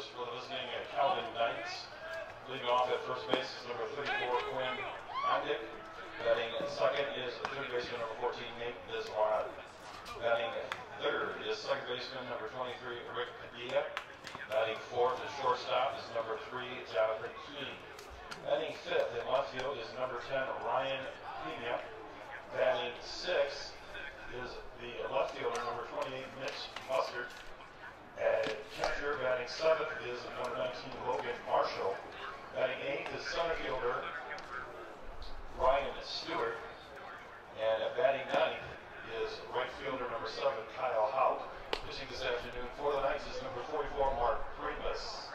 first for the visiting Calvin Knights. Leading off at first base is number 34, Quinn Andick. Batting second is third baseman number 14, Nate Deswan. Batting third is second baseman number 23, Rick Padilla. Batting fourth is shortstop is number 3, Jonathan Keene. Batting fifth in left field is number 10, Ryan Pena. Batting sixth is the left fielder, number 28, Mitch Mustard. Catcher batting seventh is number 19, Logan Marshall. Batting eighth is center fielder, Ryan Stewart. And batting ninth is right fielder, number 7, Kyle Hout. Pitching this afternoon for the Knights is number 44, Mark Priebus.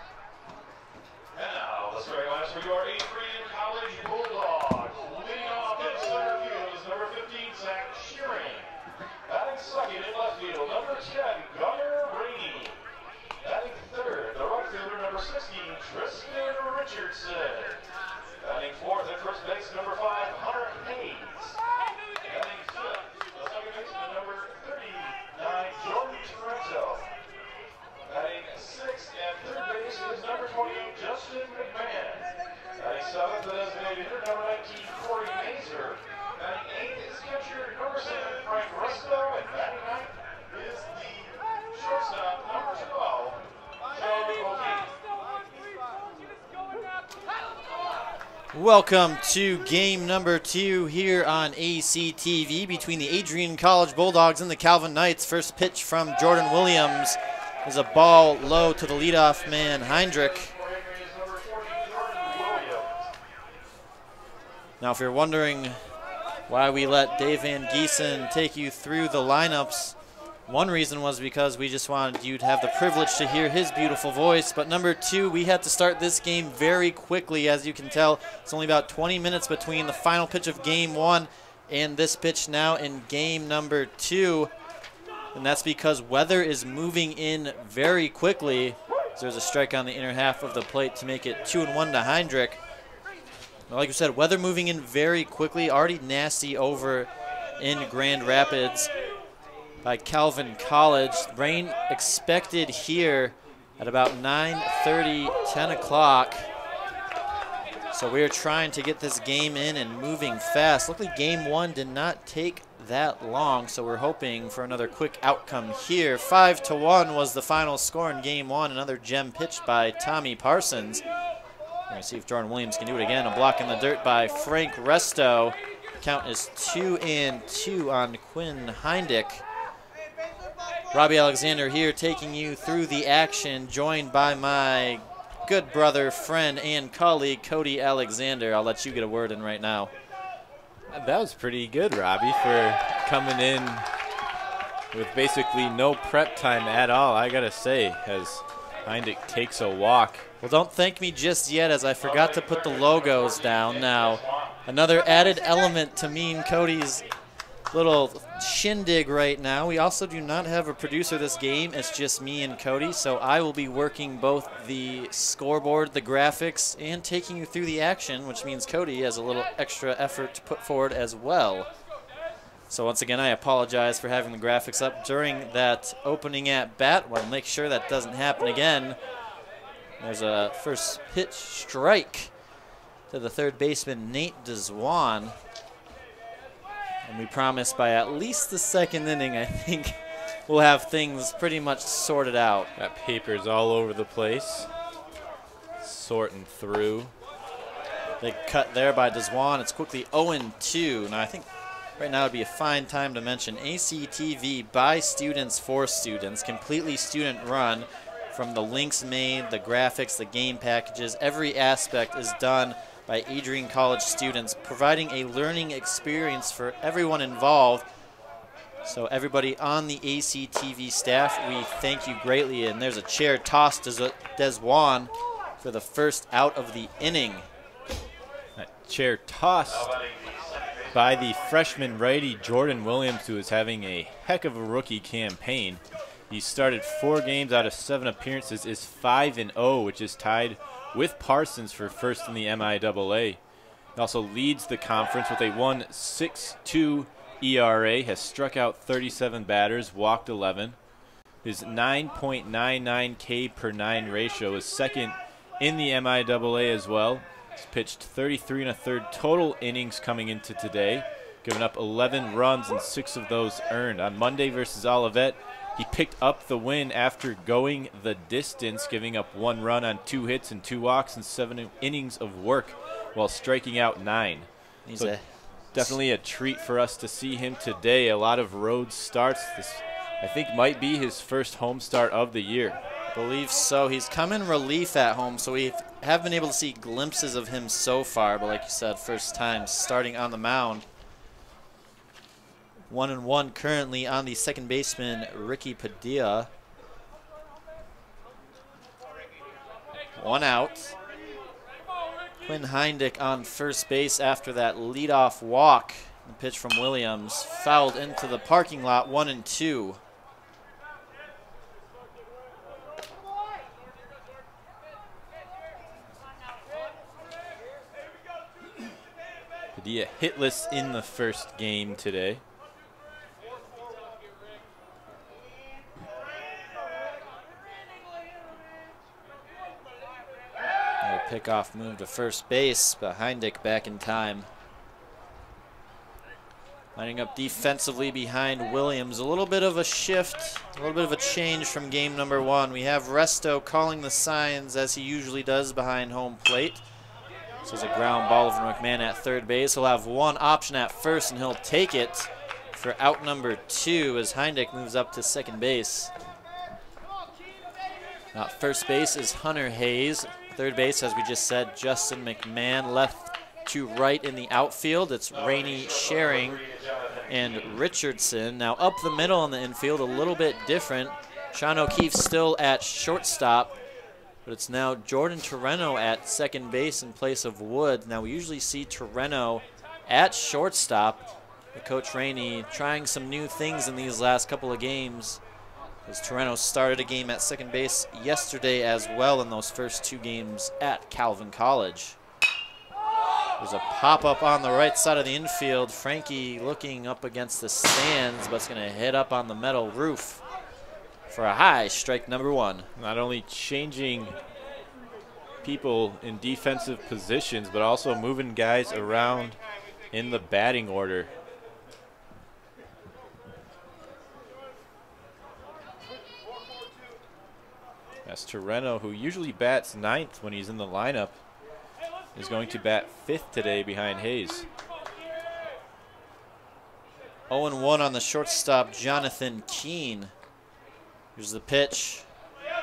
And now, the starting lineups for your Adrian College Bulldogs. Leading off in center field is number 15, Zach Shearing. Batting second in left field, number 10, Gunnar Brady. Batting third, the right fielder, number 16, Tristan Richardson. Batting fourth at first base, number 5, Hunter Hayes. Batting fifth, the second baseman, number 39, Jordan Toronto. Batting sixth and third base is number 28, Justin McMahon. Batting seventh, the designated hitter, number 19, Corey Mazer. Batting eighth is catcher, number 7, Frank Rusto. And batting ninth is the shortstop, number 12, Joe O'Keefe. Welcome to game number 2 here on ACTV between the Adrian College Bulldogs and the Calvin Knights. First pitch from Jordan Williams is a ball low to the leadoff man, Heinrich. Now, if you're wondering why we let Dave Van Giesen take you through the lineups, one reason was because we just wanted you to have the privilege to hear his beautiful voice. But number 2, we had to start this game very quickly. As you can tell, it's only about 20 minutes between the final pitch of game 1 and this pitch now in game number 2. And that's because weather is moving in very quickly. There's a strike on the inner half of the plate to make it 2-1 to Heinrich. Like you said, weather moving in very quickly. Already nasty over in Grand Rapids by Calvin College. Rain expected here at about 9:30, 10 o'clock. So we're trying to get this game in and moving fast. Luckily, game 1 did not take that long, so we're hoping for another quick outcome here. 5-1 was the final score in game 1. Another gem pitched by Tommy Parsons. We're going to see if Jordan Williams can do it again. A block in the dirt by Frank Resto. Count is 2-2 on Quinn Heinrich. Robbie Alexander here taking you through the action, joined by my good brother, friend, and colleague, Cody Alexander. I'll let you get a word in right now. That was pretty good, Robbie, for coming in with basically no prep time at all, I gotta say, as Heinrich takes a walk. Well, don't thank me just yet, as I forgot to put the logos down. Now, another added element to me and Cody's little shindig right now. We also do not have a producer this game. It's just me and Cody, so I will be working both the scoreboard, the graphics, and taking you through the action, which means Cody has a little extra effort to put forward as well. So once again, I apologize for having the graphics up during that opening at bat. We'll make sure that doesn't happen again. There's a first pitch strike to the third baseman, Nate Deswan. And we promise by at least the second inning, I think we'll have things pretty much sorted out. Got papers all over the place, sorting through. Big cut there by Deswan. It's quickly 0-2. Now I think right now would be a fine time to mention ACTV by students for students, completely student run. From the links made, the graphics, the game packages, every aspect is done by Adrian College students, providing a learning experience for everyone involved. So everybody on the ACTV staff, we thank you greatly. And there's a chair tossed to Deswan for the first out of the inning. That chair tossed by the freshman righty Jordan Williams, who is having a heck of a rookie campaign. He started 4 games out of 7 appearances, is 5-0, which is tied with Parsons for first in the MIAA. He also leads the conference with a 1.62 ERA, has struck out 37 batters, walked 11. His 9.99 K per 9 ratio is second in the MIAA as well. He's pitched 33 1/3 total innings coming into today, giving up 11 runs and 6 of those earned. On Monday versus Olivet, he picked up the win after going the distance, giving up 1 run on 2 hits and 2 walks and 7 innings of work while striking out 9. So definitely a treat for us to see him today. A lot of road starts. This, I think, might be his first home start of the year. I believe so. He's come in relief at home, so we have been able to see glimpses of him so far, but like you said, first time starting on the mound. 1-1 currently on the second baseman, Ricky Padilla. 1 out. Quinn Heindick on first base after that leadoff walk. The pitch from Williams fouled into the parking lot, 1-2. Padilla hitless in the first game today. A pickoff move to first base, but Heindick back in time. Lining up defensively behind Williams. A little bit of a shift, a little bit of a change from game number 1. We have Resto calling the signs as he usually does behind home plate. This is a ground ball from McMahon at third base. He'll have 1 option at first, and he'll take it for out number 2 as Heindick moves up to second base. At first base is Hunter Hayes. Third base, as we just said, Justin McMahon. Left to right in the outfield, it's Rainey Schering and Richardson. Now up the middle in the infield, a little bit different. Sean O'Keefe still at shortstop, but it's now Jordan Torreno at second base in place of Wood. Now we usually see Torreno at shortstop, but Coach Rainey trying some new things in these last couple of games, as Torreno started a game at second base yesterday as well in those first 2 games at Calvin College. There's a pop-up on the right side of the infield. Frankie looking up against the stands, but it's going to hit up on the metal roof for a high, strike number 1. Not only changing people in defensive positions, but also moving guys around in the batting order. That's Torreno, who usually bats 9th when he's in the lineup, is going to bat 5th today behind Hayes. 0-1 on the shortstop, Jonathan Keene. Here's the pitch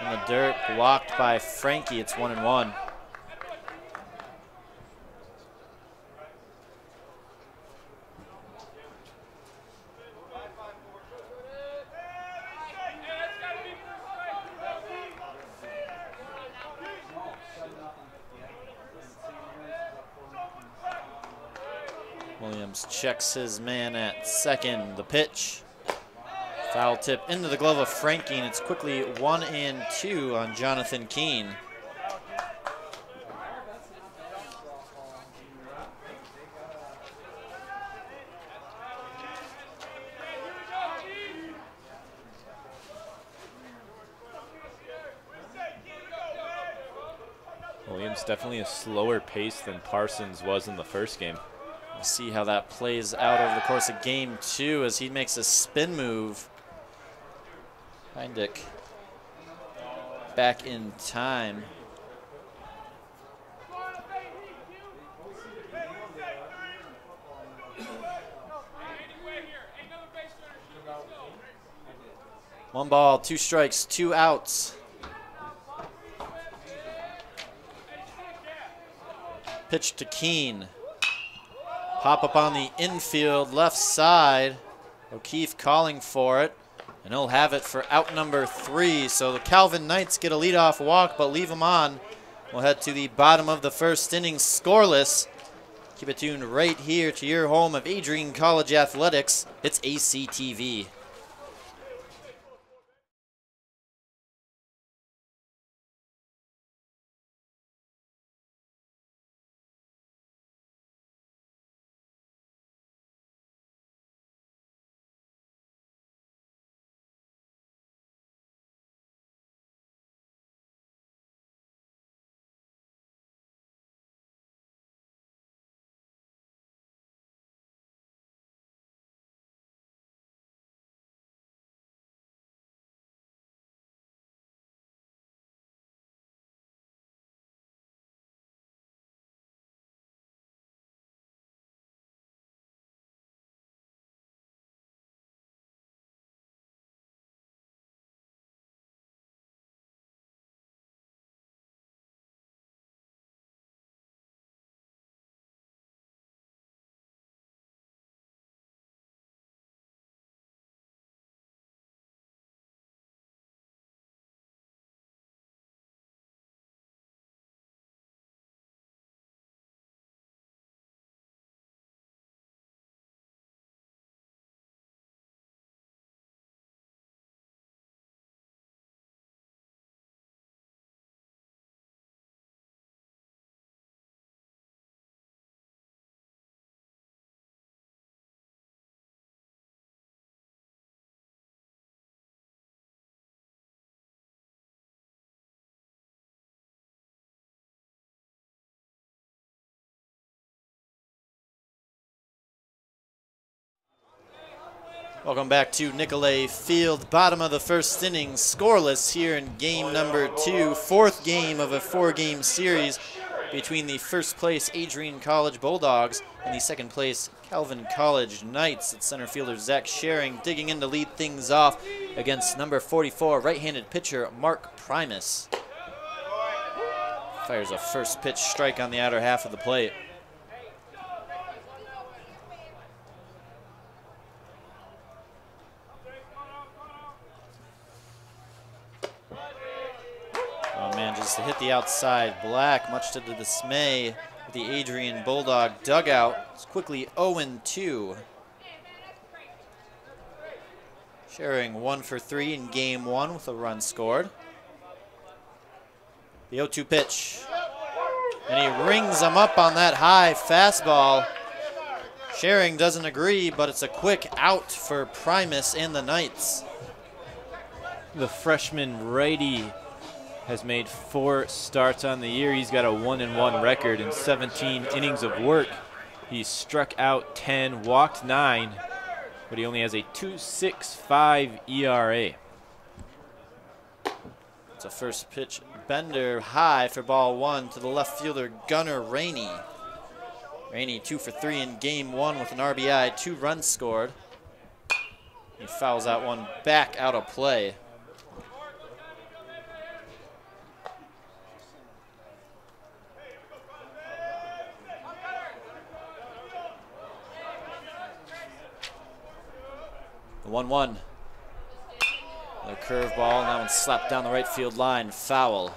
in the dirt, blocked by Frankie. It's 1-1. Williams checks his man at second. The pitch. Foul tip into the glove of Frankie, and it's quickly 1-2 on Jonathan Keene. Williams definitely a slower pace than Parsons was in the first game. We'll see how that plays out over the course of game 2 as he makes a spin move. Heindick back in time. One ball, 2 strikes, 2 outs. Pitch to Keene. Pop up on the infield, left side. O'Keefe calling for it, and he'll have it for out number 3. So the Calvin Knights get a leadoff walk, but leave them on. We'll head to the bottom of the first inning, scoreless. Keep it tuned right here to your home of Adrian College Athletics. It's ACTV. Welcome back to Nicolay Field. Bottom of the first inning, scoreless here in game number 2, fourth game of a 4-game series between the first place Adrian College Bulldogs and the second place Calvin College Knights. It's center fielder Zach Schering digging in to lead things off against number 44 right-handed pitcher Mark Primus. Fires a first pitch strike on the outer half of the plate. Oh man, just to hit the outside black, much to the dismay of the Adrian Bulldog dugout. It's quickly 0-2. Schering 1 for 3 in game 1 with a run scored. The 0-2 pitch. And he rings him up on that high fastball. Schering doesn't agree, but it's a quick out for Primus and the Knights. The freshman righty has made 4 starts on the year. He's got a 1-1 record in 17 innings of work. He's struck out 10, walked 9, but he only has a 2.65 ERA. It's a first pitch bender high for ball 1 to the left fielder Gunnar Rainey. Rainey 2 for 3 in game 1 with an RBI, 2 runs scored. He fouls that one back out of play. The 1-1. Another curveball, and that one slapped down the right field line, foul.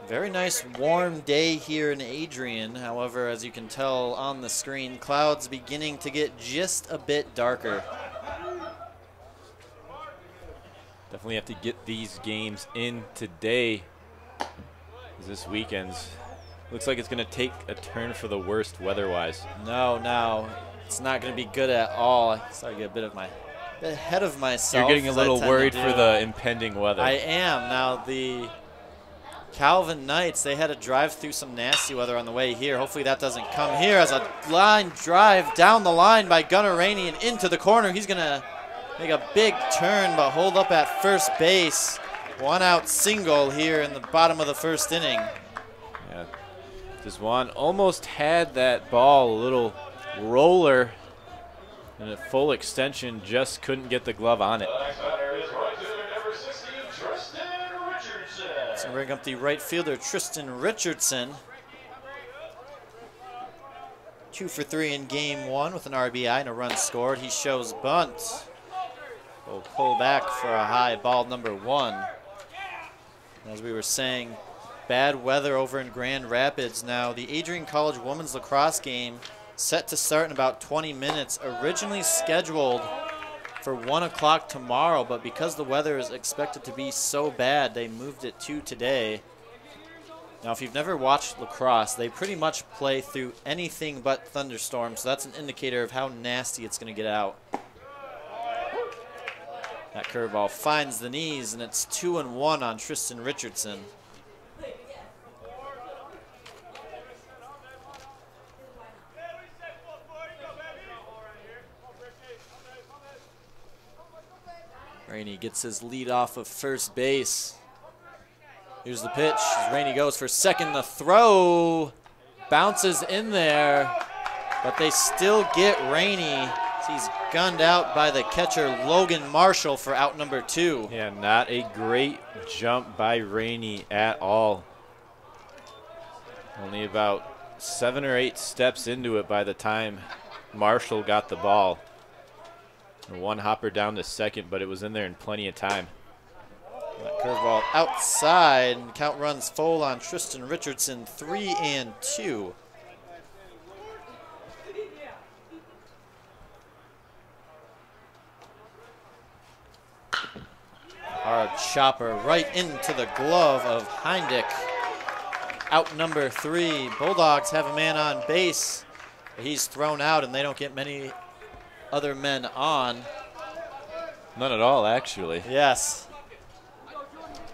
Very nice warm day here in Adrian. However, as you can tell on the screen, clouds beginning to get just a bit darker. Definitely have to get these games in today. This weekend's looks like it's going to take a turn for the worst weather-wise. No, it's not going to be good at all. I started to get a bit ahead of myself. You're getting a little worried for the impending weather. I am. Now, the Calvin Knights, they had to drive through some nasty weather on the way here. Hopefully that doesn't come here as a line drive down the line by Gunnar Rainey and into the corner. He's going to make a big turn but hold up at first base. 1-out single here in the bottom of the first inning. Yeah. Deswan almost had that ball, a little roller, and a full extension, just couldn't get the glove on it. Let's bring up the right fielder, Tristan Richardson. 2 for 3 in game 1 with an RBI and a run scored. He shows bunt. Will pull back for a high ball number 1. As we were saying, bad weather over in Grand Rapids. Now, the Adrian College women's lacrosse game set to start in about 20 minutes, originally scheduled for 1 o'clock tomorrow, but because the weather is expected to be so bad, they moved it to today. Now, if you've never watched lacrosse, they pretty much play through anything but thunderstorms, so that's an indicator of how nasty it's going to get out. That curveball finds the knees, and it's 2-1 on Tristan Richardson. Rainey gets his lead off of first base. Here's the pitch. Rainey goes for second. The throw bounces in there, but they still get Rainey. He's gunned out by the catcher Logan Marshall for out number 2. Yeah, not a great jump by Rainey at all. Only about 7 or 8 steps into it by the time Marshall got the ball. One hopper down to second, but it was in there in plenty of time. That curveball outside, and count runs full on Tristan Richardson, 3-2. Hard chopper right into the glove of Heindick. Out number 3. Bulldogs have a man on base. He's thrown out, and they don't get many other men on. None at all, actually. Yes.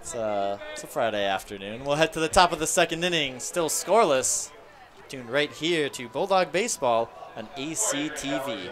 It's a Friday afternoon. We'll head to the top of the second inning. Still scoreless. tuned right here to Bulldog Baseball on ACTV.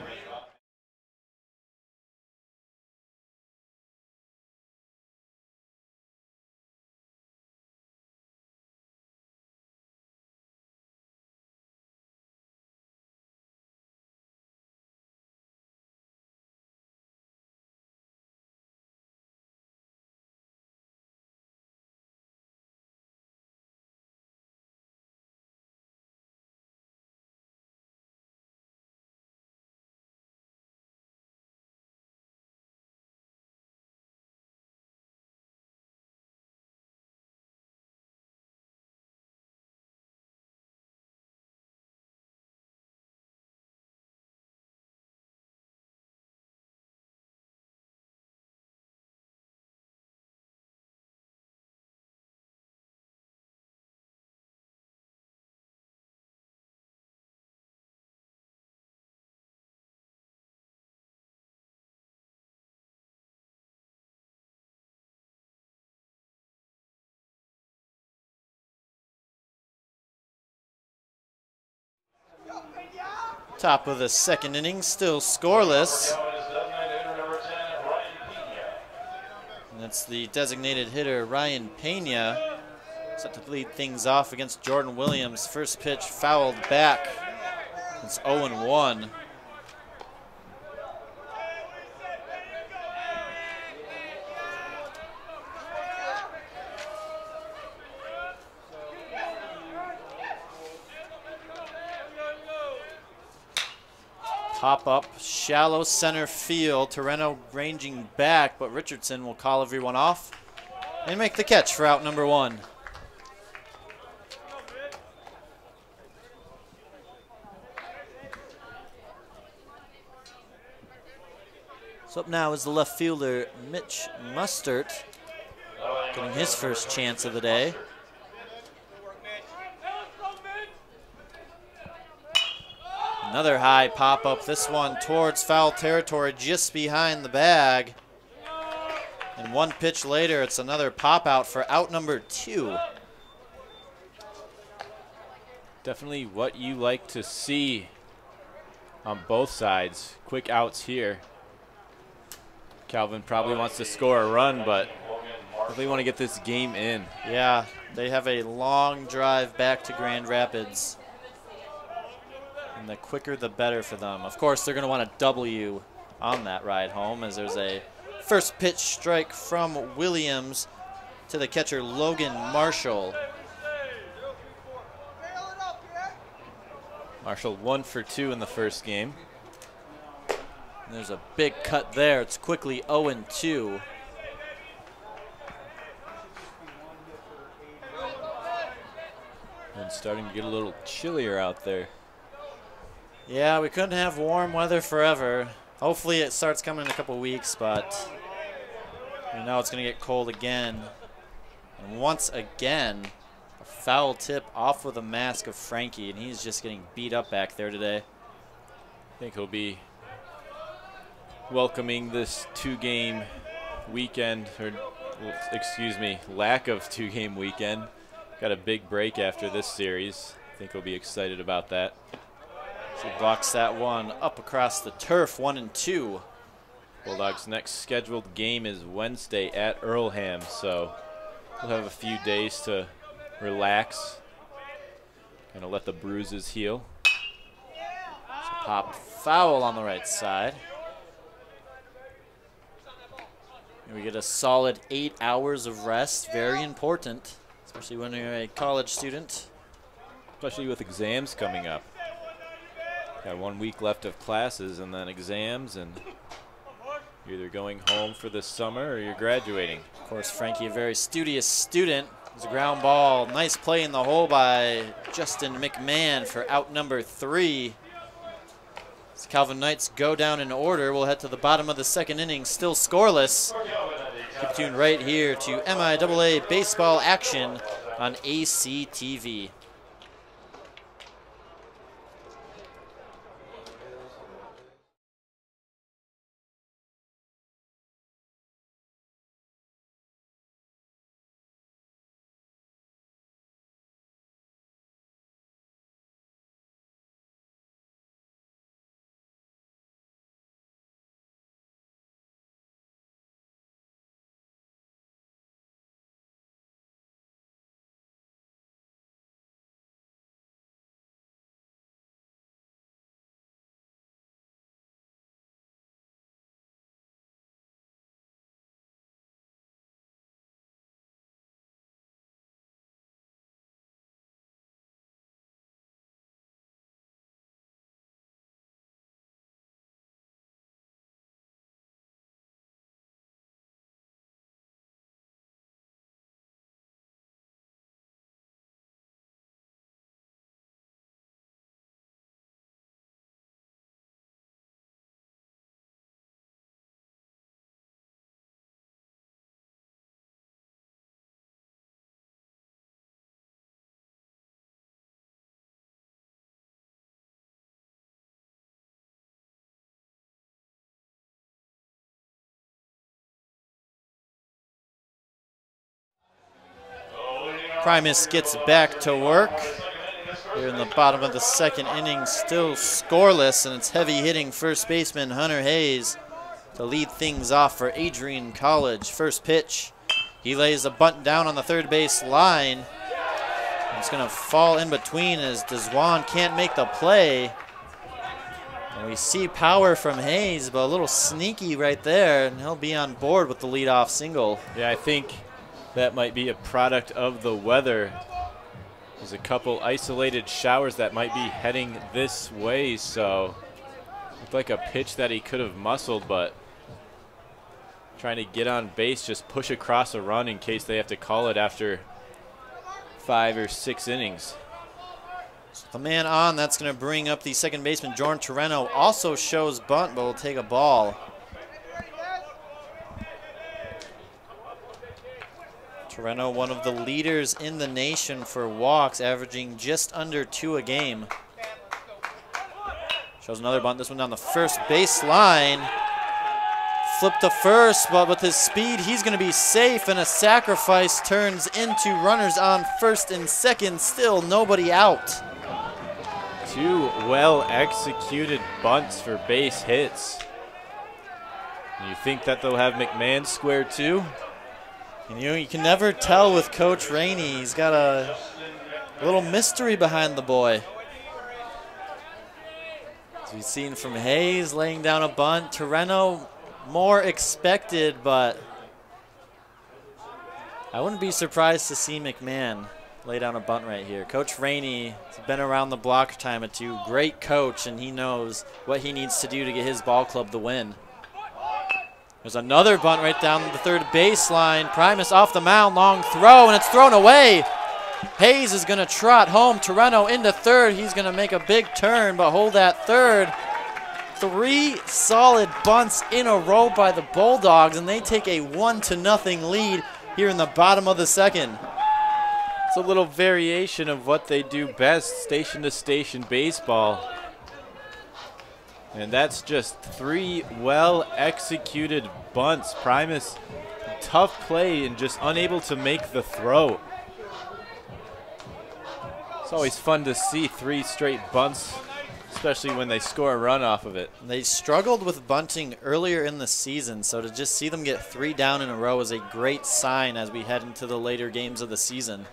Top of the second inning, still scoreless. And that's the designated hitter, Ryan Pena, set to lead things off against Jordan Williams. First pitch fouled back. It's 0-1. Pop up, shallow center field. Torreno ranging back, but Richardson will call everyone off and make the catch for out number 1. So up now is the left fielder, Mitch Mustert, getting his first chance of the day. Another high pop-up, this one towards foul territory, just behind the bag. And one pitch later, it's another pop-out for out number 2. Definitely what you like to see on both sides. Quick outs here. Calvin probably wants to score a run, but definitely want to get this game in. Yeah, they have a long drive back to Grand Rapids. And the quicker, the better for them. Of course, they're going to want a W on that ride home, as there's a first pitch strike from Williams to the catcher, Logan Marshall. Marshall 1 for 2 in the first game. And there's a big cut there. It's quickly 0-2. And starting to get a little chillier out there. Yeah, we couldn't have warm weather forever. Hopefully it starts coming in a couple weeks, but we know it's going to get cold again. And once again, a foul tip off with a mask of Frankie, and he's just getting beat up back there today. I think he'll be welcoming this 2-game weekend, or excuse me, lack of 2-game weekend. Got a big break after this series. I think he'll be excited about that. He blocks that one up across the turf, 1-2. Bulldogs' next scheduled game is Wednesday at Earlham, so we'll have a few days to relax, kind of let the bruises heal. So pop foul on the right side. And we get a solid 8 hours of rest, very important, especially when you're a college student. Especially with exams coming up. Got 1 week left of classes and then exams, and you're either going home for the summer or you're graduating. Of course, Frankie, a very studious student. There's a ground ball. Nice play in the hole by Justin McMahon for out number 3. As Calvin Knights go down in order, we'll head to the bottom of the second inning, still scoreless. Keep tuned right here to MIAA baseball action on ACTV. Primus gets back to work. Here in the bottom of the second inning, still scoreless, and it's heavy hitting first baseman Hunter Hayes to lead things off for Adrian College. First pitch, he lays a bunt down on the third base line. It's going to fall in between as Deswan can't make the play. And we see power from Hayes, but a little sneaky right there, and he'll be on board with the leadoff single. Yeah, I think that might be a product of the weather. There's a couple isolated showers that might be heading this way, so looked like a pitch that he could have muscled, but trying to get on base, just push across a run in case they have to call it after 5 or 6 innings. So the man on, that's going to bring up the second baseman, Jordan Torreno. Also shows bunt, but will take a ball. Torreno, one of the leaders in the nation for walks, averaging just under 2 a game. Shows another bunt, this one down the first baseline. Flip to first, but with his speed, he's going to be safe, and a sacrifice turns into runners on first and second. Still nobody out. 2 well-executed bunts for base hits. You think that they'll have McMahon square too? And you can never tell with Coach Rainey. He's got a little mystery behind the boy. As we've seen from Hayes laying down a bunt. Torreno more expected, but I wouldn't be surprised to see McMahon lay down a bunt right here. Coach Rainey has been around the block a time or two. Great coach, and he knows what he needs to do to get his ball club the win. There's another bunt right down the third baseline. Primus off the mound, long throw, and it's thrown away. Hayes is going to trot home. Torreno into third. He's going to make a big turn, but hold that third. 3 solid bunts in a row by the Bulldogs, and they take a 1-0 lead here in the bottom of the second. It's a little variation of what they do best, station-to-station baseball. And that's just 3 well-executed bunts. Primus, tough play and just unable to make the throw. It's always fun to see 3 straight bunts, especially when they score a run off of it. They struggled with bunting earlier in the season, so to just see them get 3 down in a row is a great sign as we head into the later games of the season.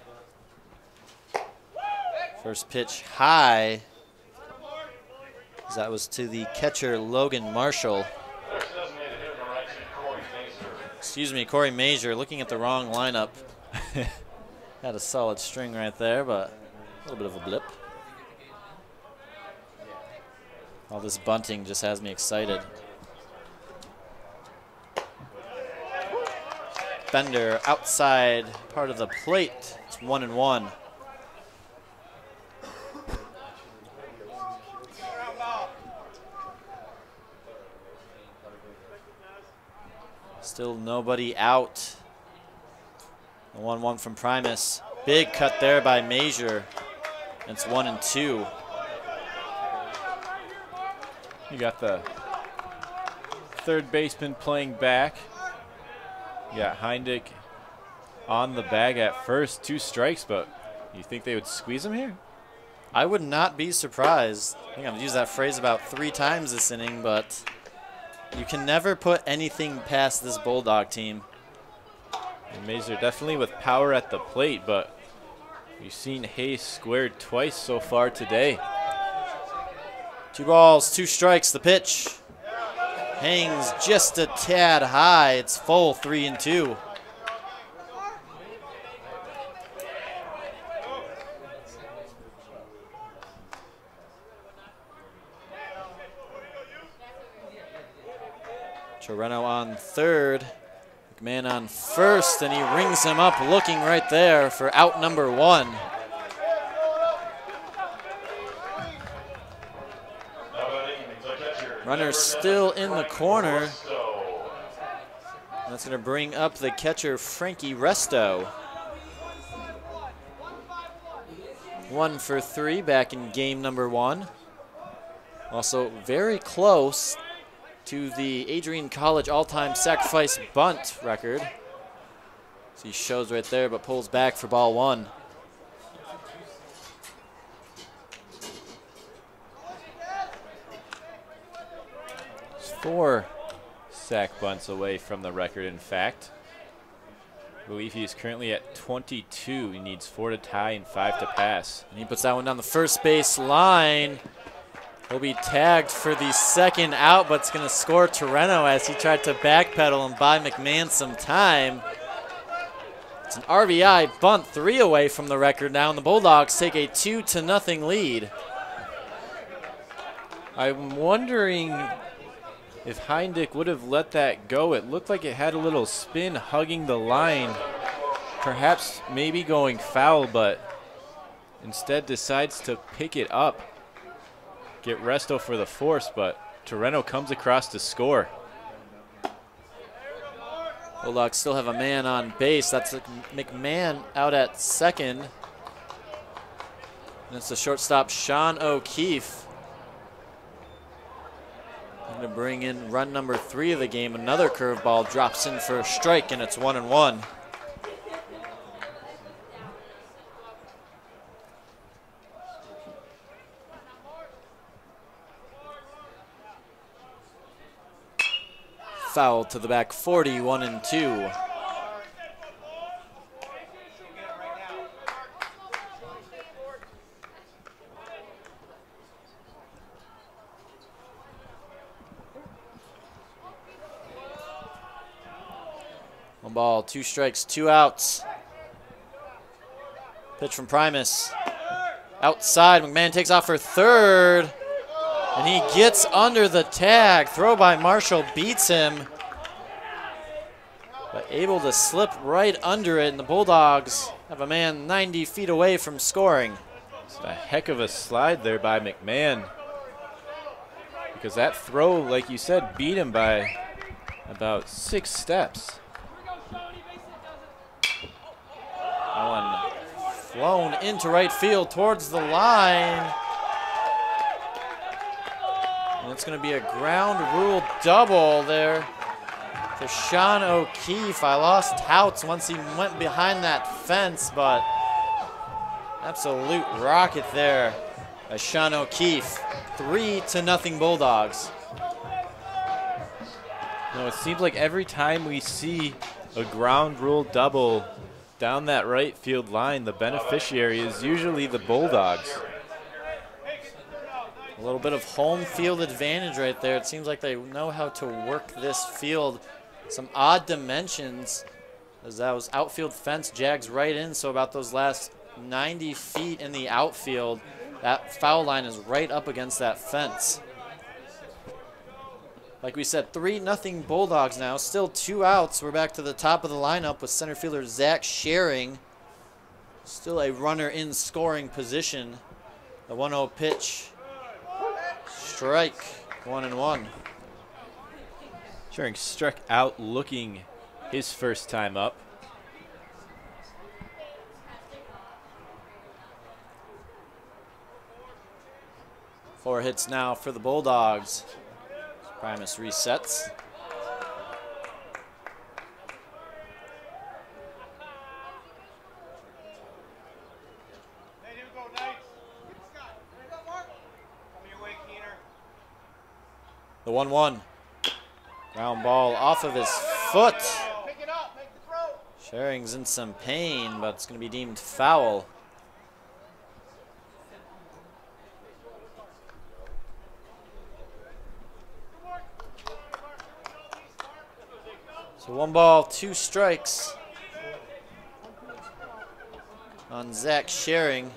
First pitch high. That was to the catcher, Logan Marshall. Excuse me, Corey Major, looking at the wrong lineup. Had a solid string right there, but a little bit of a blip. All this bunting just has me excited. Bender outside part of the plate. It's 1-1. Still nobody out. The 1-1 from Primus. Big cut there by Major. It's 1-2. You got the third baseman playing back. You got Heindick on the bag at first. 2 strikes, but you think they would squeeze him here? I would not be surprised. I think I've used that phrase about 3 times this inning, but you can never put anything past this Bulldog team. And Mazur definitely with power at the plate, but you've seen Hayes squared twice so far today. 2 balls, 2 strikes. The pitch hangs just a tad high. It's full, 3-2. Torreno on third, McMahon on first, and he rings him up looking right there for out number 1. Runner still in the corner. That's going to bring up the catcher, Frankie Resto. 1 for 3 back in game number 1. Also very close to the Adrian College all-time sacrifice bunt record. So he shows right there, but pulls back for ball one. It's 4 sack bunts away from the record, in fact. I believe he is currently at 22. He needs 4 to tie and 5 to pass. And he puts that one down the first base line. He'll be tagged for the second out, but it's going to score Torreno as he tried to backpedal and buy McMahon some time. It's an RBI bunt, 3 away from the record now, and the Bulldogs take a 2-0 lead. I'm wondering if Heindick would have let that go. It looked like it had a little spin hugging the line, perhaps maybe going foul, but instead decides to pick it up. Get Resto for the force, but Torreno comes across to score. Bulldogs still have a man on base. That's McMahon out at second. And it's the shortstop, Sean O'Keefe. Going to bring in run number 3 of the game. Another curveball drops in for a strike, and it's 1-1. Foul to the back 40, 1-2. One ball, 2 strikes, 2 outs. Pitch from Primus. Outside, McMahon takes off for third. And he gets under the tag. Throw by Marshall beats him. But able to slip right under it, and the Bulldogs have a man 90 feet away from scoring. It's a heck of a slide there by McMahon, because that throw, like you said, beat him by about 6 steps. That one flown into right field towards the line. And it's going to be a ground rule double there for Sean O'Keefe. I lost Touts once he went behind that fence, but absolute rocket there by Sean O'Keefe. 3-0 Bulldogs. No, it seems like every time we see a ground rule double down that right field line, the beneficiary is usually the Bulldogs. A little bit of home field advantage right there. It seems like they know how to work this field. Some odd dimensions, as that was outfield fence, jags right in, so about those last 90 feet in the outfield, that foul line is right up against that fence. Like we said, 3-0 Bulldogs now. Still 2 outs. We're back to the top of the lineup with center fielder Zach Schering. Still a runner in scoring position. The 1-0 pitch. Strike, 1-1. Schering struck out looking his first time up. Four hits now for the Bulldogs. Primus resets. The 1-1. Ground ball off of his foot. Schering's in some pain, but it's going to be deemed foul. So 1 ball, 2 strikes on Zach Schering.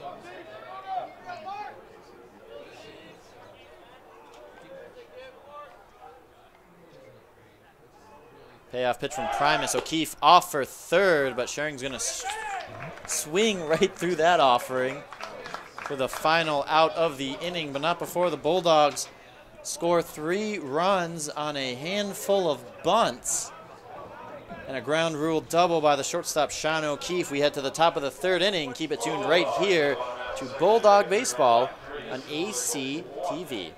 Payoff pitch from Primus. O'Keefe off for third, but Schering's going to swing right through that offering for the final out of the inning, but not before the Bulldogs score 3 runs on a handful of bunts and a ground rule double by the shortstop, Sean O'Keefe. We head to the top of the 3rd inning. Keep it tuned right here to Bulldog Baseball on AC TV.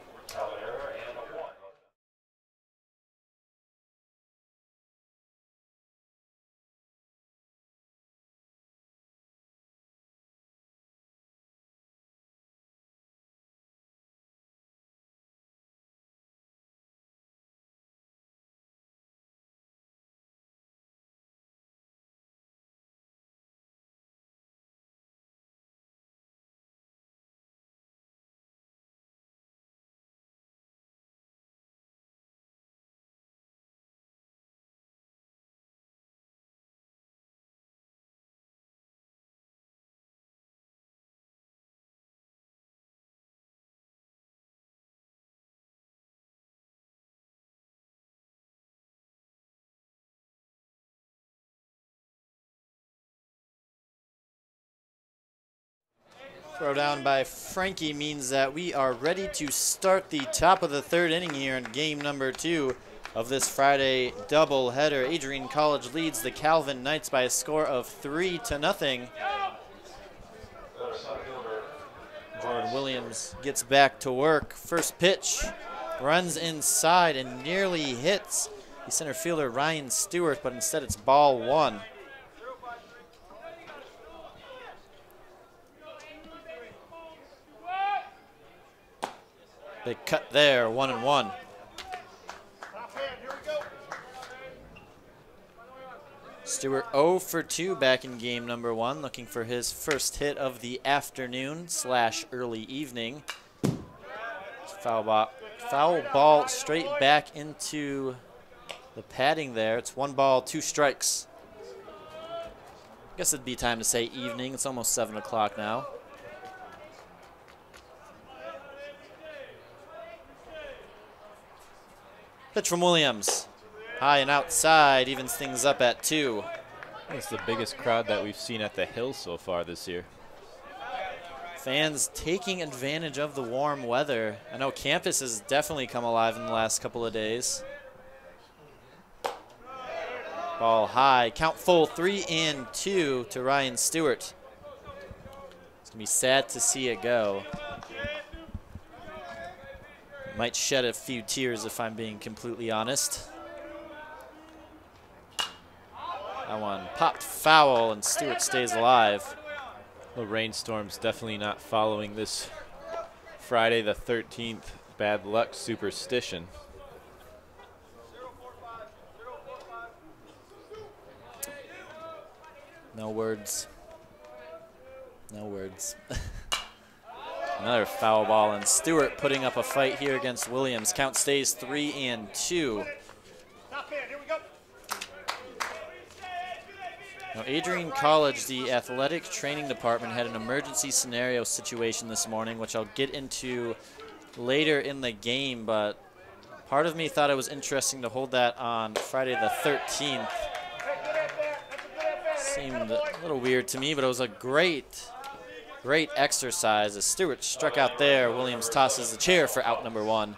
Throw down by Frankie means that we are ready to start the top of the third inning here in game number 2 of this Friday doubleheader. Adrian College leads the Calvin Knights by a score of 3-0. Jordan Williams gets back to work. First pitch, runs inside and nearly hits the center fielder Ryan Stewart, but instead it's ball 1. Big cut there, 1-1. Stewart 0 for 2 back in game number 1, looking for his first hit of the afternoon / early evening. Foul ball straight back into the padding there. It's 1 ball, 2 strikes. I guess it'd be time to say evening. It's almost 7 o'clock now. Pitch from Williams. High and outside, evens things up at 2. It's the biggest crowd that we've seen at the Hill so far this year. Fans taking advantage of the warm weather. I know campus has definitely come alive in the last couple of days. Ball high, count full, 3-2 to Ryan Stewart. It's gonna be sad to see it go. Might shed a few tears if I'm being completely honest. That one popped foul and Stewart stays alive. The rainstorm's definitely not following this Friday the 13th bad luck superstition. No words. No words. Another foul ball, and Stewart putting up a fight here against Williams. Count stays 3-2. Now, Adrian College, the athletic training department, had an emergency scenario situation this morning, which I'll get into later in the game, but part of me thought it was interesting to hold that on Friday the 13th. Seemed a little weird to me, but it was a great exercise. As Stewart struck out there, Williams tosses the chair for out number 1.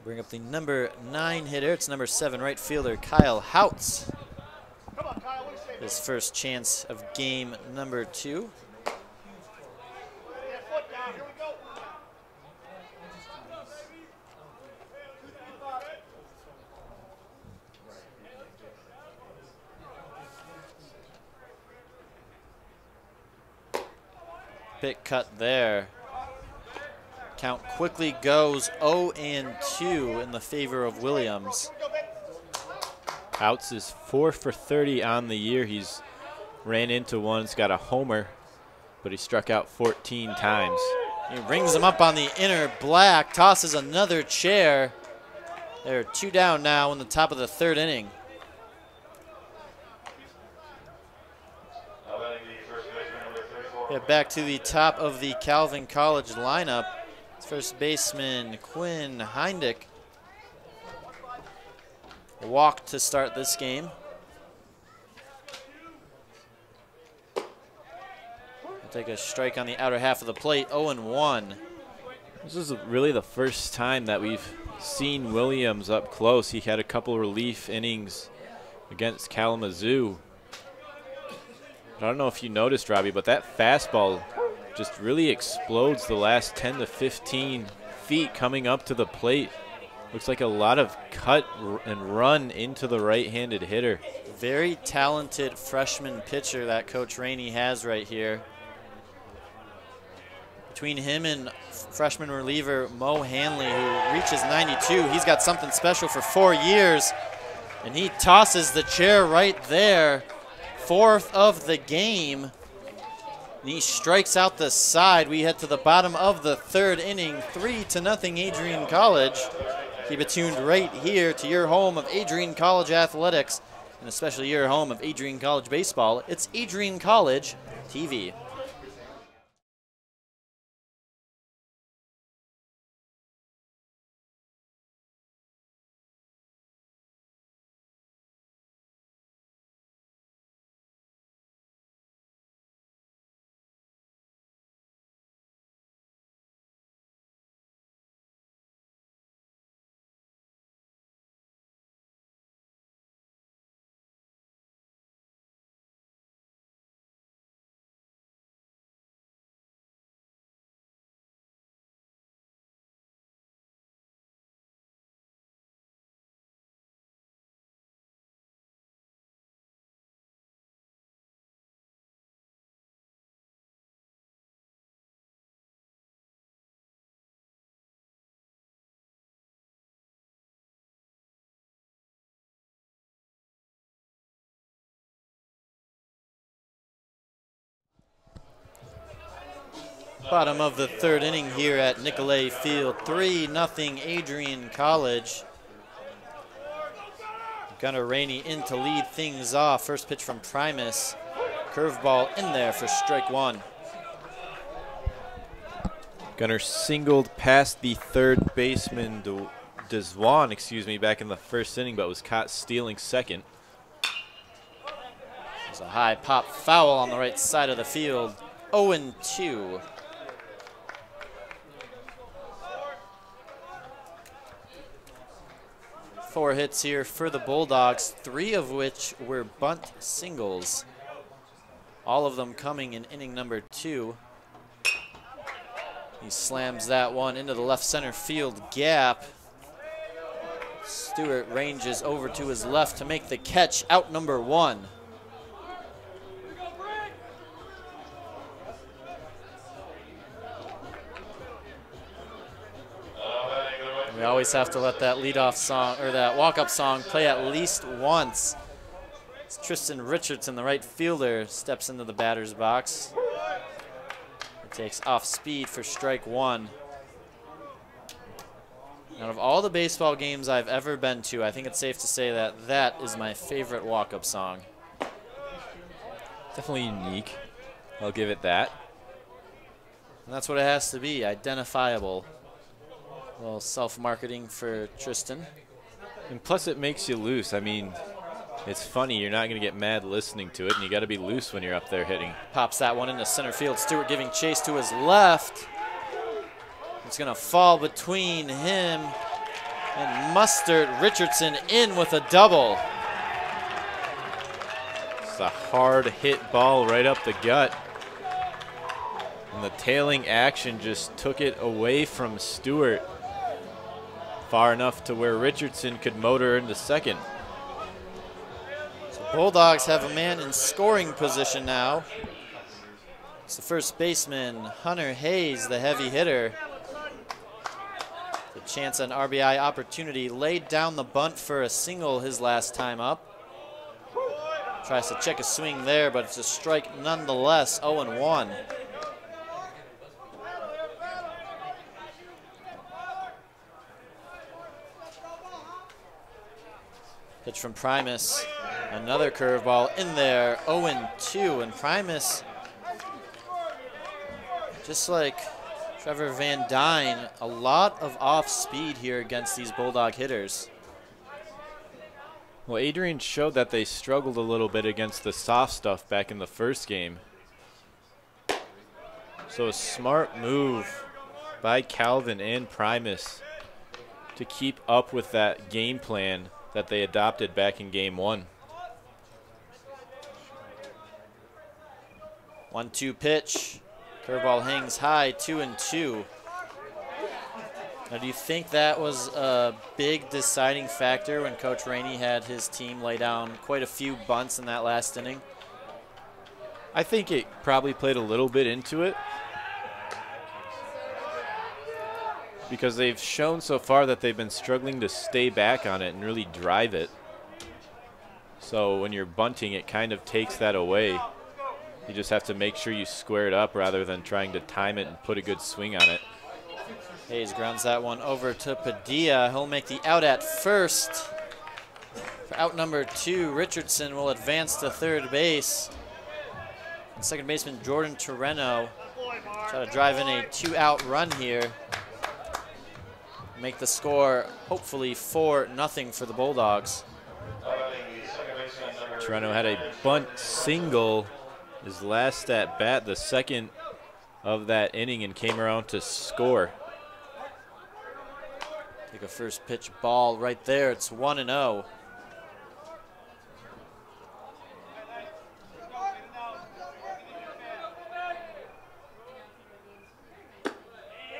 Bring up the number 9 hitter. It's number 7 right fielder Kyle Houts. His first chance of game number 2. Big cut there. Count quickly goes 0-2 in the favor of Williams. Houts is 4 for 30 on the year. He's ran into one, he's got a homer, but he struck out 14 times. He rings him up on the inner black, tosses another chair. They're 2 down now in the top of the 3rd inning. Get back to the top of the Calvin College lineup. First baseman Quinn Heindick walked to start this game. He'll take a strike on the outer half of the plate, 0-1. This is really the first time that we've seen Williams up close. He had a couple relief innings against Kalamazoo. I don't know if you noticed, Robbie, but that fastball just really explodes the last 10 to 15 feet coming up to the plate. Looks like a lot of cut and run into the right-handed hitter. Very talented freshman pitcher that Coach Rainey has right here. Between him and freshman reliever Mo Hanley, who reaches 92, he's got something special for 4 years, and he tosses the chair right there. 4th of the game. And he strikes out the side. We head to the bottom of the 3rd inning, 3-0 Adrian College. Keep it tuned right here to your home of Adrian College athletics, and especially your home of Adrian College baseball. It's Adrian College TV. Bottom of the third inning here at Nicolay Field. 3-0 Adrian College. Gunnar Rainey in to lead things off. First pitch from Primus. Curveball in there for strike one. Gunnar singled past the third baseman, Deswan, back in the first inning, but was caught stealing second. There's a high pop foul on the right side of the field. 0-2. Four hits here for the Bulldogs, 3 of which were bunt singles. All of them coming in inning number 2. He slams that one into the left center field gap. Stewart ranges over to his left to make the catch, out number 1. We always have to let that leadoff song, or that walk-up song, play at least once. It's Tristan Richardson, the right fielder, steps into the batter's box. He takes off speed for strike one. Out of all the baseball games I've ever been to, I think it's safe to say that that is my favorite walk-up song. Definitely unique. I'll give it that. And that's what it has to be, identifiable. A little self-marketing for Tristan. And plus it makes you loose. I mean, it's funny. You're not going to get mad listening to it, and you got to be loose when you're up there hitting. Pops that one into center field. Stewart giving chase to his left. It's going to fall between him and Mustard. Richardson in with a double. It's a hard hit ball right up the gut. And the tailing action just took it away from Stewart. Far enough to where Richardson could motor into second. So Bulldogs have a man in scoring position now. It's the first baseman, Hunter Hayes, the heavy hitter. The chance on RBI opportunity, laid down the bunt for a single his last time up. Tries to check a swing there, but it's a strike nonetheless, 0-1. Pitch from Primus, another curveball in there, 0-2, and Primus, just like Trevor Van Dyne, a lot of off speed here against these Bulldog hitters. Well, Adrian showed that they struggled a little bit against the soft stuff back in the first game. So a smart move by Calvin and Primus to keep up with that game plan that they adopted back in game 1. 1-2 pitch. Curveball hangs high, 2-2. Now, do you think that was a big deciding factor when Coach Rainey had his team lay down quite a few bunts in that last inning? I think it probably played a little bit into it, because they've shown so far that they've been struggling to stay back on it and really drive it. So when you're bunting, it kind of takes that away. You just have to make sure you square it up rather than trying to time it and put a good swing on it. Hayes grounds that one over to Padilla. He'll make the out at first. For out number 2, Richardson will advance to third base. And second baseman Jordan Torreno try to drive in a 2-out run here. Make the score hopefully 4-0 for the Bulldogs. Torreno had a bunt single his last at bat, the second of that inning, and came around to score. Take a first pitch ball right there. It's 1-0.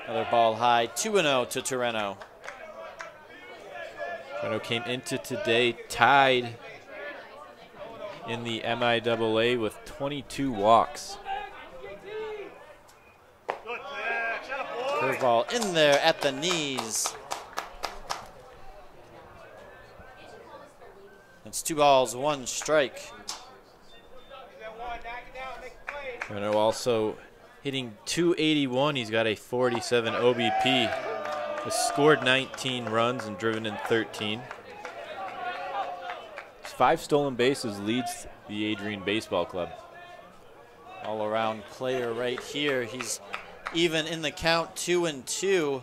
Another ball high, 2-0 to Torreno. Torreno came into today tied in the MIAA with 22 walks. Curveball in there at the knees. It's 2 balls, 1 strike. Torreno also hitting .281. He's got a 47 OBP. Has scored 19 runs and driven in 13. His 5 stolen bases leads the Adrian Baseball Club. All-around player right here. He's even in the count, 2-2.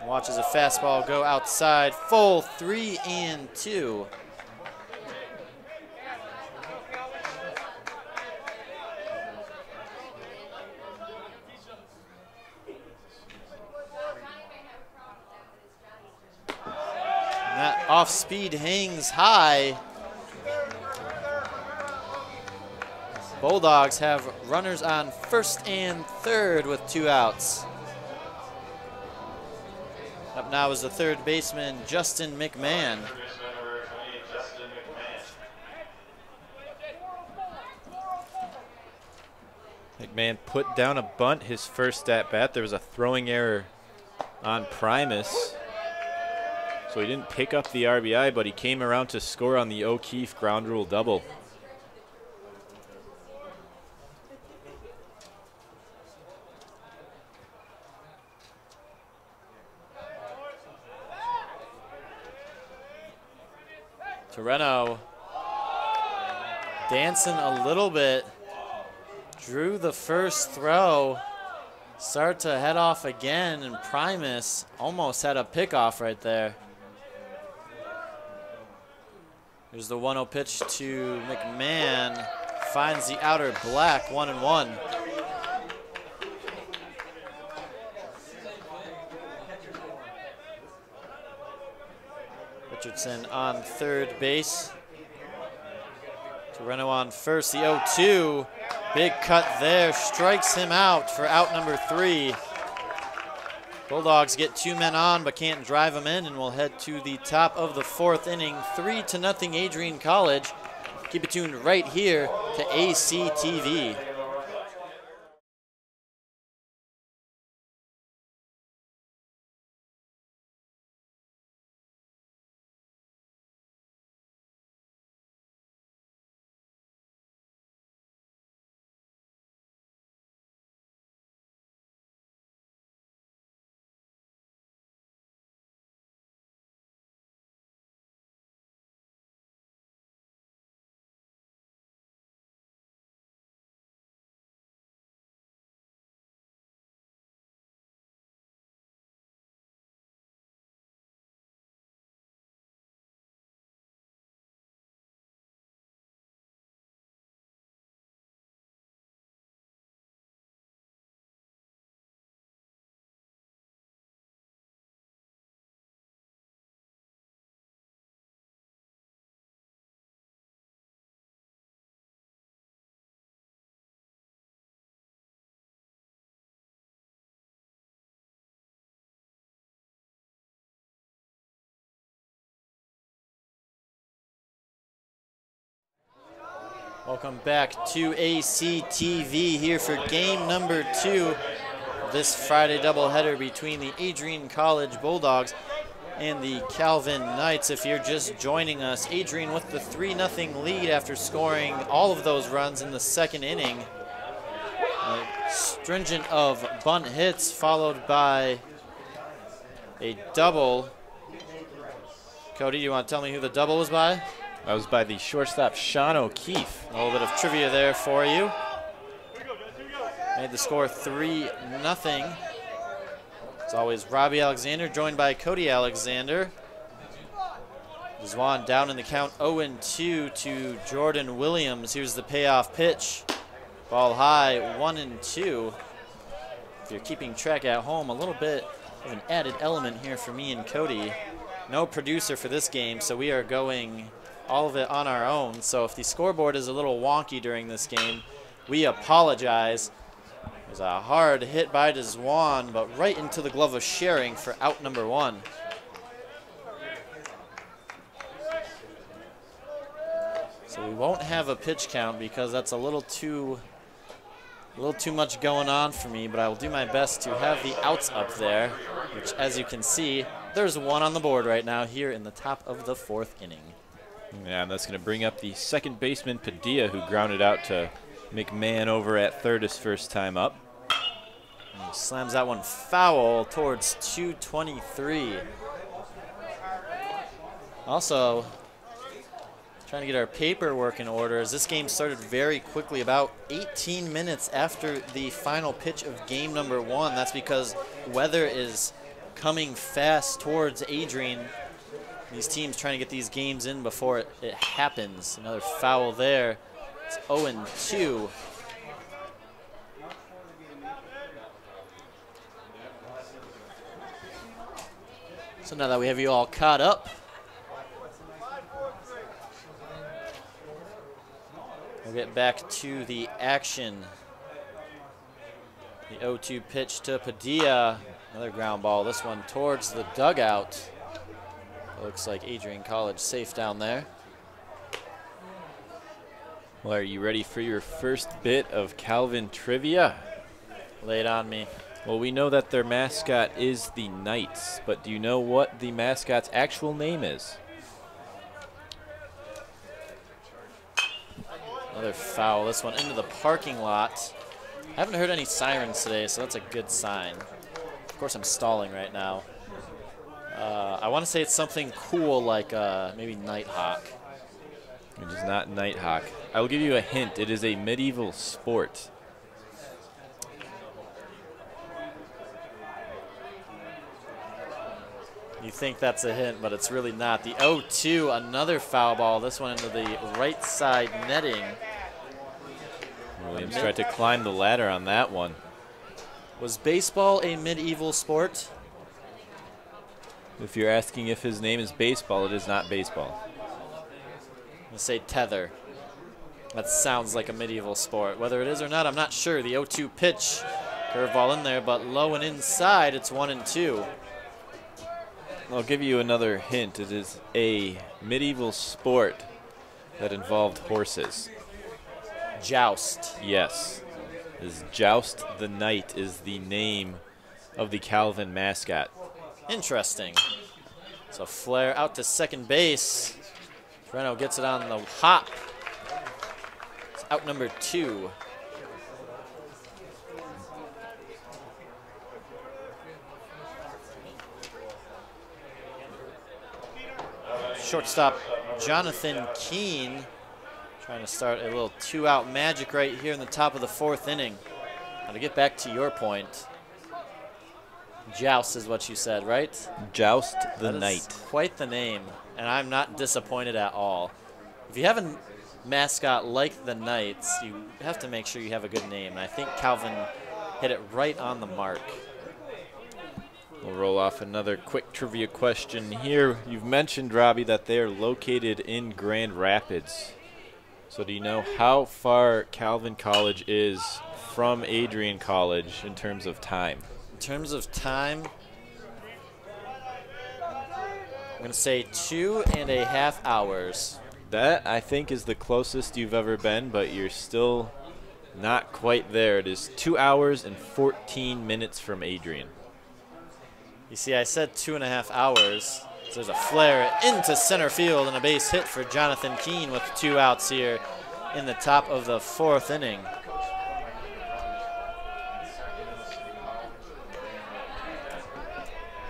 Watches a fastball go outside, full 3-2. And that off speed hangs high. Bulldogs have runners on first and third with 2 outs. Up now is the third baseman, Justin McMahon. McMahon put down a bunt his first at bat. There was a throwing error on Primus, so he didn't pick up the RBI, but he came around to score on the O'Keefe ground rule double. Torreno dancing a little bit, drew the first throw, start to head off again, and Primus almost had a pickoff right there. Here's the 1-0 pitch to McMahon, finds the outer black, 1-1. Richardson on third base. Torreno on first, the 0-2. Big cut there, strikes him out for out number 3. Bulldogs get 2 men on but can't drive them in, and we'll head to the top of the 4th inning. 3-0 Adrian College. Keep it tuned right here to ACTV. Welcome back to ACTV here for game number 2 of this Friday doubleheader between the Adrian College Bulldogs and the Calvin Knights. If you're just joining us, Adrian with the 3-0 lead after scoring all of those runs in the 2nd inning. A stringent of bunt hits followed by a double. Cody, you want to tell me who the double was by? That was by the shortstop, Sean O'Keefe. A little bit of trivia there for you. Made the score 3-0. As always, Robbie Alexander joined by Cody Alexander. Zwan down in the count 0-2 to Jordan Williams. Here's the payoff pitch. Ball high, 1-2. If you're keeping track at home, a little bit of an added element here for me and Cody. No producer for this game, so we are going all of it on our own. So if the scoreboard is a little wonky during this game, we apologize. There's a hard hit by Zwan, but right into the glove of Sharing for out number 1. So we won't have a pitch count because that's a little too much going on for me, but I will do my best to have the outs up there, which, as you can see, there's 1 on the board right now here in the top of the 4th inning. Yeah, and that's going to bring up the second baseman, Padilla, who grounded out to McMahon over at third his first time up. And slams that one foul towards 223. Also, trying to get our paperwork in order as this game started very quickly, about 18 minutes after the final pitch of game number 1. That's because weather is coming fast towards Adrian. These teams trying to get these games in before it happens. Another foul there. It's 0-2. So now that we have you all caught up, we'll get back to the action. The 0-2 pitch to Padilla. Another ground ball. This one towards the dugout. It looks like Adrian College safe down there. Well, are you ready for your first bit of Calvin trivia? Lay it on me. Well, we know that their mascot is the Knights, but do you know what the mascot's actual name is? Another foul. This one into the parking lot. I haven't heard any sirens today, so that's a good sign. Of course, I'm stalling right now. I want to say it's something cool like maybe Nighthawk. It is not Nighthawk. I will give you a hint. It is a medieval sport. You think that's a hint, but it's really not. The 0-2, another foul ball. This one into the right side netting. Williams tried to climb the ladder on that one. Was baseball a medieval sport? If you're asking if his name is baseball, it is not baseball. I'm going to say tether. That sounds like a medieval sport. Whether it is or not, I'm not sure. The 0-2 pitch, curveball in there, but low and inside, it's 1-2. I'll give you another hint. It is a medieval sport that involved horses. Joust. Yes. Is Joust the Knight is the name of the Calvin mascot. Interesting. So flare out to second base. Reno gets it on the hop. It's out number 2. Shortstop Jonathan Keene trying to start a little 2-out magic right here in the top of the 4th inning. Now to get back to your point, Joust is what you said, right? Joust the That is Knight. quite the name, and I'm not disappointed at all. If you have a mascot like the Knights, you have to make sure you have a good name. And I think Calvin hit it right on the mark. We'll roll off another quick trivia question here. You've mentioned, Robbie, that they are located in Grand Rapids. So do you know how far Calvin College is from Adrian College in terms of time? In terms of time, I'm going to say 2.5 hours. That, I think, is the closest you've ever been, but you're still not quite there. It is 2 hours and 14 minutes from Adrian. You see, I said 2.5 hours. So there's a flare into center field and a base hit for Jonathan Keene with 2 outs here in the top of the 4th inning.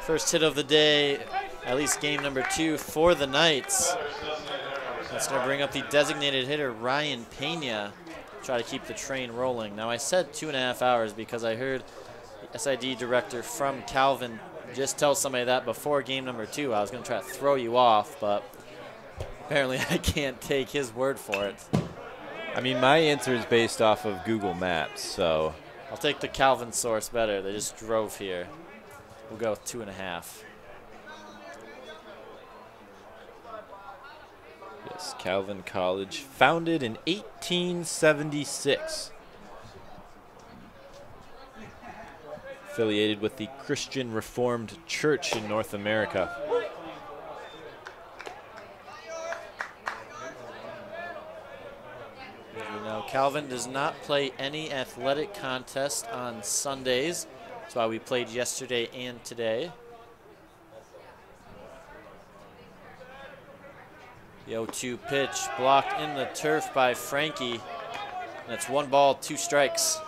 First hit of the day, at least game number 2 for the Knights. That's going to bring up the designated hitter, Ryan Pena, try to keep the train rolling. Now, I said 2.5 hours because I heard the SID director from Calvin just tell somebody that before game number 2. I was going to try to throw you off, but apparently I can't take his word for it. I mean, my answer is based off of Google Maps, so. I'll take the Calvin source better. They just drove here. We'll go with 2.5. Yes, Calvin College, founded in 1876. Affiliated with the Christian Reformed Church in North America. As you know, Calvin does not play any athletic contest on Sundays. That's why we played yesterday and today. The 0-2 pitch blocked in the turf by Frankie. And it's 1 ball, 2 strikes.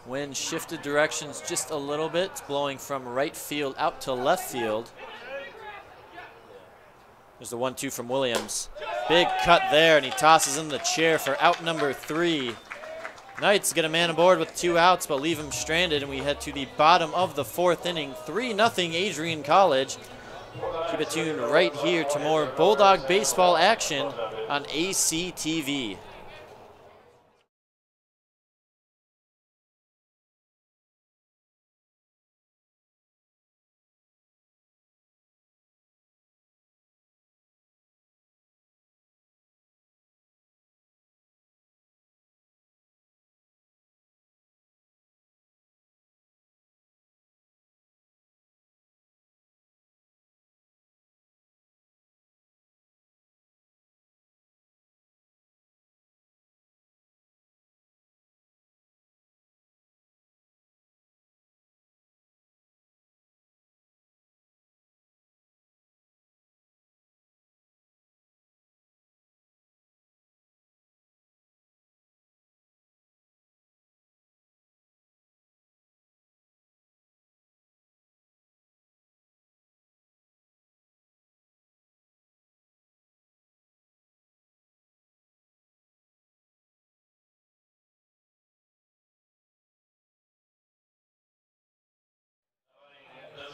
Wind shifted directions just a little bit. It's blowing from right field out to left field. There's the 1-2 from Williams. Big cut there, and he tosses in the chair for out number 3. Knights get a man aboard with 2 outs, but leave him stranded, and we head to the bottom of the 4th inning. 3-0 Adrian College. Keep it tuned right here to more Bulldog baseball action on ACTV.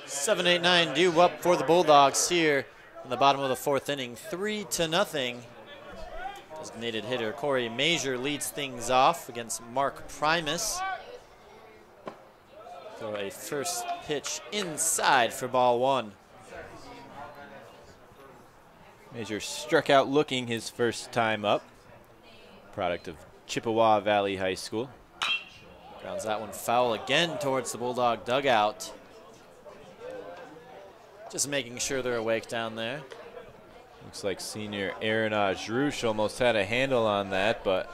.789 due up for the Bulldogs here in the bottom of the 4th inning. 3-0. Designated hitter Corey Major leads things off against Mark Primus. Throw a first pitch inside for ball 1. Major struck out looking his first time up. Product of Chippewa Valley High School. Grounds that one foul again towards the Bulldog dugout. Just making sure they're awake down there. Looks like senior Aaron Ajrush almost had a handle on that, but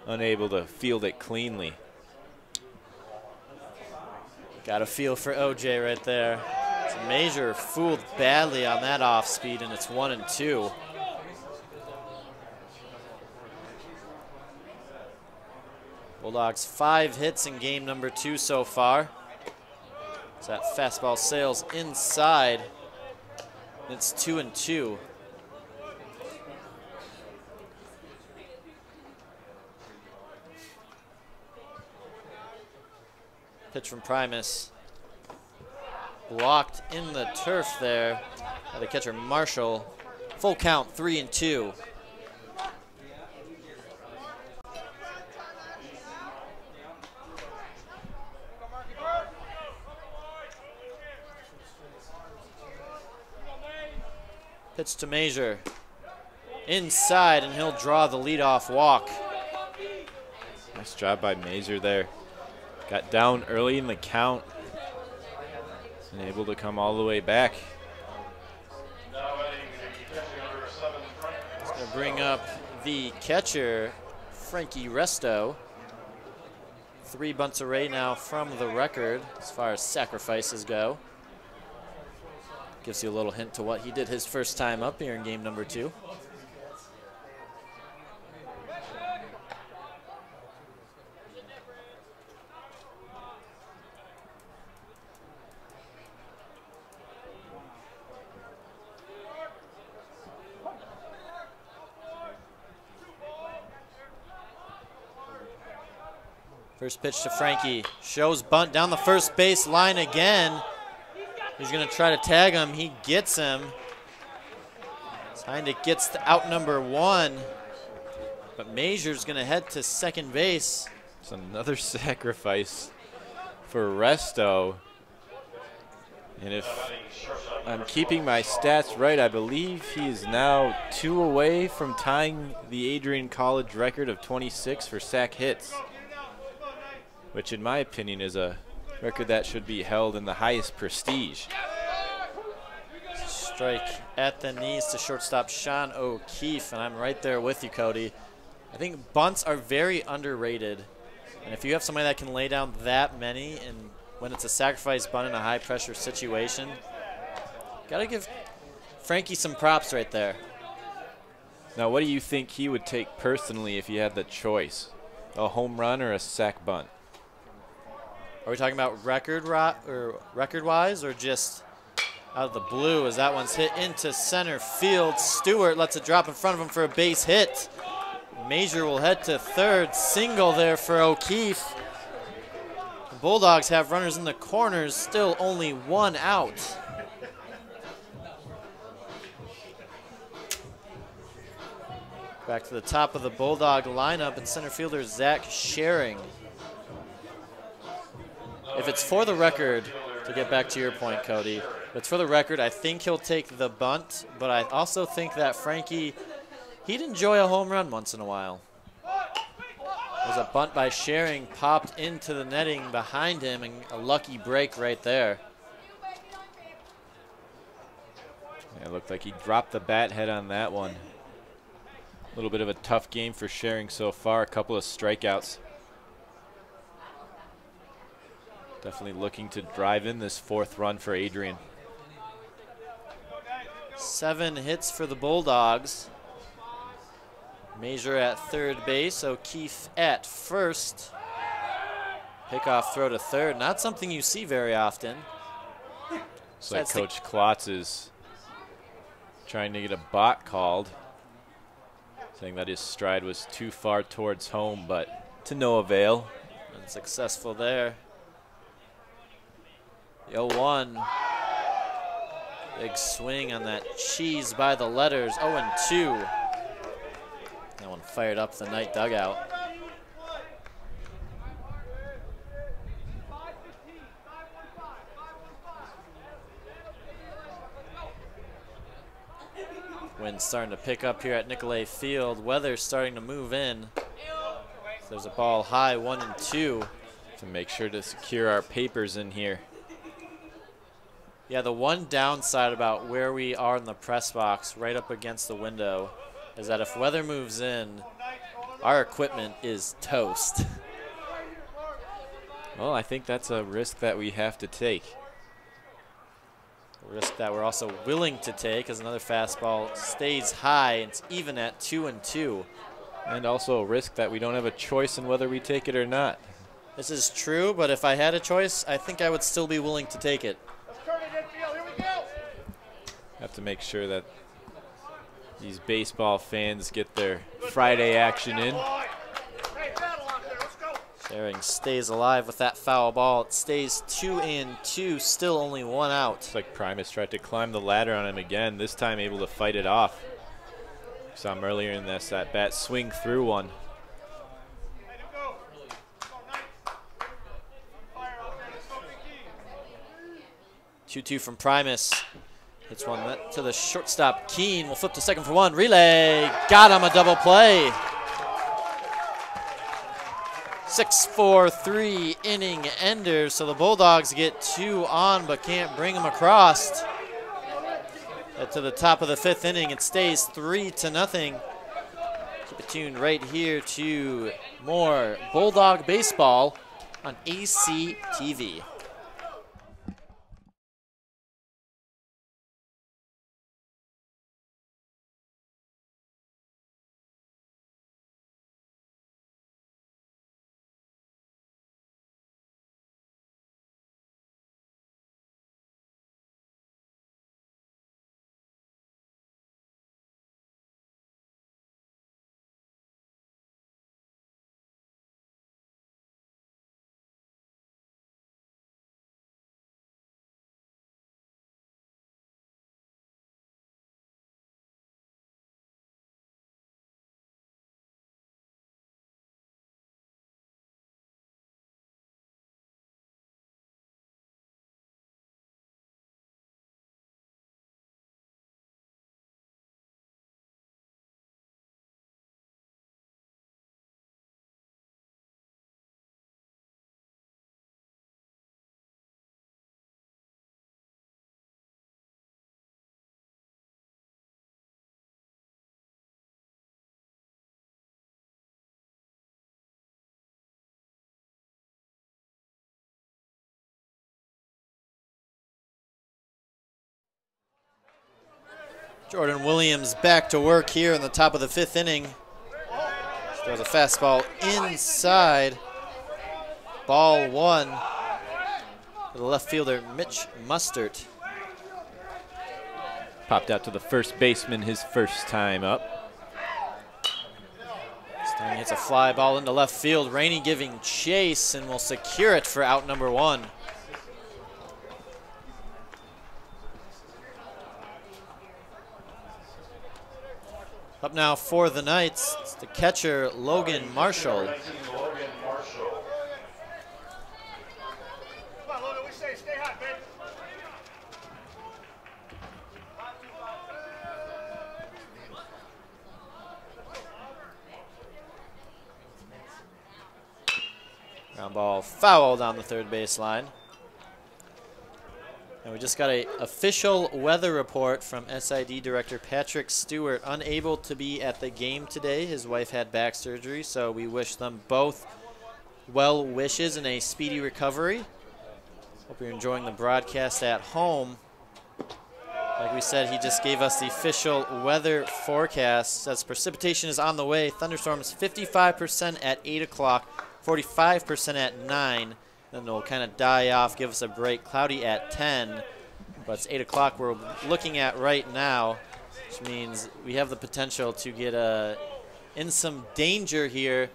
unable to field it cleanly. Got a feel for OJ right there. It's Major fooled badly on that off speed, and it's 1-2. Bulldogs 5 hits in game number 2 so far. So that fastball sails inside. It's 2-2. Pitch from Primus. Blocked in the turf there by the catcher Marshall. Full count, 3-2. Pitch to Major. Inside, and he'll draw the leadoff walk. Nice job by Major there. Got down early in the count and able to come all the way back. He's going to bring up the catcher, Frankie Resto. 3 bunts array now from the record as far as sacrifices go. Gives you a little hint to what he did his first time up here in game number 2. First pitch to Frankie. Shows bunt down the first base line again. He's going to try to tag him. He gets him. Kind of gets to out number 1. But Major's going to head to second base. It's another sacrifice for Resto. And if I'm keeping my stats right, I believe he is now 2 away from tying the Adrian College record of 26 for sack hits, which in my opinion is a record that should be held in the highest prestige. Strike at the knees to shortstop Sean O'Keefe, and I'm right there with you, Cody. I think bunts are very underrated, and if you have somebody that can lay down that many and when it's a sacrifice bunt in a high-pressure situation. Got to give Frankie some props right there. Now, what do you think he would take personally if he had the choice? A home run or a sac bunt? Are we talking about record-wise or just out of the blue as that one's hit into center field? Stewart lets it drop in front of him for a base hit. Major will head to third. Single there for O'Keefe. The Bulldogs have runners in the corners, still only one out. Back to the top of the Bulldog lineup, and center fielder Zach Schering. If it's for the record, to get back to your point, Cody, if it's for the record, I think he'll take the bunt, but I also think that Frankie, he'd enjoy a home run once in a while. There's a bunt by Schering, popped into the netting behind him, and a lucky break right there. Yeah, it looked like he dropped the bat head on that one. A little bit of a tough game for Schering so far, a couple of strikeouts. Definitely looking to drive in this fourth run for Adrian. 7 hits for the Bulldogs. Major at third base, O'Keefe at first. Pickoff throw to third, not something you see very often. Looks like Coach Klotz is trying to get a balk called, saying that his stride was too far towards home, but to no avail. Unsuccessful there. The 0-1. Big swing on that cheese by the letters. 0-2. That one fired up the night dugout. Wind's starting to pick up here at Nicolay Field. Weather's starting to move in. So there's a ball high, 1-2. To make sure to secure our papers in here. Yeah, the one downside about where we are in the press box, right up against the window, is that if weather moves in, our equipment is toast. Well, I think that's a risk that we have to take. A risk that we're also willing to take as another fastball stays high. It's even at 2-2. And also a risk that we don't have a choice in whether we take it or not. This is true, but if I had a choice, I think I would still be willing to take it. Have to make sure that these baseball fans get their Friday action in. Schering stays alive with that foul ball. It stays 2-2, still only one out. Looks like Primus tried to climb the ladder on him again, this time able to fight it off. Saw him earlier in this, that bat swing through one. Two from Primus. Hits one to the shortstop. Keene will flip to second for one. Relay. Got him, a double play. 6-4-3 inning ender. So the Bulldogs get 2 on but can't bring them across. To the top of the 5th inning, it stays 3-0. Keep it tuned right here to more Bulldog baseball on ACTV. Jordan Williams back to work here in the top of the 5th inning. Throws a fastball inside. Ball 1 for the left fielder, Mitch Mustert. Popped out to the first baseman his first time up. This time he hits a fly ball into left field. Rainey giving chase and will secure it for out number 1. Up now for the Knights, it's the catcher, Logan Marshall. Ground ball foul down the third baseline. And we just got an official weather report from SID Director Patrick Stewart, unable to be at the game today. His wife had back surgery, so we wish them both well wishes and a speedy recovery. Hope you're enjoying the broadcast at home. Like we said, he just gave us the official weather forecast. Says precipitation is on the way. Thunderstorms 55% at 8 o'clock, 45% at 9. Then they'll kind of die off, give us a break. Cloudy at 10, but it's 8 o'clock we're looking at right now, which means we have the potential to get in some danger here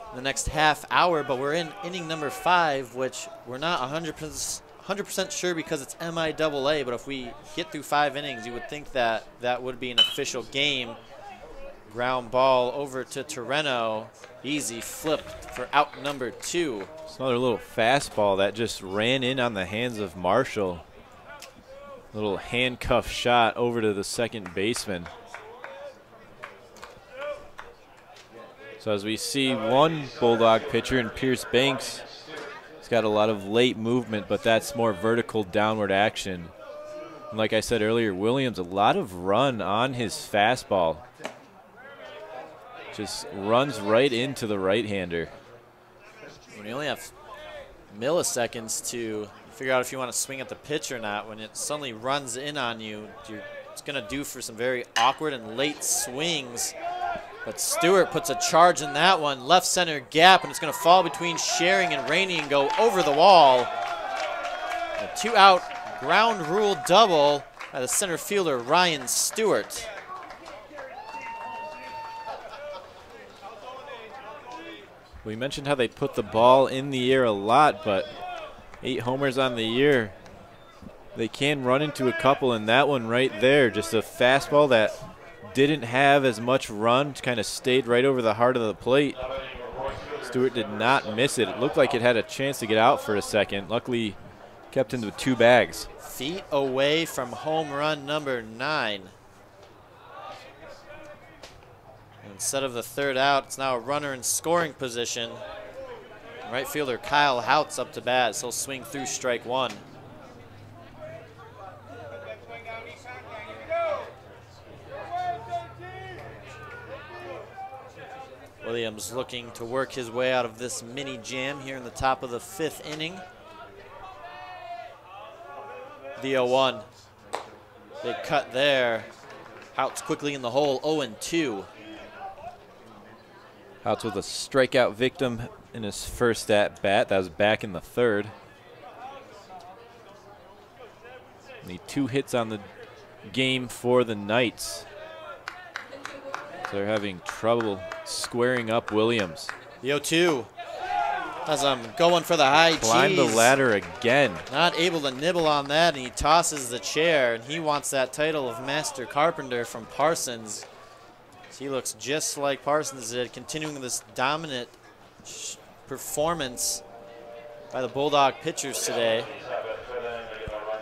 in the next half hour, but we're in inning number 5, which we're not 100% sure because it's MIAA, but if we get through 5 innings, you would think that that would be an official game. Ground ball over to Torreno. Easy flip for out number 2. It's another little fastball that just ran in on the hands of Marshall. Little handcuff shot over to the second baseman. So as we see one Bulldog pitcher in Pierce Banks, he's got a lot of late movement, but that's more vertical downward action. And like I said earlier, Williams, a lot of run on his fastball. Just runs right into the right-hander. When you only have milliseconds to figure out if you want to swing at the pitch or not, when it suddenly runs in on you, it's going to do for some very awkward and late swings. But Stewart puts a charge in that one, left center gap, and it's going to fall between Schering and Rainey and go over the wall. A 2-out ground rule double by the center fielder, Ryan Stewart. We mentioned how they put the ball in the air a lot, but 8 homers on the year. They can run into a couple, and that one right there, just a fastball that didn't have as much run, kind of stayed right over the heart of the plate. Stewart did not miss it. It looked like it had a chance to get out for a second. Luckily, kept into 2 bags. Feet away from home run number 9. Instead of the 3rd out, it's now a runner in scoring position. Right fielder Kyle Houts up to bat, so he'll swing through strike 1. Williams looking to work his way out of this mini jam here in the top of the 5th inning. The 0-1. Big cut there. Houts quickly in the hole, 0-2. Houts with a strikeout victim in his first at-bat. That was back in the 3rd. Need 2 hits on the game for the Knights. So they're having trouble squaring up Williams. The 0-2 has him going for the high cheese. Climbed the ladder again. Not able to nibble on that, and he tosses the chair, and he wants that title of Master Carpenter from Parsons. He looks just like Parsons did, continuing this dominant performance by the Bulldog pitchers today.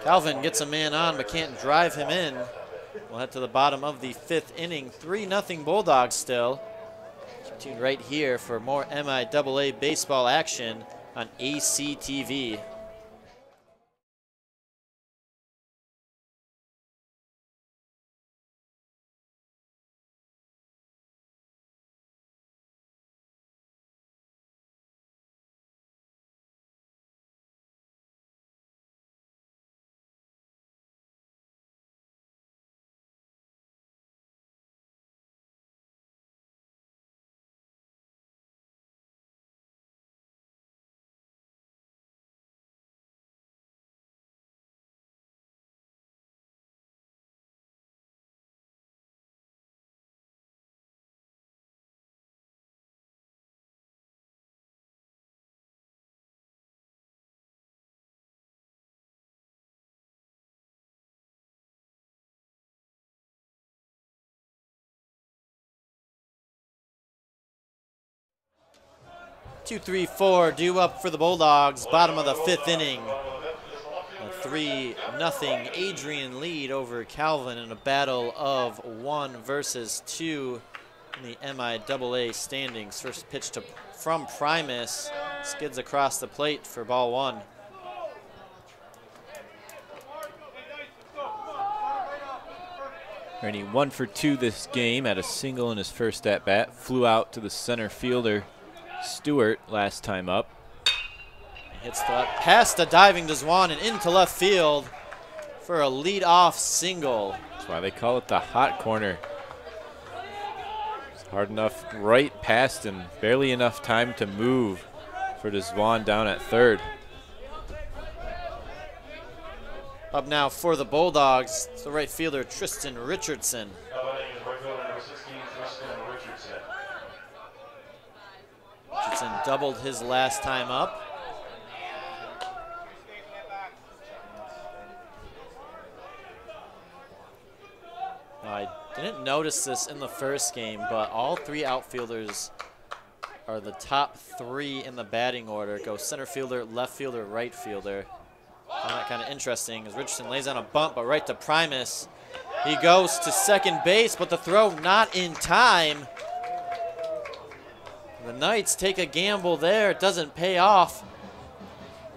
Calvin gets a man on but can't drive him in. We'll head to the bottom of the 5th inning. 3-0 Bulldogs still. Keep tuned right here for more MIAA baseball action on ACTV. 2, 3, 4 due up for the Bulldogs. Bottom of the 5th inning. A 3-0 Adrian lead over Calvin in a battle of 1 versus 2 in the MIAA standings. First pitch from Primus. Skids across the plate for ball 1. Rainey 1 for 2 this game, had a single in his first at bat. Flew out to the center fielder Stewart last time up. Hits the past the diving Deswan and into left field for a lead-off single. That's why they call it the hot corner. It's hard enough right past him, barely enough time to move for Deswan down at third. Up now for the Bulldogs, the right fielder Tristan Richardson. Richardson doubled his last time up. I didn't notice this in the first game, but all 3 outfielders are the top 3 in the batting order. Go center fielder, left fielder, right fielder. Find that kind of interesting as Richardson lays on a bunt, but right to Primus. He goes to second base, but the throw not in time. The Knights take a gamble there. It doesn't pay off.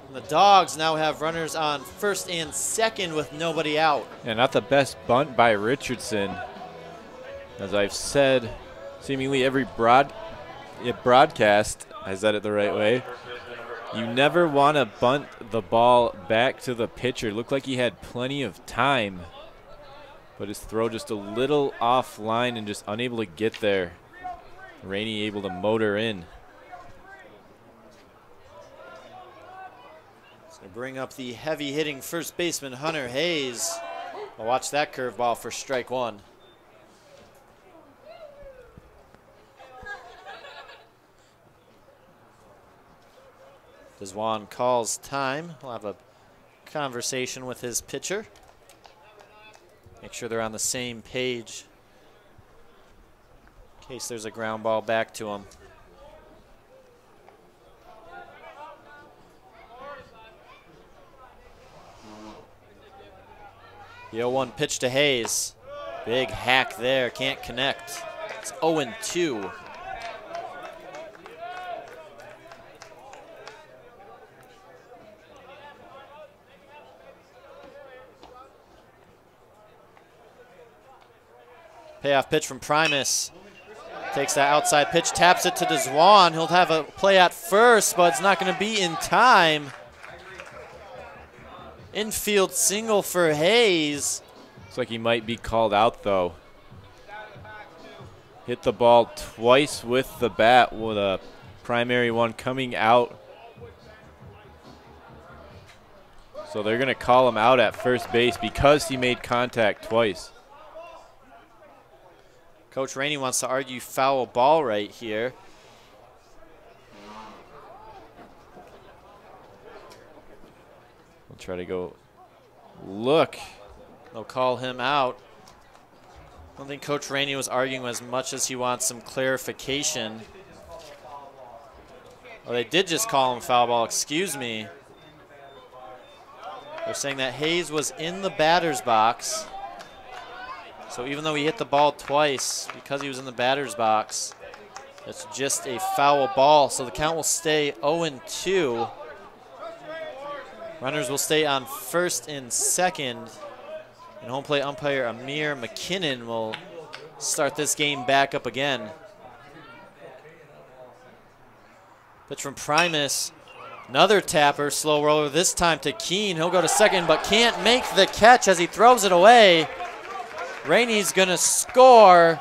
And the Dogs now have runners on first and second with nobody out. Yeah, not the best bunt by Richardson. As I've said, seemingly every broadcast, I said it the right way. You never want to bunt the ball back to the pitcher. Looked like he had plenty of time, but his throw just a little offline and just unable to get there. Rainey able to motor in. It's going to bring up the heavy-hitting first baseman Hunter Hayes. I'll watch that curveball for strike 1. Deswan calls time. We'll have a conversation with his pitcher. Make sure they're on the same page in case there's a ground ball back to him. The 0-1 pitch to Hayes. Big hack there, can't connect. It's 0-2. Payoff pitch from Primus. Takes that outside pitch, taps it to Deswan. He'll have a play at first, but it's not going to be in time. Infield single for Hayes. Looks like he might be called out, though. Hit the ball twice with the bat, with a primary one coming out. So they're going to call him out at first base because he made contact twice. Coach Rainey wants to argue foul ball right here. We'll try to go look. They'll call him out. I don't think Coach Rainey was arguing as much as he wants some clarification. Oh, they did just call him foul ball, excuse me. They're saying that Hayes was in the batter's box. So even though he hit the ball twice, because he was in the batter's box, it's just a foul ball. So the count will stay 0-2. Runners will stay on first and second. And home plate umpire Amir McKinnon will start this game back up again. Pitch from Primus. Another tapper, slow roller, this time to Keene. He'll go to second, but can't make the catch as he throws it away. Rainey's gonna score.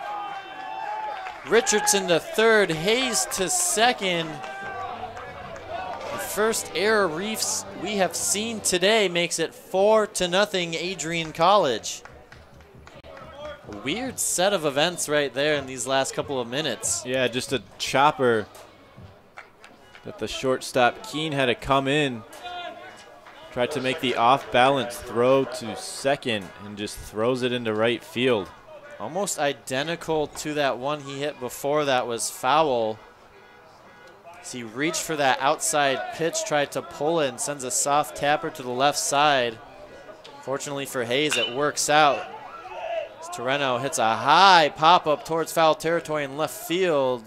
Richardson to third, Hayes to second. The first error Reefs we have seen today makes it 4-0 Adrian College. A weird set of events right there in these last couple of minutes. Yeah, just a chopper that the shortstop Keene had to come in. Tried to make the off-balance throw to second and just throws it into right field. Almost identical to that one he hit before that was foul. As he reached for that outside pitch, tried to pull it, and sends a soft tapper to the left side. Fortunately for Hayes, it works out. As Torreno hits a high pop-up towards foul territory in left field.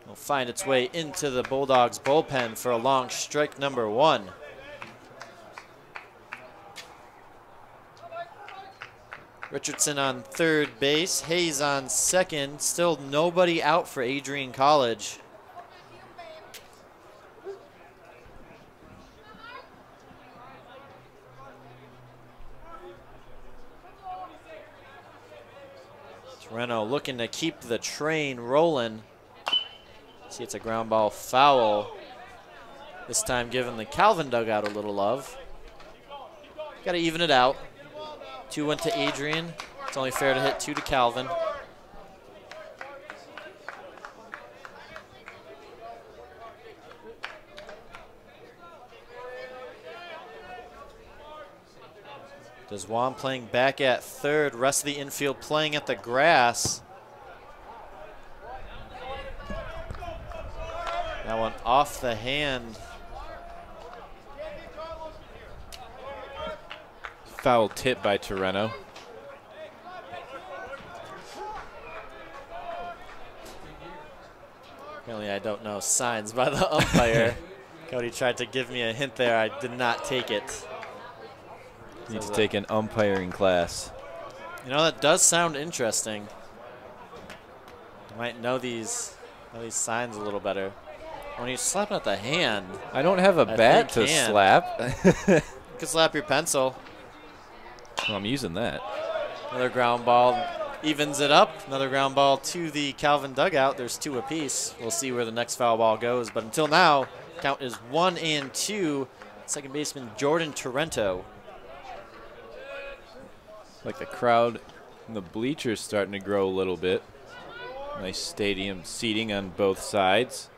It'll find its way into the Bulldogs bullpen for a long strike number 1. Richardson on third base, Hayes on second. Still nobody out for Adrian College. Torreno looking to keep the train rolling. See, it's a ground ball foul. This time giving the Calvin dugout a little love. Got to even it out. 2 went to Adrian. It's only fair to hit 2 to Calvin. Deswan playing back at third. Rest of the infield playing at the grass. That one off the hand. Foul tip by Torreno. Apparently I don't know signs by the umpire. Cody tried to give me a hint there. I did not take it. Need to take an umpiring class. You know, that does sound interesting. You might know these signs a little better. When you slap at the hand. I don't have a bat to slap. You can slap your pencil. Well, I'm using that. Another ground ball evens it up. Another ground ball to the Calvin dugout. There's 2 apiece. We'll see where the next foul ball goes. But until now, count is 1-2. Second baseman Jordan Torrento. Like the crowd and the bleachers starting to grow a little bit. Nice stadium seating on both sides.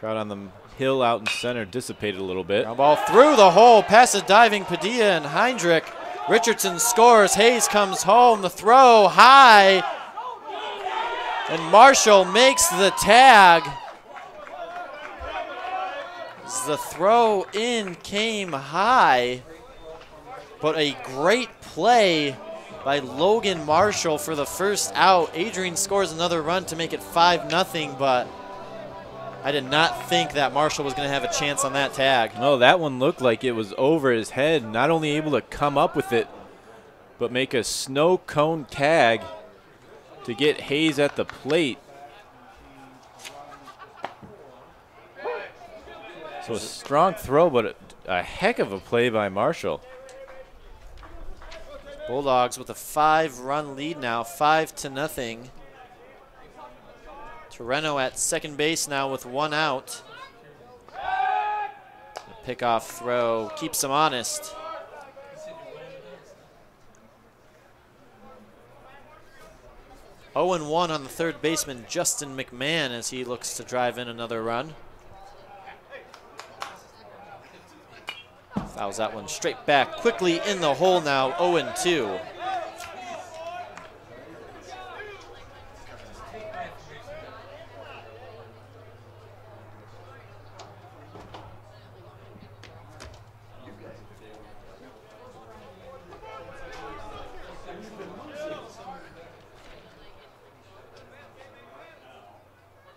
Crowd on the hill out in center dissipated a little bit. Ground ball through the hole, past a diving Padilla and Heinrich. Richardson scores. Hayes comes home. The throw high. And Marshall makes the tag. As the throw in came high. But a great play by Logan Marshall for the first out. Adrian scores another run to make it 5-0, but I did not think that Marshall was going to have a chance on that tag. No, that one looked like it was over his head. Not only able to come up with it, but make a snow cone tag to get Hayes at the plate. So a strong throw, but a heck of a play by Marshall. Bulldogs with a 5-run lead now, 5-0. Torreno at second base now with 1 out. The pickoff throw keeps him honest. Oh and 1 on the third baseman, Justin McMahon, as he looks to drive in another run. Fouls that one straight back, quickly in the hole now, 0-2.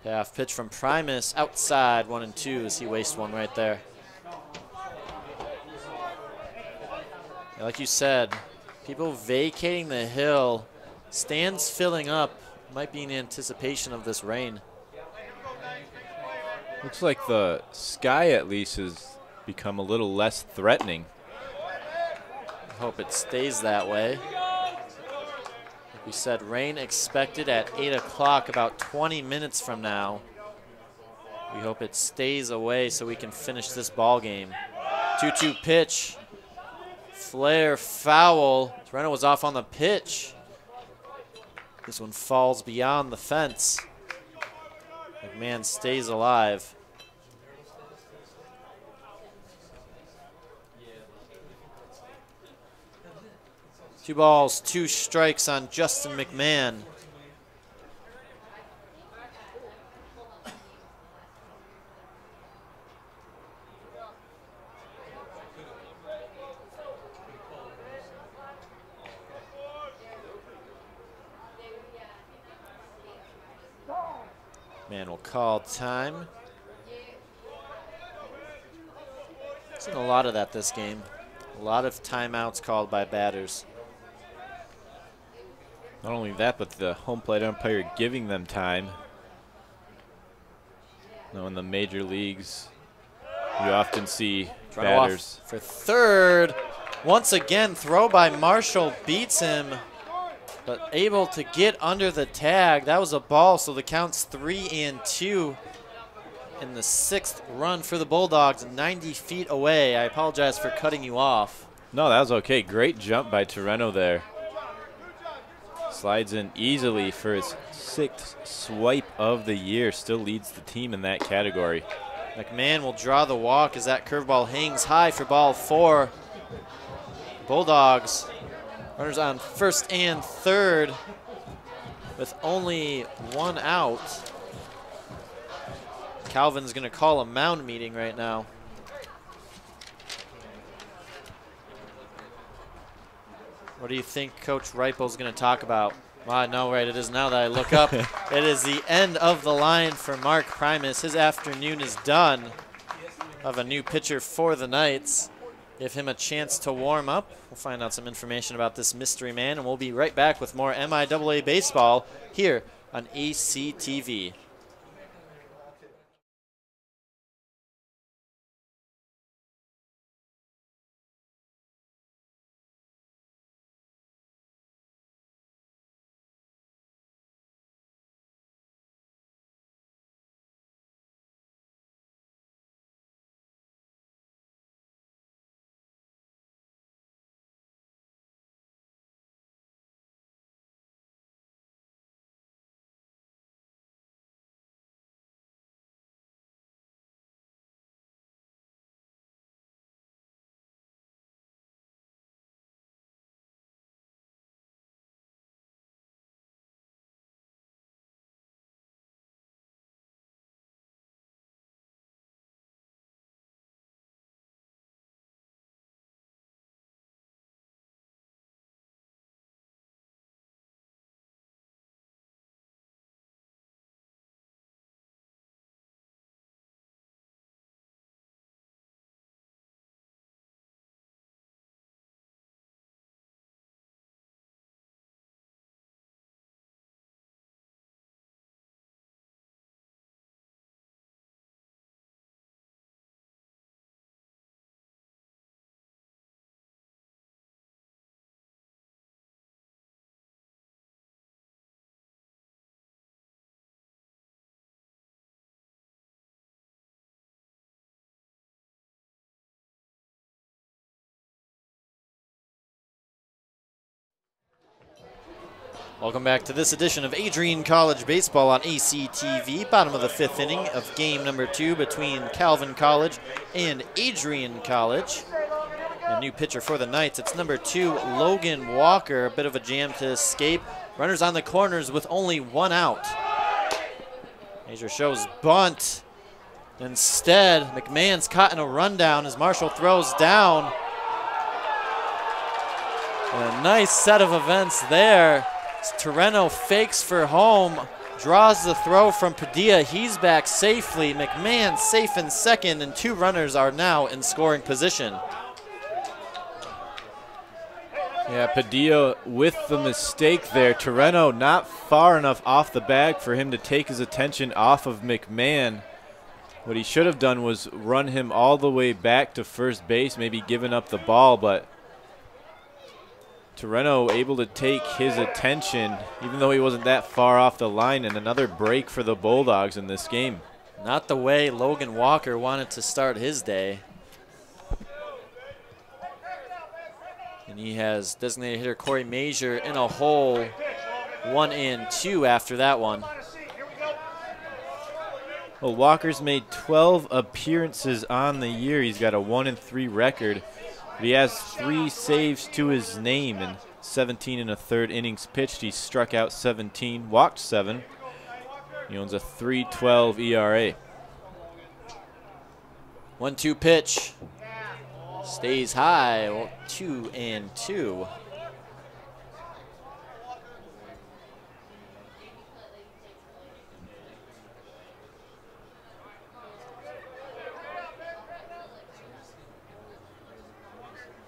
Payoff pitch from Primus outside, 1-2 as he wastes one right there. Like you said, people vacating the hill, stands filling up, might be in anticipation of this rain. Looks like the sky at least has become a little less threatening. I hope it stays that way. Like we said, rain expected at 8 o'clock, about 20 minutes from now. We hope it stays away so we can finish this ball game. 2-2 pitch. Flare foul. Torreno was off on the pitch. This one falls beyond the fence. McMahon stays alive. Two balls, 2 strikes on Justin McMahon. Man will call time. Seen a lot of that this game. A lot of timeouts called by batters. Not only that, but the home plate umpire giving them time. Now in the major leagues, you often see batters. For third. Once again, throw by Marshall beats him, but able to get under the tag. That was a ball, so the count's 3-2 in the 6th run for the Bulldogs, 90 feet away. I apologize for cutting you off. No, that was okay. Great jump by Torreno there. Slides in easily for his 6th swipe of the year. Still leads the team in that category. McMahon will draw the walk as that curveball hangs high for ball 4. Bulldogs, runners on first and third with only 1 out. Calvin's going to call a mound meeting right now. What do you think Coach Reipel's going to talk about? Well, I know, right? It is now that I look up. It is the end of the line for Mark Primus. His afternoon is done of a new pitcher for the Knights. Give him a chance to warm up. We'll find out some information about this mystery man, and we'll be right back with more MIAA baseball here on ACTV. Welcome back to this edition of Adrian College Baseball on ACTV. Bottom of the 5th inning of game number 2 between Calvin College and Adrian College. A new pitcher for the Knights. It's number 2, Logan Walker. A bit of a jam to escape. Runners on the corners with only 1 out. Major shows bunt. Instead, McMahon's caught in a rundown as Marshall throws down. A nice set of events there. Torreno fakes for home, draws the throw from Padilla. He's back safely. McMahon safe in second, and 2 runners are now in scoring position. Yeah, Padilla with the mistake there. Torreno not far enough off the bag for him to take his attention off of McMahon. What he should have done was run him all the way back to first base, maybe giving up the ball, but Torreno able to take his attention, even though he wasn't that far off the line, and another break for the Bulldogs in this game. Not the way Logan Walker wanted to start his day. And he has designated hitter Corey Major in a hole, 1 and 2 after that one. Well, Walker's made 12 appearances on the year. He's got a 1 and 3 record. But he has 3 saves to his name in 17 1/3 innings pitched. He struck out 17, walked 7. He owns a 3.12 ERA. 1-2 pitch. Stays high. Well, 2 and 2.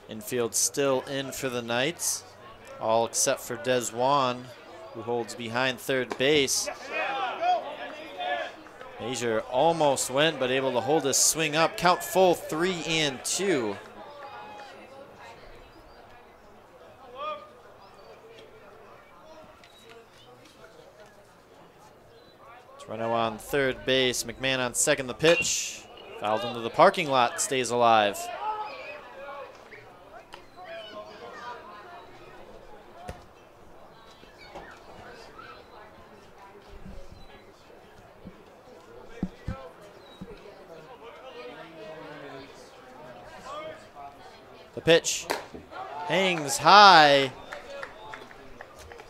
Infield still in for the Knights, all except for Desjuan, who holds behind third base. Major almost went, but able to hold his swing up. Count full, 3-2. Toronto on third base, McMahon on second. The pitch, fouled into the parking lot, stays alive. The pitch hangs high.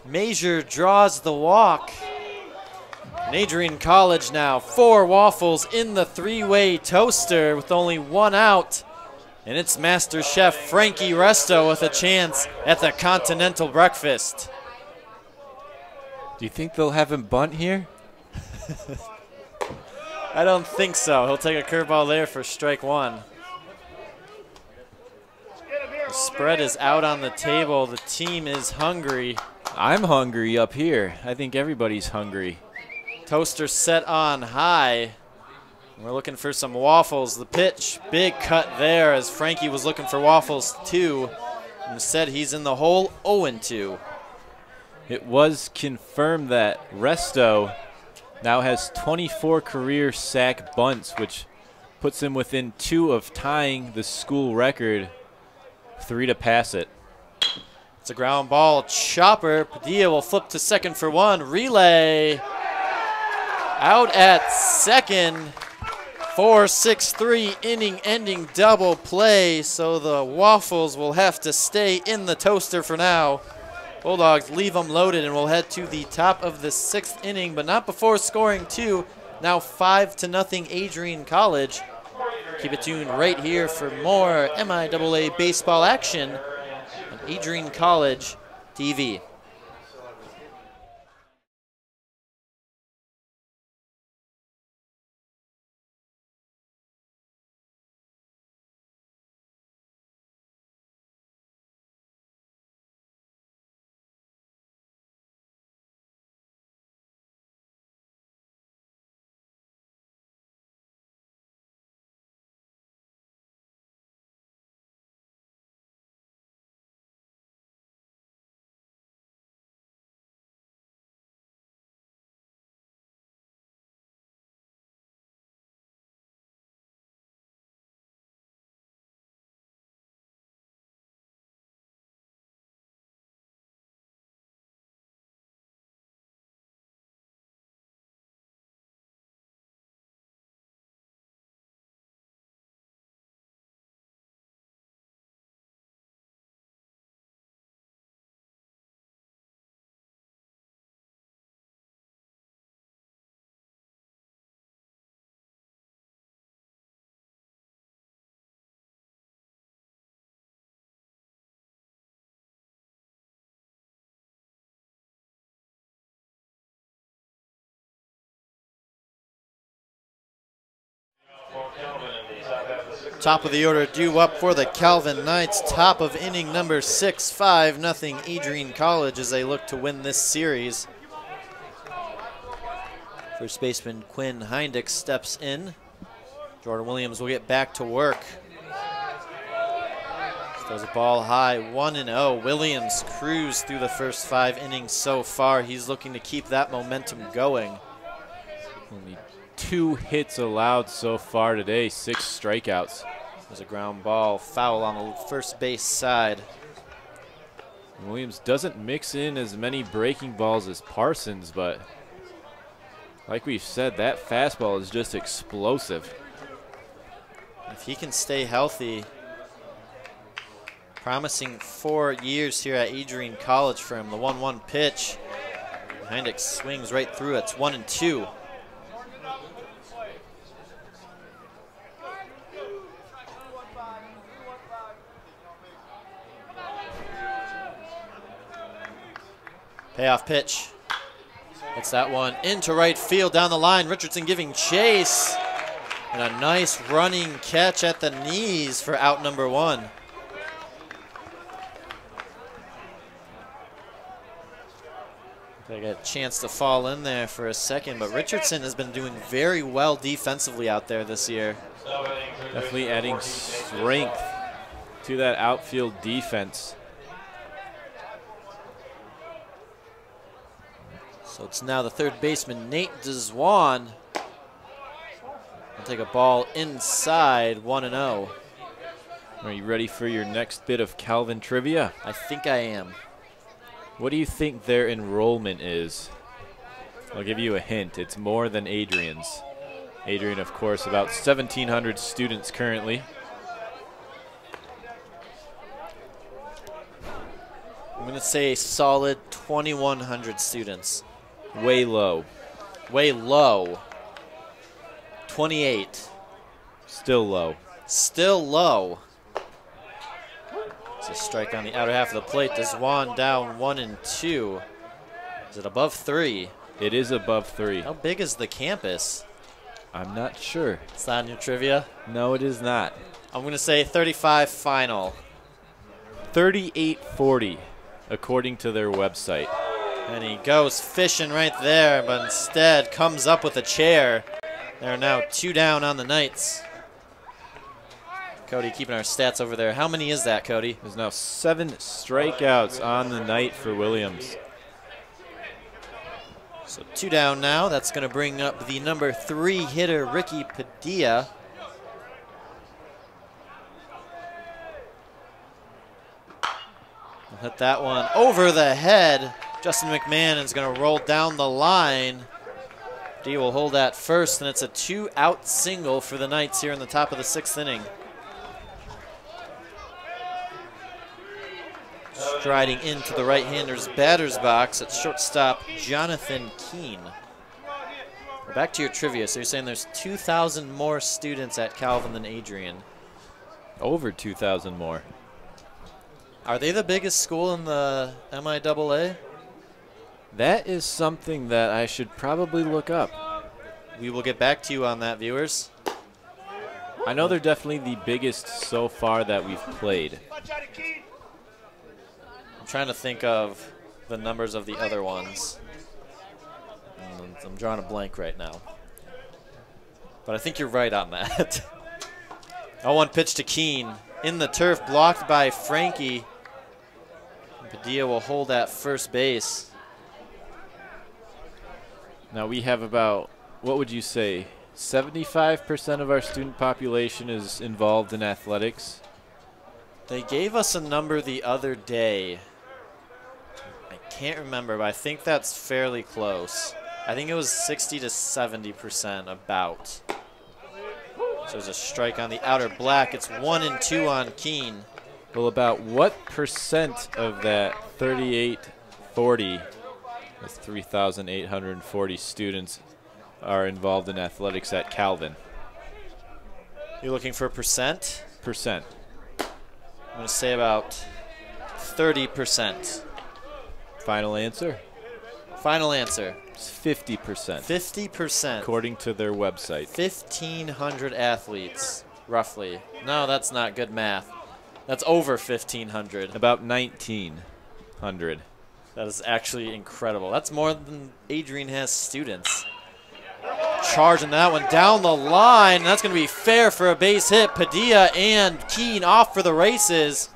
Major draws the walk. And Adrian College now 4 waffles in the 3-way toaster with only 1 out. And it's Master Chef Frankie Resto with a chance at the Continental Breakfast. Do you think they'll have him bunt here? I don't think so. He'll take a curveball there for strike 1. The spread is out on the table. The team is hungry. I'm hungry up here. I think everybody's hungry. Toaster set on high. We're looking for some waffles. The pitch, big cut there as Frankie was looking for waffles too. Instead, he's in the hole, 0-2. It was confirmed that Resto now has 24 career sack bunts, which puts him within 2 of tying the school record, 3 to pass it. It's a ground ball chopper. Padilla will flip to second for 1. Relay. Out at second. 4-6-3 inning-ending double play. So the Waffles will have to stay in the toaster for now. Bulldogs leave them loaded and will head to the top of the 6th inning, but not before scoring 2. Now 5-0 Adrian College. Keep it tuned right here for more MIAA baseball action on Adrian College TV. Top of the order due up for the Calvin Knights. Top of inning number 6, 5-0 Adrian College as they look to win this series. First baseman Quinn Heindick steps in. Jordan Williams will get back to work. Throws a ball high, 1-0. Williams cruised through the first 5 innings so far. He's looking to keep that momentum going. Only 2 hits allowed so far today, 6 strikeouts. There's a ground ball, foul on the first base side. Williams doesn't mix in as many breaking balls as Parsons, but like we've said, that fastball is just explosive. If he can stay healthy, promising 4 years here at Adrian College for him. The 1-1 pitch. Heindick swings right through it. It's 1-2. Payoff pitch. It's that one into right field down the line. Richardson giving chase. And a nice running catch at the knees for out number 1. They got a chance to fall in there for a second, but Richardson has been doing very well defensively out there this year. Definitely adding strength to that outfield defense. So it's now the third baseman, Nate Deswan. Will take a ball inside, 1-0. Are you ready for your next bit of Calvin trivia? I think I am. What do you think their enrollment is? I'll give you a hint. It's more than Adrian's. Adrian, of course, about 1,700 students currently. I'm going to say solid 2,100 students. Way low. Way low. 28. Still low. Still low. It's a strike on the outer half of the plate. Deswan down 1-2. Is it above 3? It is above 3. How big is the campus? I'm not sure. It's not in your trivia? No, it is not. I'm going to say 35 final. 3840, according to their website. And he goes fishing right there, but instead comes up with a chair. There are now 2 down on the Knights. Cody keeping our stats over there. How many is that, Cody? There's now 7 strikeouts on the night for Williams. So 2 down now. That's going to bring up the number 3 hitter, Ricky Padilla. We'll hit that one over the head. Justin McMahon is going to roll down the line. D will hold that first, and it's a 2-out single for the Knights here in the top of the 6th inning. Striding into the right-hander's batter's box at shortstop, Jonathan Keene. We're back to your trivia. So you're saying there's 2,000 more students at Calvin than Adrian. Over 2,000 more. Are they the biggest school in the MIAA? That is something that I should probably look up. We will get back to you on that, viewers. I know they're definitely the biggest so far that we've played. I'm trying to think of the numbers of the other ones. I'm drawing a blank right now. But I think you're right on that. 0-1 pitch to Keene. In the turf, blocked by Frankie. Padilla will hold at first base. Now we have about, what would you say, 75% of our student population is involved in athletics? They gave us a number the other day. I can't remember, but I think that's fairly close. I think it was 60 to 70% about. So there's a strike on the outer black. It's 1-2 on Keene. Well, about what percent of that 3840, that's 3,840 students, are involved in athletics at Calvin? You're looking for a percent? Percent. I'm going to say about 30%. Final answer? Final answer. It's 50%. 50%. According to their website. 1,500 athletes, roughly. No, that's not good math. That's over 1,500. About 1,900. That is actually incredible. That's more than Adrian has students. Charging that one down the line. That's going to be fair for a base hit. Padilla and Keene off for the races.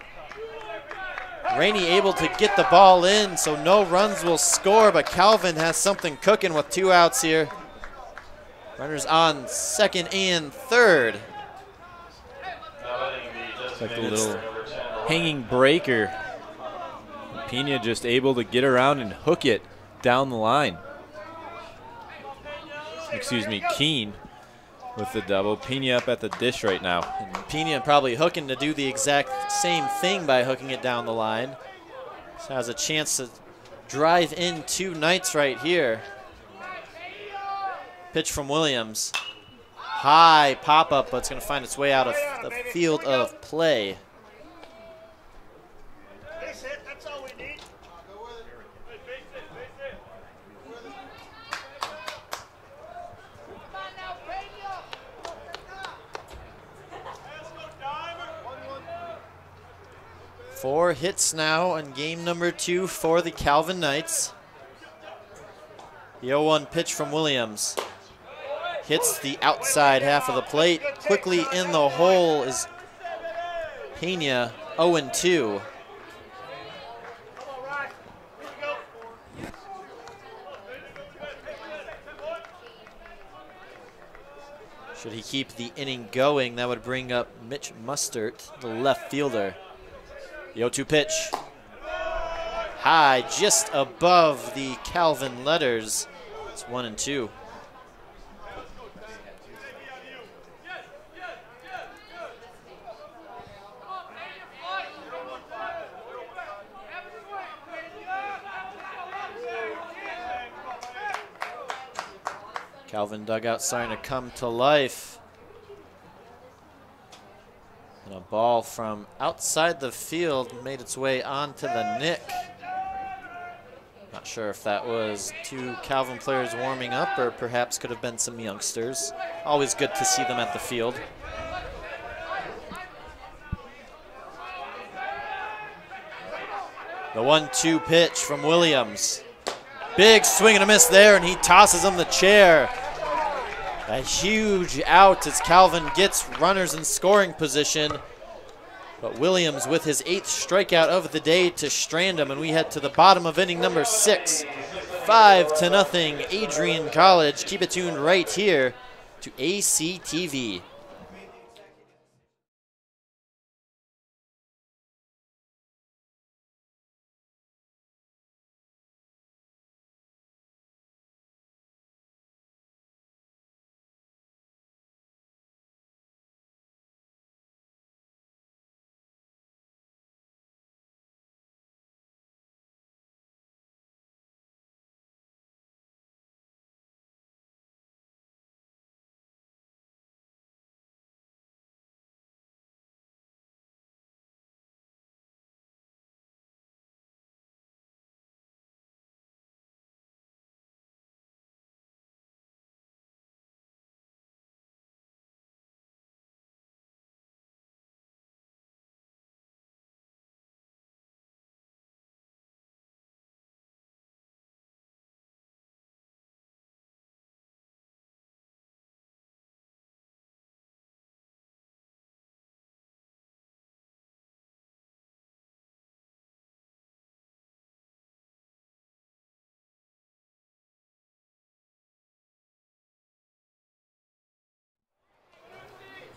Rainey able to get the ball in, so no runs will score, but Calvin has something cooking with 2 outs here. Runners on second and third. It's like a little hanging breaker. Pena just able to get around and hook it down the line. Excuse me, Keene with the double. Pena up at the dish right now. And Pena probably hooking to do the exact same thing by hooking it down the line. So has a chance to drive in 2 Knights right here. Pitch from Williams. High pop-up, but it's going to find its way out of the field of play. Four hits now on game number 2 for the Calvin Knights. The 0-1 pitch from Williams. Hits the outside half of the plate. Quickly in the hole is Pena, 0-2. Should he keep the inning going, that would bring up Mitch Mustert, the left fielder. The 0-2 pitch. High, just above the Calvin letters. It's 1-2. Calvin dugout starting to come to life. And a ball from outside the field made its way onto the nick. Not sure if that was two Calvin players warming up or perhaps could have been some youngsters. Always good to see them at the field. The 1-2 pitch from Williams. Big swing and a miss there, and he tosses him the chair. A huge out as Calvin gets runners in scoring position. But Williams with his 8th strikeout of the day to strand him, and we head to the bottom of inning number 6. 5-0, Adrian College. Keep it tuned right here to ACTV.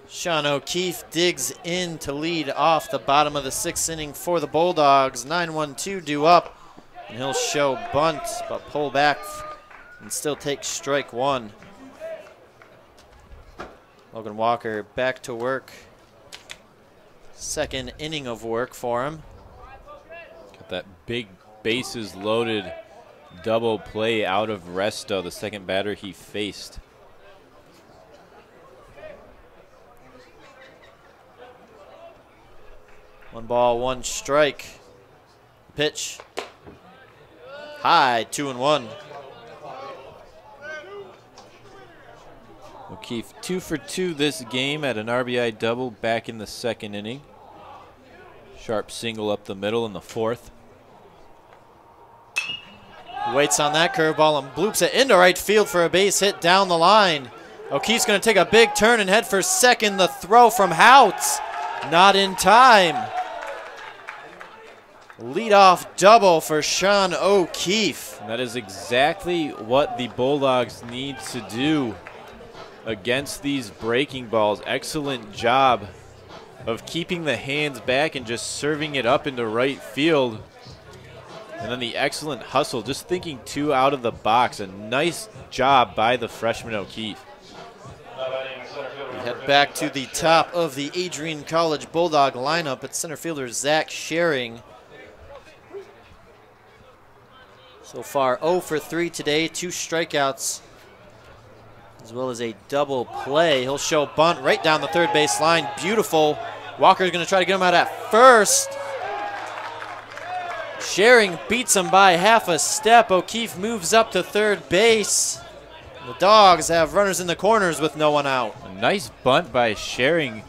Sean O'Keefe digs in to lead off the bottom of the 6th inning for the Bulldogs. 9-1-2 due up, and he'll show bunt, but pull back and still take strike 1. Logan Walker back to work. 2nd inning of work for him. Got that big bases loaded double play out of Resto, the second batter he faced. One ball, one strike. Pitch. High, 2-1. O'Keefe 2 for 2 this game at an RBI double back in the 2nd inning. Sharp single up the middle in the 4th. Waits on that curveball and bloops it into right field for a base hit down the line. O'Keefe's going to take a big turn and head for second. The throw from Houts, not in time. Leadoff double for Sean O'Keefe. And that is exactly what the Bulldogs need to do against these breaking balls. Excellent job of keeping the hands back and just serving it up into right field. And then the excellent hustle, just thinking 2 out of the box. A nice job by the freshman O'Keefe. We head back to the top of the Adrian College Bulldog lineup at center fielder Zach Schering. So far 0 for 3 today, 2 strikeouts, as well as a double play. He'll show bunt right down the third base line. Beautiful. Walker's going to try to get him out at first. Schering beats him by half a step. O'Keefe moves up to third base. The Dogs have runners in the corners with no one out. A nice bunt by Schering.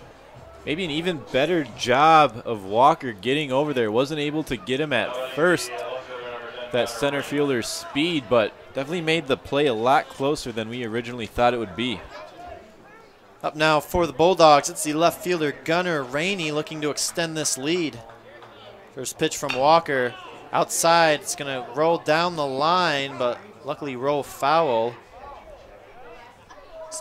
Maybe an even better job of Walker getting over there. Wasn't able to get him at first. that center fielder's speed, but definitely made the play a lot closer than we originally thought it would be. Up now for the Bulldogs, it's the left fielder Gunnar Rainey looking to extend this lead. First pitch from Walker. Outside, it's going to roll down the line, but luckily roll foul.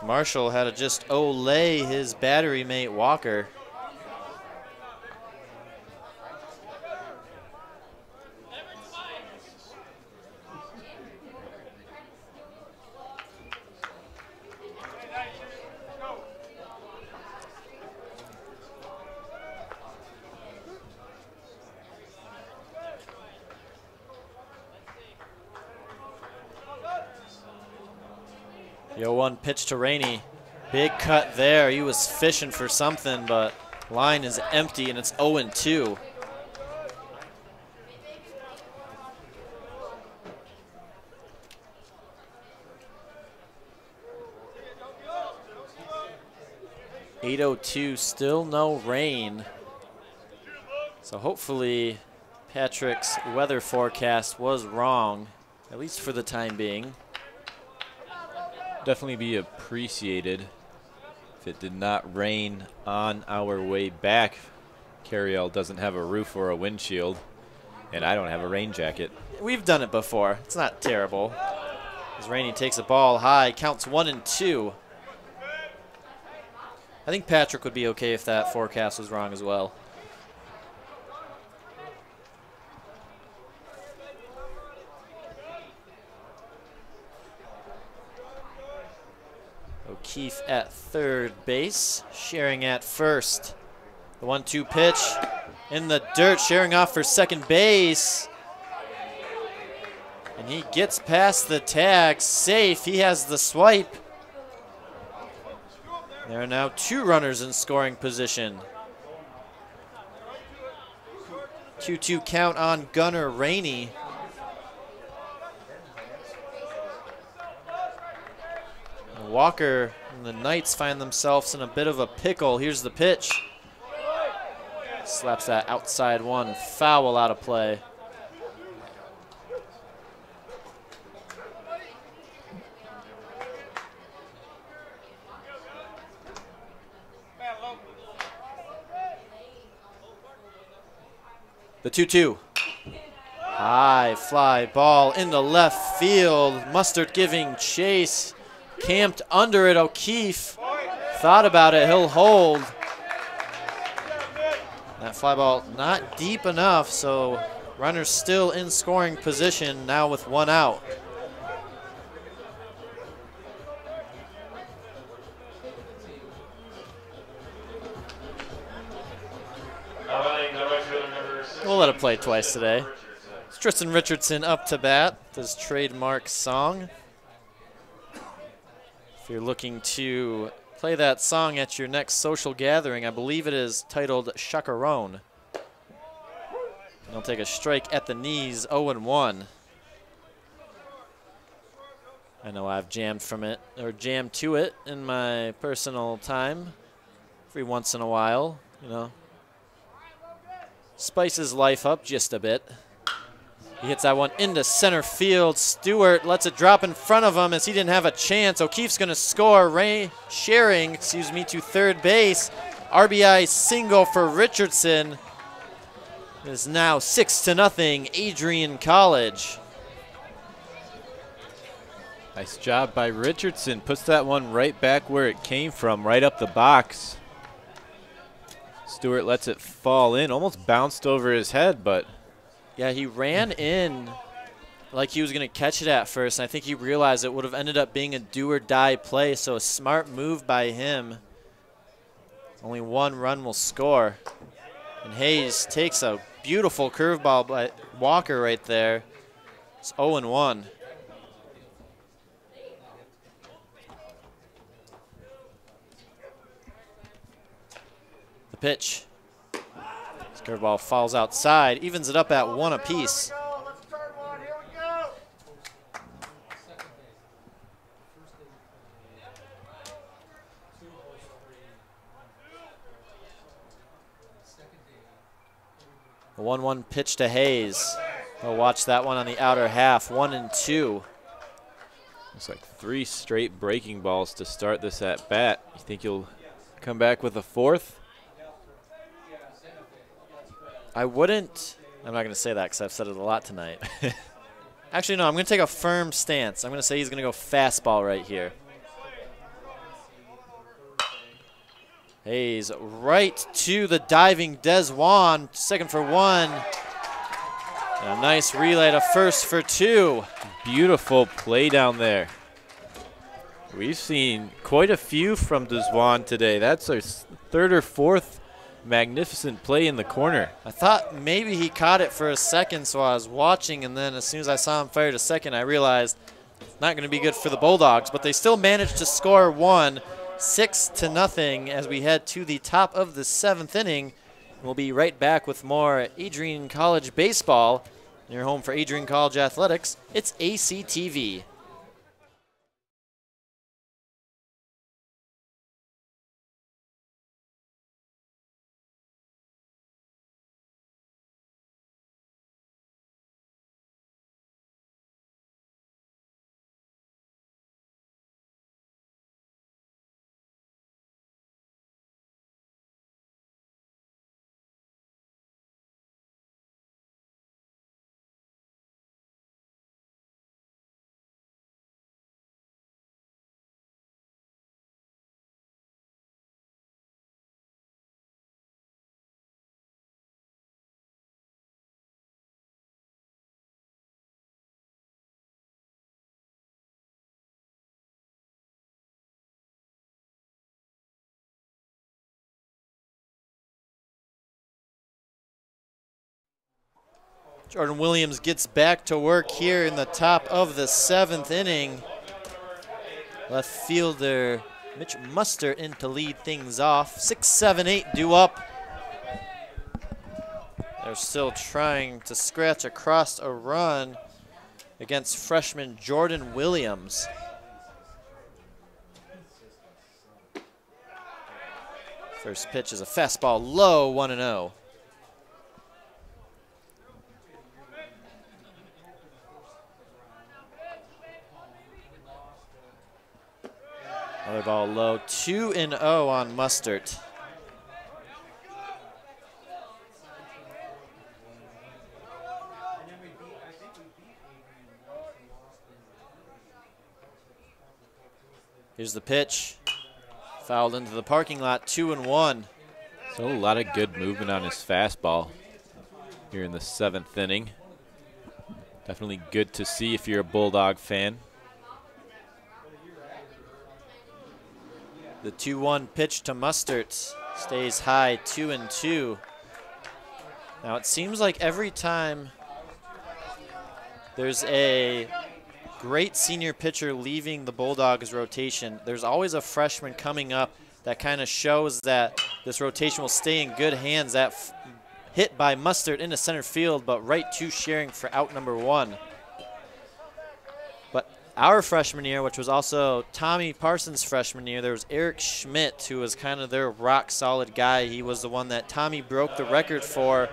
Marshall had to just olay his battery mate Walker. The 0-1 pitch to Rainey. Big cut there. He was fishing for something, but line is empty and it's 0-2. .802, still no rain. So hopefully Patrick's weather forecast was wrong, at least for the time being. Definitely be appreciated if it did not rain on our way back. Carriel doesn't have a roof or a windshield, and I don't have a rain jacket. We've done it before. It's not terrible. As Rainey takes a ball high, counts 1-2. I think Patrick would be okay if that forecast was wrong as well. O'Keefe at third base, Sharing at first. The 1-2 pitch in the dirt, Sharing off for second base. And he gets past the tag, safe. He has the swipe. There are now 2 runners in scoring position. 2-2 count on Gunnar Rainey. Walker and the Knights find themselves in a bit of a pickle. Here's the pitch. Slaps that outside one, foul out of play. The 2-2. High fly ball into left field. Mustard giving chase. Camped under it. O'Keefe thought about it. He'll hold. That fly ball not deep enough, so runners still in scoring position now with 1 out. We'll let it play twice today. It's Tristan Richardson up to bat, his trademark song. If you're looking to play that song at your next social gathering, I believe it is titled Chacarone. He'll take a strike at the knees, 0-1. I know I've jammed from it, or jammed to it in my personal time every once in a while, you know. Spices life up just a bit. He hits that one into center field. Stewart lets it drop in front of him as he didn't have a chance. O'Keefe's going to score. Sharing, to third base. RBI single for Richardson. It is now 6-0, Adrian College. Nice job by Richardson. Puts that one right back where it came from, right up the box. Stewart lets it fall in, almost bounced over his head, but yeah, he ran in like he was going to catch it at first. And I think he realized it would have ended up being a do-or-die play, so a smart move by him. Only 1 run will score. And Hayes takes a beautiful curveball by Walker right there. It's 0-1. The pitch. This curveball falls outside, evens it up at 1 apiece. The 1-1 pitch to Hayes. We'll watch that one on the outer half, 1-2. Looks like 3 straight breaking balls to start this at bat. You think you'll come back with a 4th? I wouldn't. I'm not going to say that because I've said it a lot tonight. Actually, no, I'm going to take a firm stance. I'm going to say he's going to go fastball right here. Hayes right to the diving Des Juan, 2nd for 1. And a nice relay to 1st for 2. Beautiful play down there. We've seen quite a few from Des Juan today. That's our 3rd or 4th magnificent play in the corner. I thought maybe he caught it for a second, so I was watching, and then as soon as I saw him fire to 2nd, I realized it's not going to be good for the Bulldogs, but they still managed to score 1, 6-0 as we head to the top of the 7th inning. We'll be right back with more Adrian College baseball. Your home for Adrian College Athletics, it's ACTV. Jordan Williams gets back to work here in the top of the 7th inning. Left fielder Mitch Mustard in to lead things off. 6, 7, 8 due up. They're still trying to scratch across a run against freshman Jordan Williams. First pitch is a fastball low, 1-0. Another ball low, 2-0 on Mustard. Here's the pitch. Fouled into the parking lot, 2-1. So a lot of good movement on his fastball here in the 7th inning. Definitely good to see if you're a Bulldog fan. The 2-1 pitch to Mustard stays high, 2-2. Now it seems like every time there's a great senior pitcher leaving the Bulldogs rotation, there's always a freshman coming up that kind of shows that this rotation will stay in good hands. That hit by Mustard into center field, but right to Schering for out number 1. But our freshman year, which was also Tommy Parsons' freshman year, there was Eric Schmidt, who was kind of their rock-solid guy. He was the one that Tommy broke the record for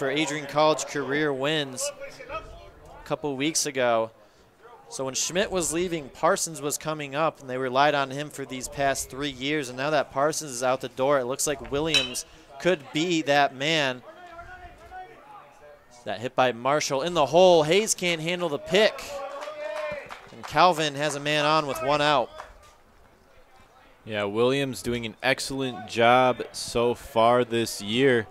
Adrian College career wins a couple weeks ago. So when Schmidt was leaving, Parsons was coming up, and they relied on him for these past 3 years. And now that Parsons is out the door, it looks like Williams could be that man. That hit by Marshall in the hole. Hayes can't handle the pick. And Calvin has a man on with 1 out. Yeah, Williams doing an excellent job so far this year.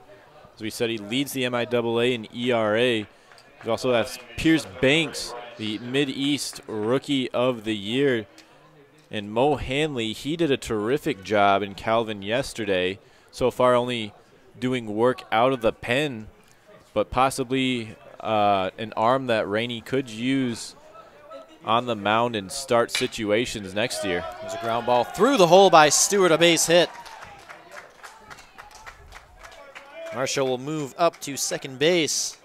As we said, he leads the MIAA in ERA. We also have Pierce Banks, the Mid-East Rookie of the Year. And Mo Hanley, he did a terrific job in Calvin yesterday. So far only doing work out of the pen, but possibly an arm that Rainey could use on the mound in start situations next year. There's a ground ball through the hole by Stewart, a base hit. Marshall will move up to second base.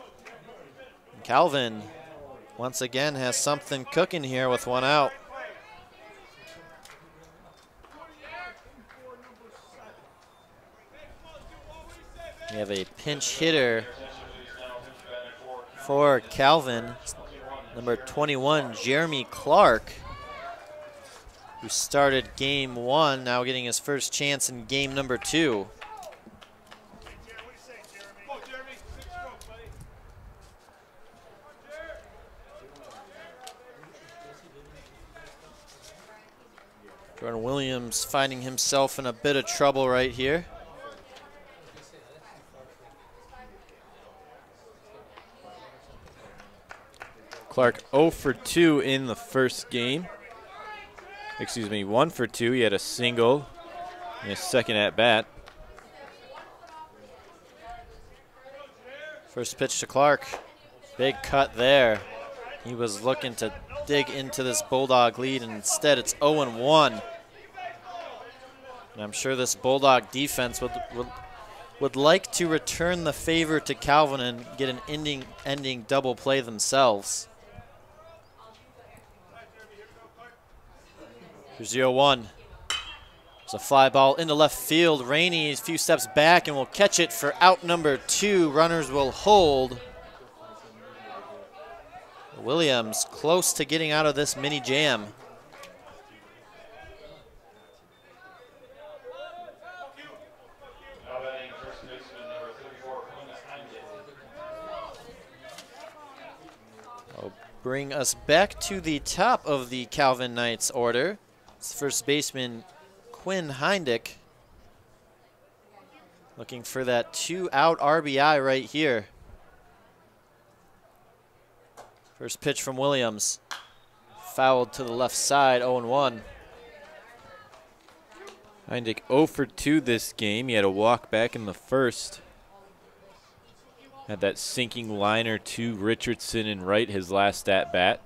Calvin once again has something cooking here with 1 out. We have a pinch hitter for Calvin, number 21, Jeremy Clark, who started game 1, now getting his first chance in game number 2. Jordan Williams finding himself in a bit of trouble right here. Clark 0 for 2 in the first game. Excuse me, 1 for 2. He had a single in his second at bat. First pitch to Clark. Big cut there. He was looking to dig into this Bulldog lead, and instead it's 0-1. And I'm sure this Bulldog defense would like to return the favor to Calvin and get an ending double play themselves. Here's 0-1. It's a fly ball into left field. Rainey is a few steps back and will catch it for out number 2. Runners will hold. Williams close to getting out of this mini jam. I'll bring us back to the top of the Calvin Knights order. It's first baseman Quinn Heindick, looking for that 2-out RBI right here. First pitch from Williams, fouled to the left side, 0-1. Heindick 0 for 2 this game. He had a walk back in the first. Had that sinking liner to Richardson and Wright his last at bat.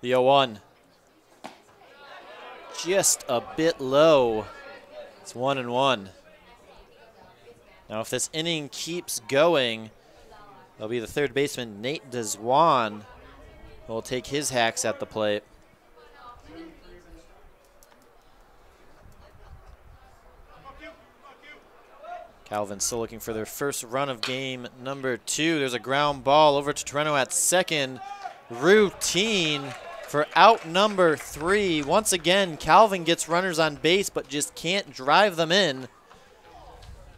The 0-1. Just a bit low. It's 1-1. Now if this inning keeps going, it'll be the third baseman, Nate Deswan, who will take his hacks at the plate. Calvin still looking for their first run of game number 2. There's a ground ball over to Torreno at second. Routine for out number 3. Once again, Calvin gets runners on base but just can't drive them in.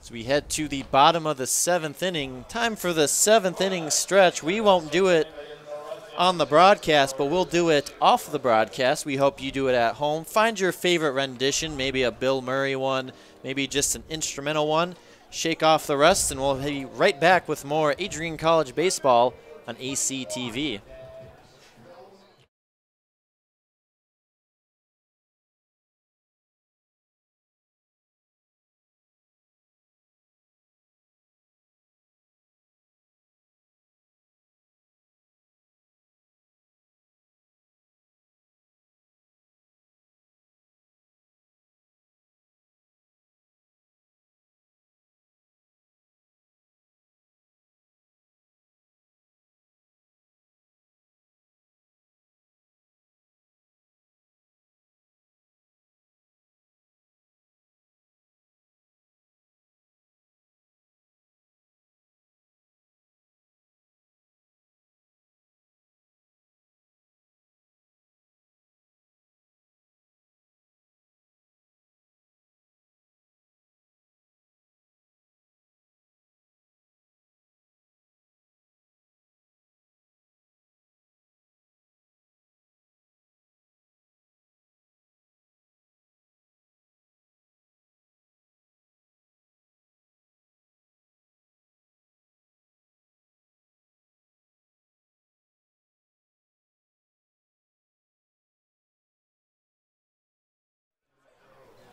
So we head to the bottom of the 7th inning. Time for the 7th inning stretch. We won't do it on the broadcast, but we'll do it off the broadcast. We hope you do it at home. Find your favorite rendition, maybe a Bill Murray one, maybe just an instrumental one. Shake off the rest, and we'll be right back with more Adrian College Baseball on ACTV.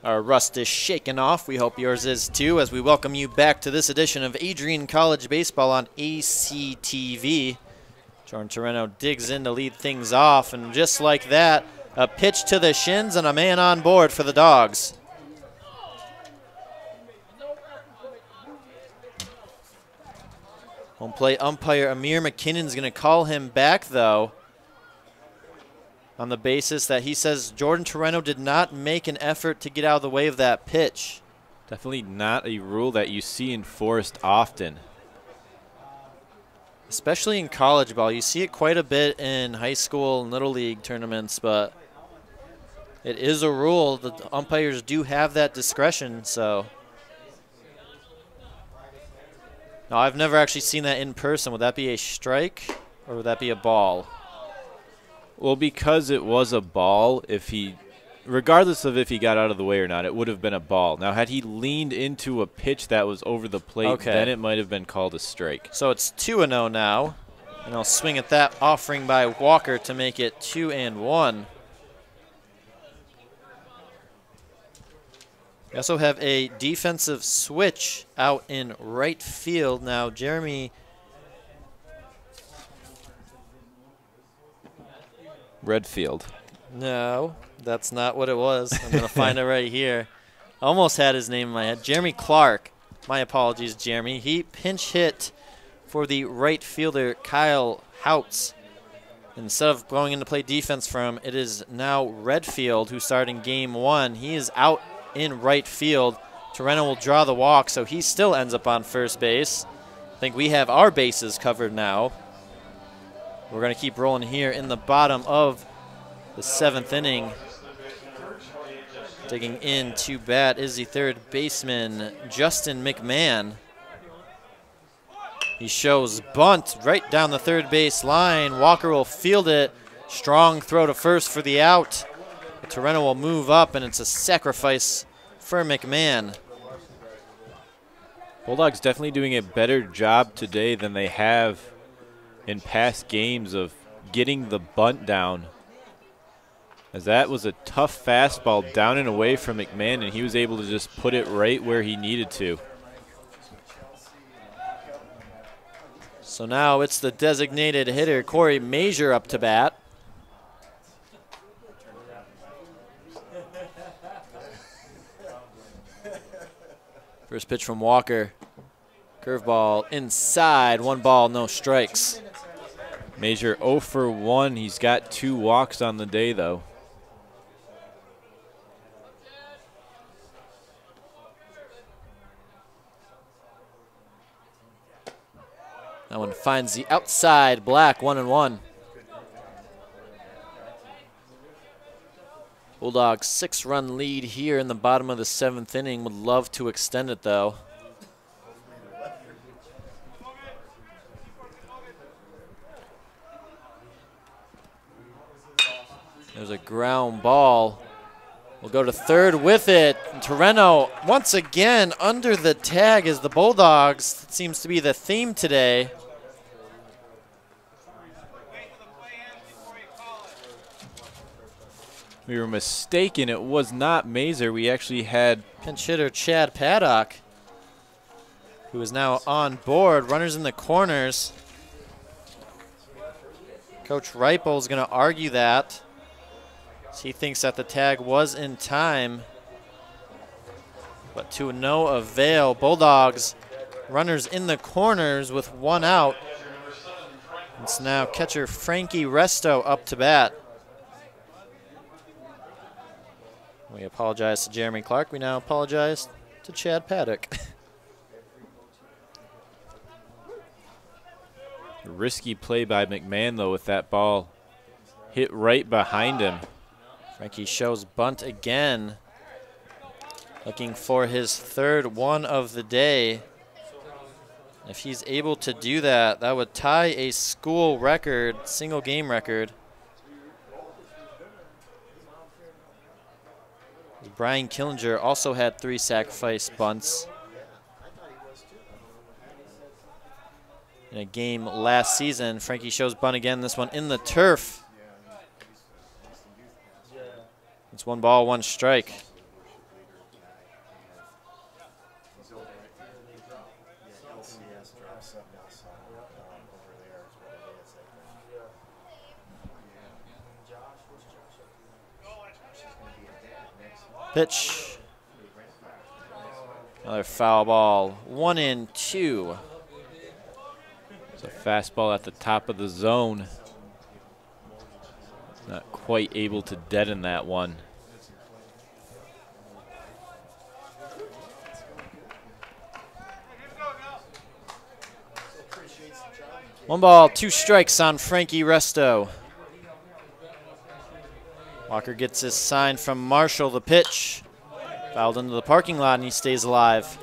Our rust is shaken off. We hope yours is too, as we welcome you back to this edition of Adrian College Baseball on ACTV. Jordan Torreno digs in to lead things off, and just like that, a pitch to the shins and a man on board for the Dogs. Home plate umpire Amir McKinnon is going to call him back, though. on the basis that he says Jordan Torreno did not make an effort to get out of the way of that pitch. Definitely not a rule that you see enforced often. Especially in college ball. You see it quite a bit in high school and little league tournaments, but it is a rule. The umpires do have that discretion, so. Now, I've never actually seen that in person. Would that be a strike or would that be a ball? Well, because it was a ball, regardless of if he got out of the way or not, it would have been a ball. Now, had he leaned into a pitch that was over the plate, then it might have been called a strike. So it's 2-0 now, and I'll swing at that offering by Walker to make it 2-1. We also have a defensive switch out in right field. Now, Jeremy Redfield. No, that's not what it was. I'm going to find it right here. Almost had his name in my head. Jeremy Clark. My apologies, Jeremy. He pinch hit for the right fielder, Kyle Houts. Instead of going in to play defense for him, it is now Redfield who's starting game one. He is out in right field. Torreno will draw the walk, so he still ends up on first base. I think we have our bases covered now. We're going to keep rolling here in the bottom of the 7th inning. Digging in to bat is the third baseman, Justin McMahon. He shows bunt right down the third base line. Walker will field it. Strong throw to first for the out. Torreno will move up, and it's a sacrifice for McMahon. Bulldogs definitely doing a better job today than they have in past games of getting the bunt down, as that was a tough fastball down and away from McMahon, and he was able to just put it right where he needed to. So now it's the designated hitter, Corey Major, up to bat. First pitch from Walker. Curveball inside, 1 ball, no strikes. Major 0 for 1. He's got 2 walks on the day, though. That one finds the outside, Black, 1-1. Bulldogs 6-run lead here in the bottom of the 7th inning. Would love to extend it, though. There's a ground ball. We'll go to third with it. And Torreno once again under the tag as the Bulldogs. That seems to be the theme today. We were mistaken. It was not Mazer. We actually had pinch hitter Chad Paddock, who is now on board. Runners in the corners. Coach Reipel is going to argue that. He thinks that the tag was in time, but to no avail. Bulldogs, runners in the corners with 1 out. It's now catcher Frankie Resto up to bat. We apologize to Jeremy Clark. We now apologize to Chad Paddock. risky play by McMahon, though, with that ball hit right behind him. Frankie shows bunt again. Looking for his 3rd one of the day. If he's able to do that, that would tie a school record, single game record. Brian Killinger also had 3 sacrifice bunts in a game last season. Frankie shows bunt again, this one in the turf. It's 1 ball, 1 strike. Pitch. Another foul ball. 1-2. It's a fastball at the top of the zone. Not quite able to deaden that one. One ball, 2 strikes on Frankie Resto. Walker gets his sign from Marshall. The pitch fouled into the parking lot, and he stays alive.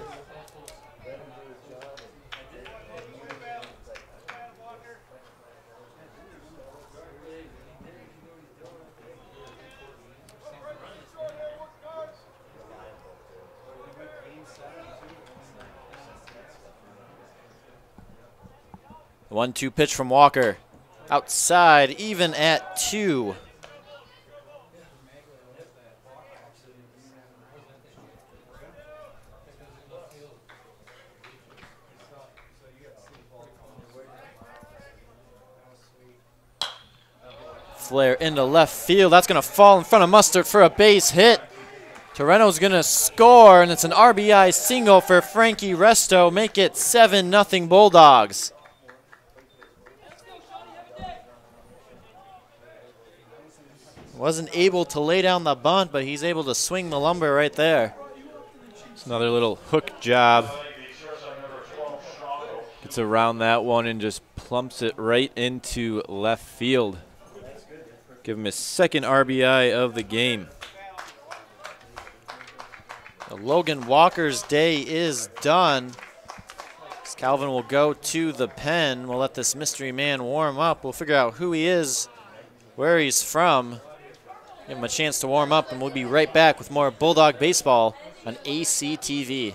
The 1-2 pitch from Walker. Outside, even at 2. Flare into left field. That's going to fall in front of Mustard for a base hit. Torreno's going to score, and it's an RBI single for Frankie Resto. Make it 7-0 Bulldogs. Wasn't able to lay down the bunt, but he's able to swing the lumber right there. It's another little hook job. Gets around that one and just plumps it right into left field. Give him his 2nd RBI of the game. Logan Walker's day is done. Calvin will go to the pen. We'll let this mystery man warm up. We'll figure out who he is, where he's from. Give him a chance to warm up, and we'll be right back with more Bulldog Baseball on ACTV.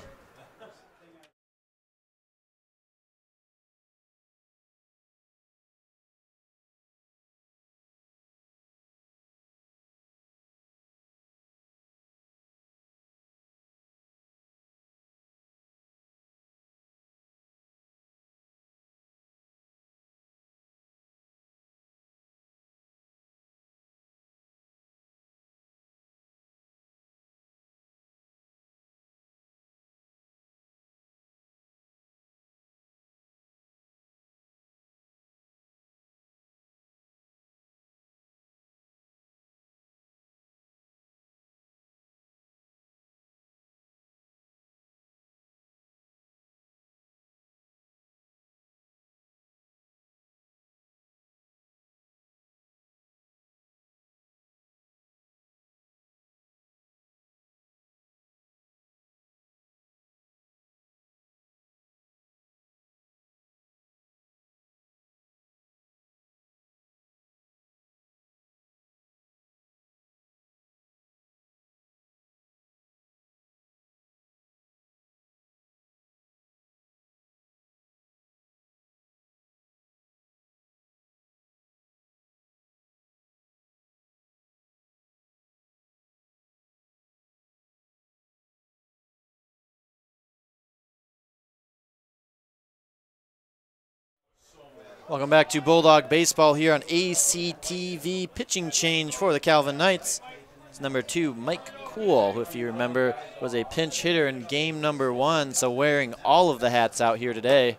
Welcome back to Bulldog Baseball here on ACTV. Pitching change for the Calvin Knights. It's number 2, Mike Cool, who, if you remember, was a pinch hitter in game number 1, so wearing all of the hats out here today.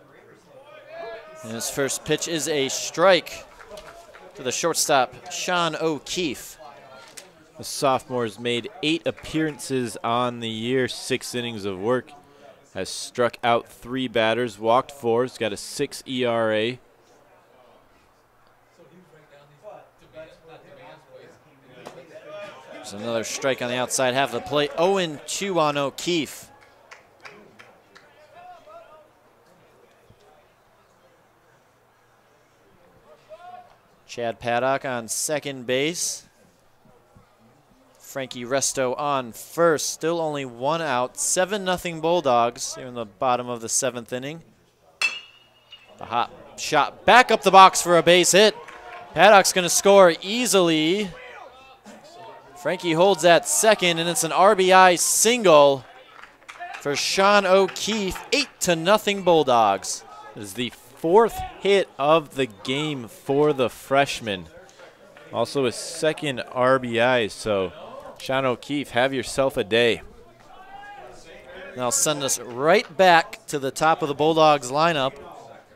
And his first pitch is a strike to the shortstop, Sean O'Keefe. The sophomore has made 8 appearances on the year, 6 innings of work. Has struck out 3 batters, walked 4, has got a 6 ERA. There's another strike on the outside half of the plate. 0-2 on O'Keefe. Chad Paddock on second base. Frankie Resto on first. Still only 1 out. 7-0 Bulldogs here in the bottom of the 7th inning. The hot shot back up the box for a base hit. Paddock's going to score easily. Frankie holds at second, and it's an RBI single for Sean O'Keefe. 8-0 Bulldogs. This is the 4th hit of the game for the freshman. Also his 2nd RBI, so Sean O'Keefe, have yourself a day. Now send us right back to the top of the Bulldogs lineup.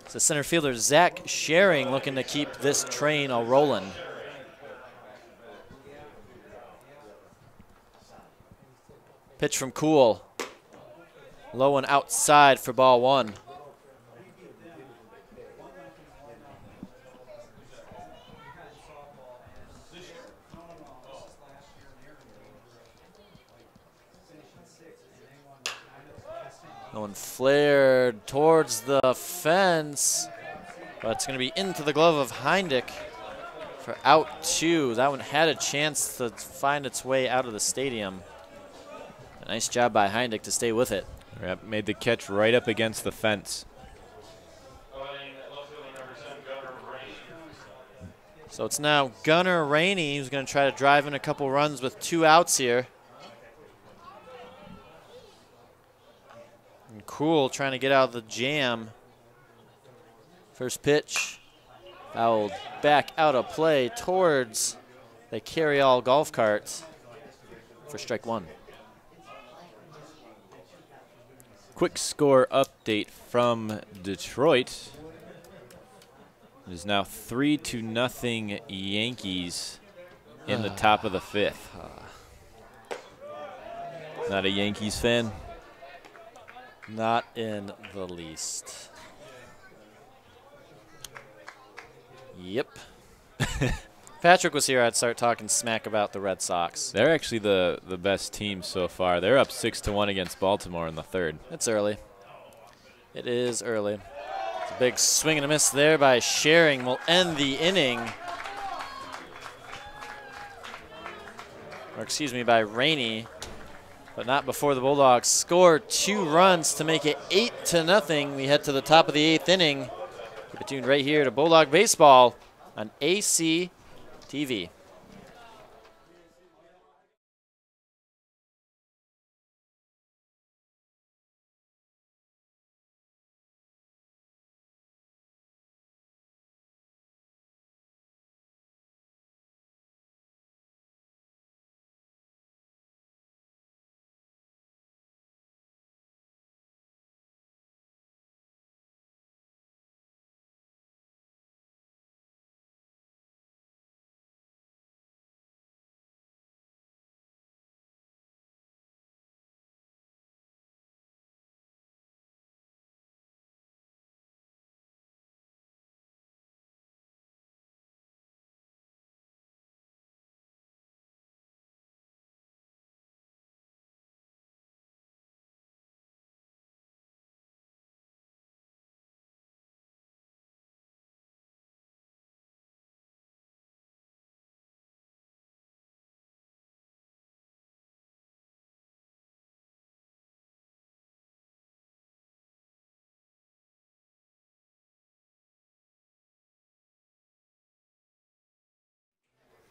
It's the center fielder, Zach Schering, looking to keep this train a-rolling. Pitch from Cool. Low and outside for ball 1. Going flared towards the fence, but it's going to be into the glove of Heindick for out 2. That one had a chance to find its way out of the stadium. A nice job by Heindick to stay with it. Yep, made the catch right up against the fence. So it's now Gunnar Rainey who's going to try to drive in a couple runs with 2 outs here. And Cool trying to get out of the jam. First pitch, fouled back out of play towards the carry-all golf cart for strike 1. Quick score update from Detroit. It is now 3-0 Yankees in the top of the 5th. Not a Yankees fan? Not in the least. Yep. Patrick was here, I'd start talking smack about the Red Sox. They're actually the best team so far. They're up 6-1 against Baltimore in the 3rd. It's early. It is early. It's a big swing and a miss there by Schering. Will end the inning. Or excuse me, by Rainey. But not before the Bulldogs score 2 runs to make it 8-0. We head to the top of the 8th inning. Keep it tuned right here to Bulldog Baseball on AC TV.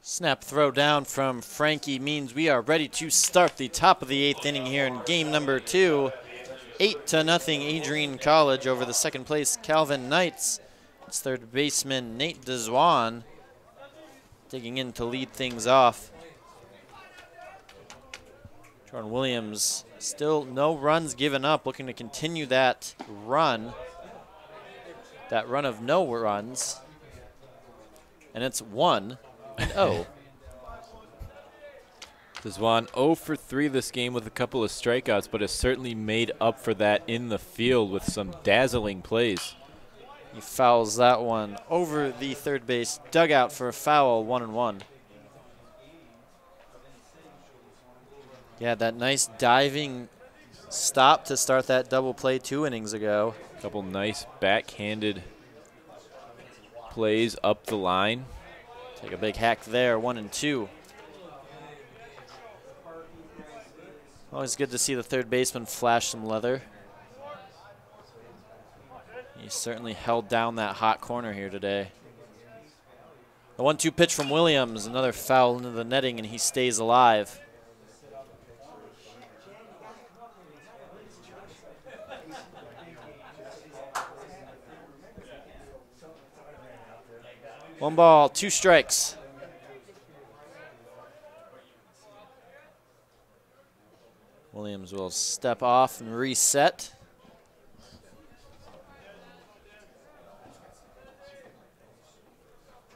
Snap throw down from Frankie means we are ready to start the top of the 8th inning here in game number 2. 8-0 Adrian College over the second place Calvin Knights. It's third baseman Nate Deswan digging in to lead things off. Jordan Williams still no runs given up, looking to continue that run of no runs. And it's 1-0. Deswan 0 for 3 this game with a couple of strikeouts, but has certainly made up for that in the field with some dazzling plays. He fouls that one over the third base dugout for a foul, 1-1. Yeah, that nice diving stop to start that double play 2 innings ago. A couple nice backhanded plays up the line. Take a big hack there, 1-2. Always good to see the third baseman flash some leather. He certainly held down that hot corner here today. The 1-2 pitch from Williams, another foul into the netting, and he stays alive. One ball, 2 strikes. Williams will step off and reset.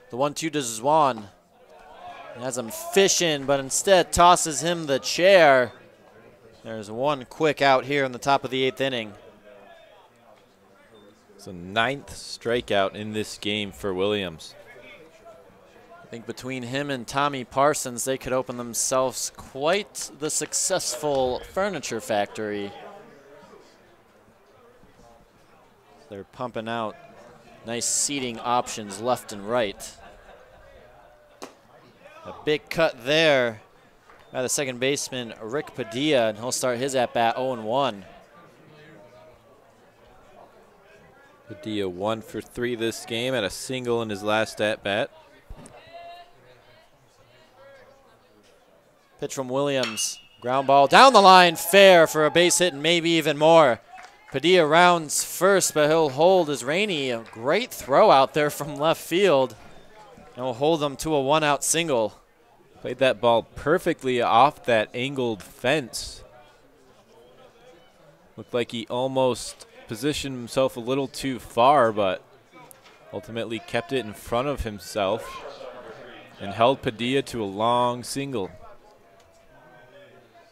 The 1-2 to Deswan. He has him fishing, but instead tosses him the chair. There's one quick out here in the top of the 8th inning. It's a 9th strikeout in this game for Williams. I think between him and Tommy Parsons, they could open themselves quite the successful furniture factory. They're pumping out nice seating options left and right. A big cut there by the second baseman, Rick Padilla, and he'll start his at-bat 0-1. Padilla 1 for 3 this game, at a single in his last at-bat. Pitch from Williams, ground ball down the line, fair for a base hit and maybe even more. Padilla rounds first, but he'll hold as Rainey. A great throw out there from left field. And will hold them to a 1-out single. Played that ball perfectly off that angled fence. Looked like he almost positioned himself a little too far, but ultimately kept it in front of himself and held Padilla to a long single.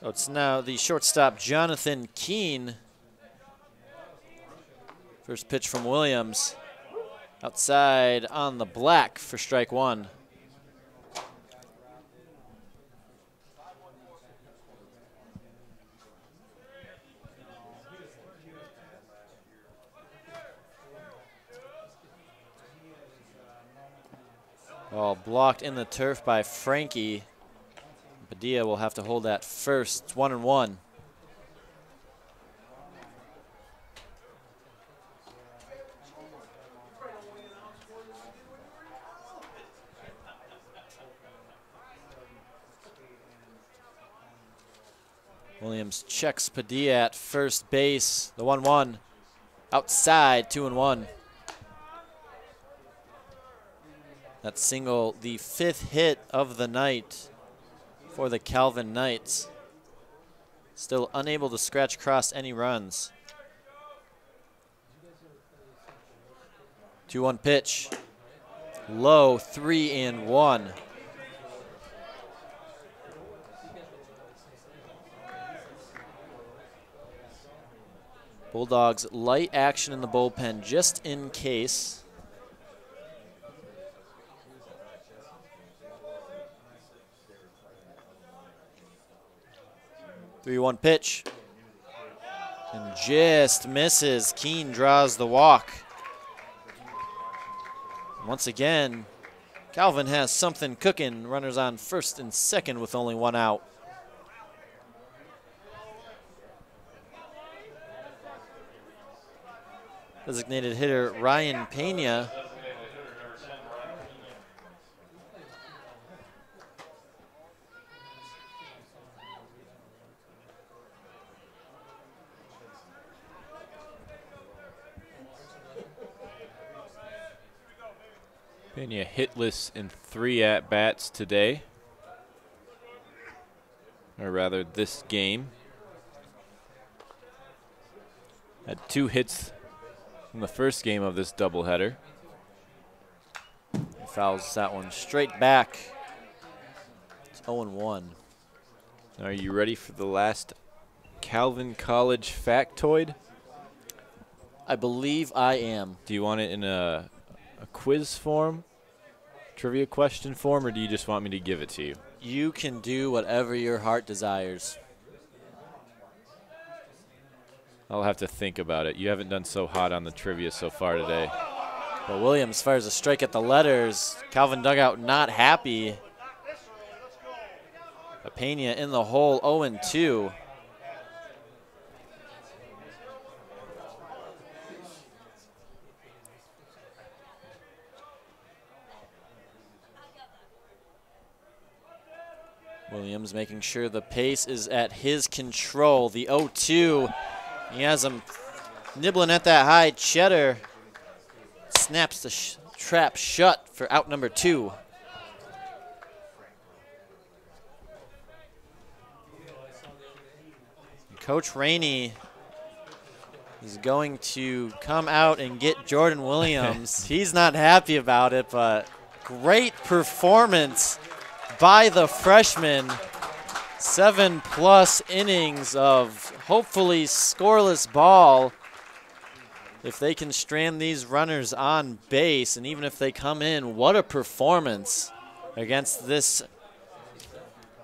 So it's now the shortstop, Jonathan Keene. First pitch from Williams. Outside on the black for strike 1. Ball blocked in the turf by Frankie. Padilla will have to hold that first. It's 1-1. Williams checks Padilla at first base. The 1-1. Outside, 2-1. That single, the 5th hit of the night for the Calvin Knights. Still unable to scratch across any runs. 2-1 pitch. Low, 3-1. Bulldogs light action in the bullpen just in case. Three-one pitch. And just misses. Keene draws the walk. Once again, Calvin has something cooking. Runners on first and second with only 1 out. Designated hitter Ryan Pena. Pena hitless in 3 at-bats today, or rather this game. Had 2 hits in the first game of this doubleheader. He fouls that one straight back. It's 0-1. Are you ready for the last Calvin College factoid? I believe I am. Do you want it in a quiz form, trivia question form, or do you just want me to give it to you? You can do whatever your heart desires. I'll have to think about it. You haven't done so hot on the trivia so far today. Well, Williams fires a strike at the letters. Calvin dugout not happy. Pena in the hole, 0-2. Williams making sure the pace is at his control. The 0-2. He has him nibbling at that high cheddar. Snaps the trap shut for out number 2. Coach Rainey is going to come out and get Jordan Williams. He's not happy about it, but great performance by the freshman. 7+ innings of hopefully scoreless ball. If they can strand these runners on base, and even if they come in, what a performance against this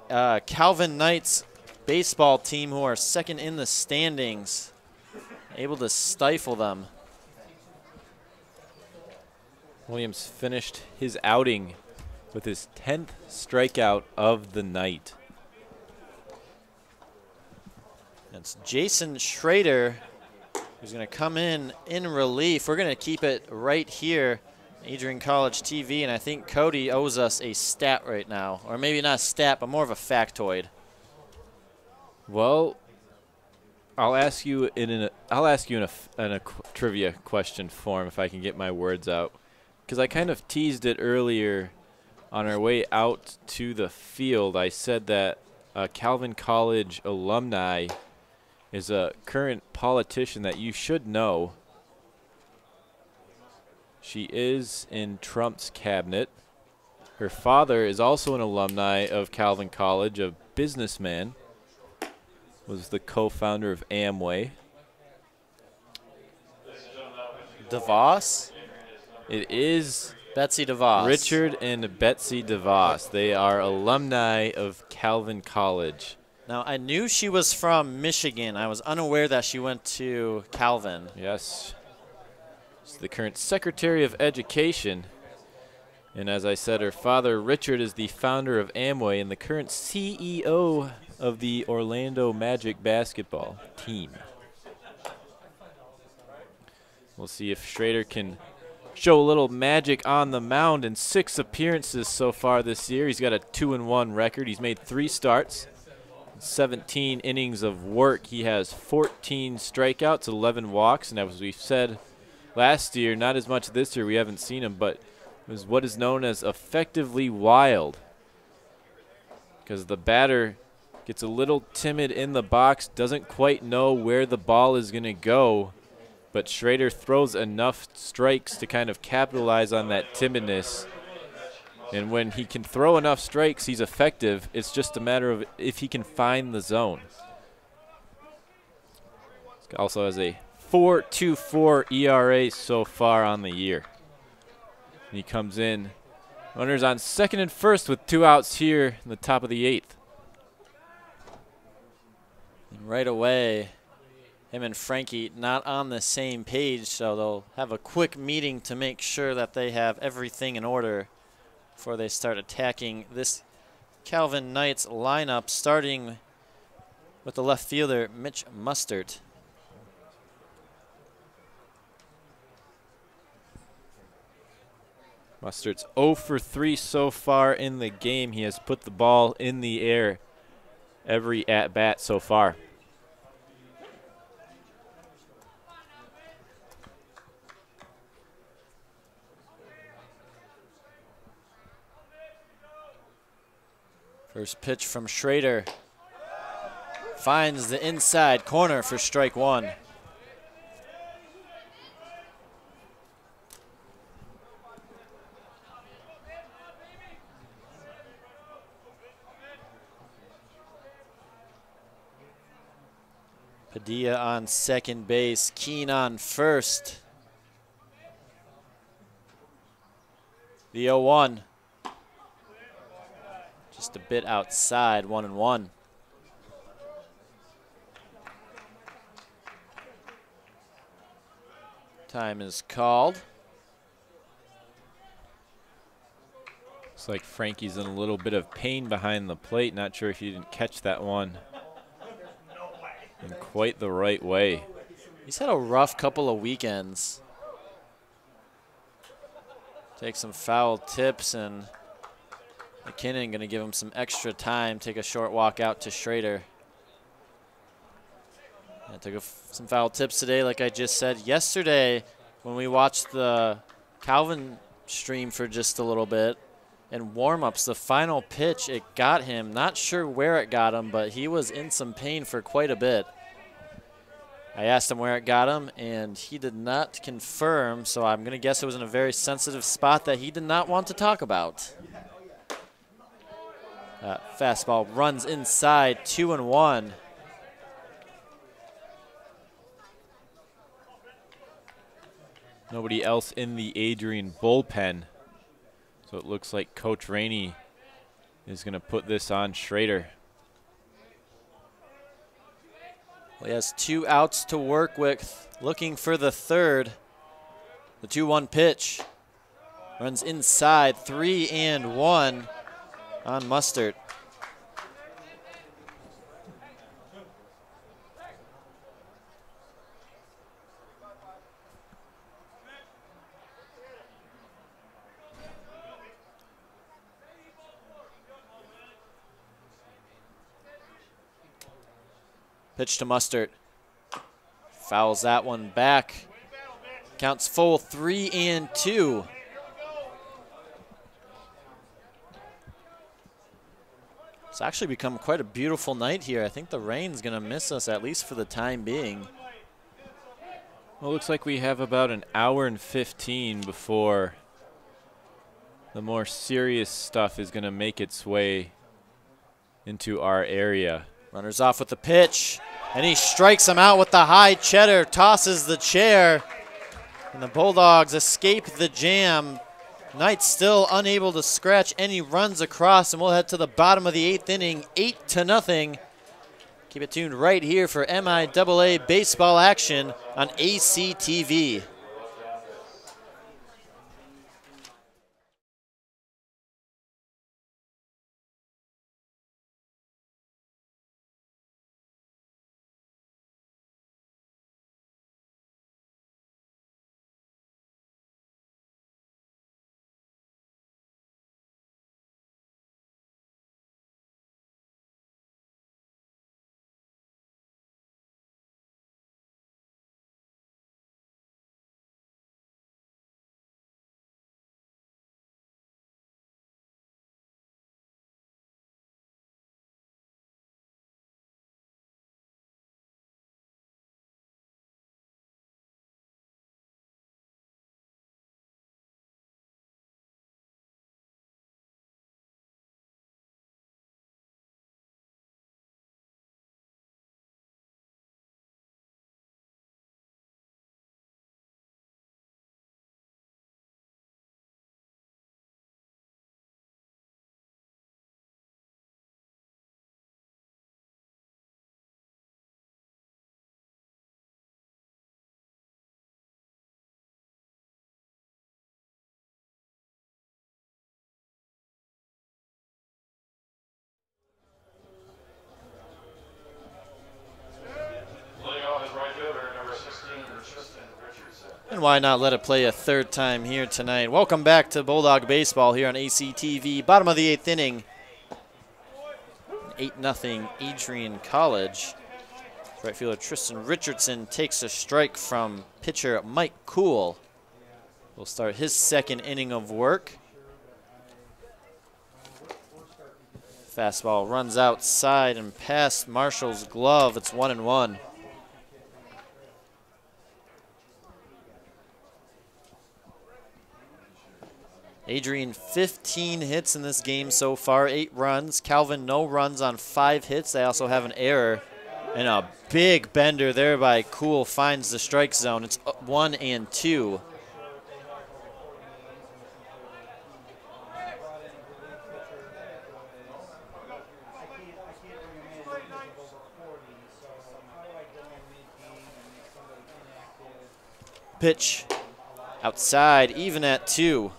Calvin Knights baseball team, who are second in the standings, able to stifle them. Williams finished his outing with his 10th strikeout of the night. It's Jason Schrader who's going to come in relief. We're going to keep it right here, Adrian College TV, and I think Cody owes us a stat right now, or maybe not a stat, but more of a factoid. Well, I'll ask you in a trivia question form if I can get my words out, because I kind of teased it earlier on our way out to the field. I said that a Calvin College alumni is a current politician that you should know. She is in Trump's cabinet. Her father is also an alumni of Calvin College, a businessman, was the co-founder of Amway. DeVos? It is Betsy DeVos. Richard and Betsy DeVos. They are alumni of Calvin College. Now, I knew she was from Michigan. I was unaware that she went to Calvin. Yes. She's the current Secretary of Education. And as I said, her father, Richard, is the founder of Amway and the current CEO of the Orlando Magic basketball team. We'll see if Schrader can show a little magic on the mound. In 6 appearances so far this year, he's got a 2-1 record. He's made 3 starts, 17 innings of work. He has 14 strikeouts, 11 walks, and as we said last year, not as much this year, we haven't seen him, but it was what is known as effectively wild, because the batter gets a little timid in the box, doesn't quite know where the ball is going to go, but Schrader throws enough strikes to kind of capitalize on that timidness. And when he can throw enough strikes, he's effective. It's just a matter of if he can find the zone. He also has a 4.24 ERA so far on the year. And he comes in. Runners on second and first with 2 outs here in the top of the 8th. And right away, him and Frankie not on the same page, so they'll have a quick meeting to make sure that they have everything in order before they start attacking this Calvin Knights lineup, starting with the left fielder, Mitch Mustard. Mustard's 0 for 3 so far in the game. He has put the ball in the air every at-bat so far. First pitch from Schrader. Finds the inside corner for strike 1. Padilla on second base, Keen on first. The 0-1. Just a bit outside, 1-1. Time is called. Looks like Frankie's in a little bit of pain behind the plate. Not sure if you didn't catch that one in quite the right way. He's had a rough couple of weekends. Take some foul tips, and McKinnon going to give him some extra time, take a short walk out to Schrader. Yeah, took some foul tips today, like I just said. Yesterday, when we watched the Calvin stream for just a little bit, and warm-ups, the final pitch, it got him. Not sure where it got him, but he was in some pain for quite a bit. I asked him where it got him, and he did not confirm, so I'm going to guess it was in a very sensitive spot that he did not want to talk about. Fastball runs inside, 2-1. Nobody else in the Adrian bullpen. So it looks like Coach Rainey is going to put this on Schrader. Well, he has 2 outs to work with, looking for the third. The 2-1 pitch runs inside, 3-1 on Mustard. Pitch to Mustard. Fouls that one back. Counts full, 3-2. It's actually become quite a beautiful night here. I think the rain's going to miss us, at least for the time being. Well, it looks like we have about an hour and 15 before the more serious stuff is going to make its way into our area. Runners off with the pitch, and he strikes him out with the high cheddar, tosses the chair, and the Bulldogs escape the jam. Knights still unable to scratch any runs across, and we'll head to the bottom of the 8th inning, 8-0. Keep it tuned right here for MIAA baseball action on ACTV. And why not let it play a third time here tonight? Welcome back to Bulldog Baseball here on ACTV. Bottom of the 8th inning. 8-0 Adrian College. Right fielder Tristan Richardson takes a strike from pitcher Mike Cool. Will start his 2nd inning of work. Fastball runs outside and past Marshall's glove. It's 1-1. Adrian, 15 hits in this game so far, 8 runs. Calvin, no runs on 5 hits. They also have an error. And a big bender there by Cool finds the strike zone. It's 1-2. Pitch outside, even at 2.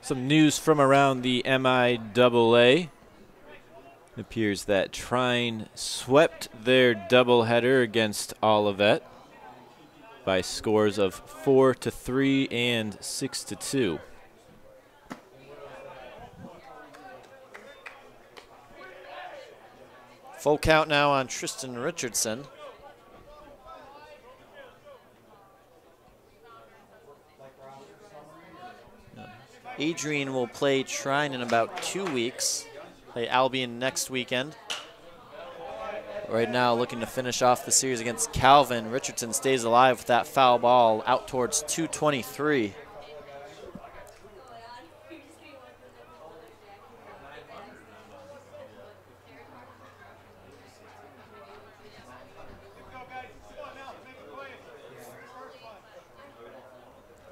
Some news from around the MIAA. It appears that Trine swept their doubleheader against Olivet by scores of 4-3 and 6-2. Full count now on Tristan Richardson. Adrian will play Trine in about 2 weeks. Play Albion next weekend. Right now looking to finish off the series against Calvin. Richardson stays alive with that foul ball out towards 223.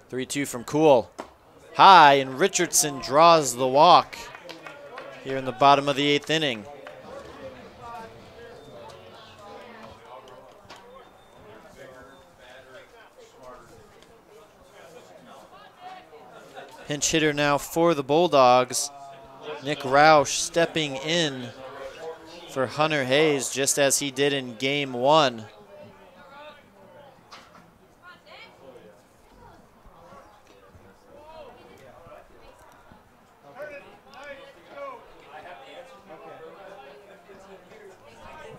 3-2 from Cool. High, and Richardson draws the walk here in the bottom of the 8th inning. Pinch hitter now for the Bulldogs. Nick Roush stepping in for Hunter Hayes, just as he did in game 1.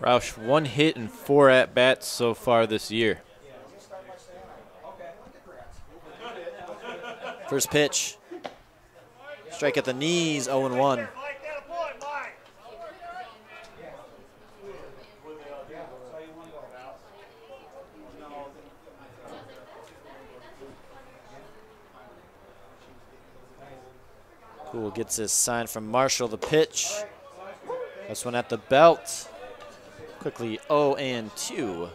Roush 1 hit and 4 at-bats so far this year. First pitch. Strike at the knees, 0-1. Cool gets his sign from Marshall. The pitch. This one at the belt. Quickly 0-2.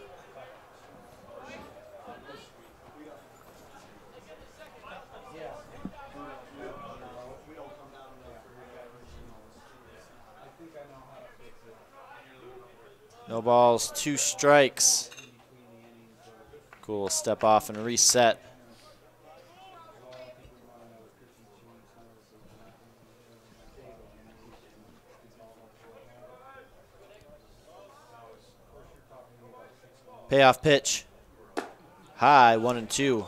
No balls, 2 strikes. Cool, step off and reset. Payoff pitch. High, 1-2.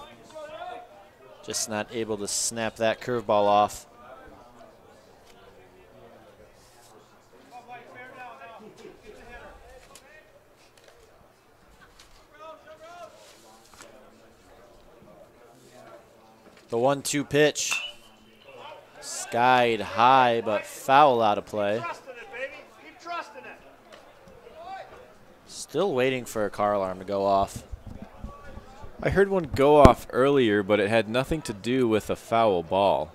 Just not able to snap that curveball off. The 1-2 pitch. Skied high, but foul out of play. Still waiting for a car alarm to go off. I heard one go off earlier, but it had nothing to do with a foul ball.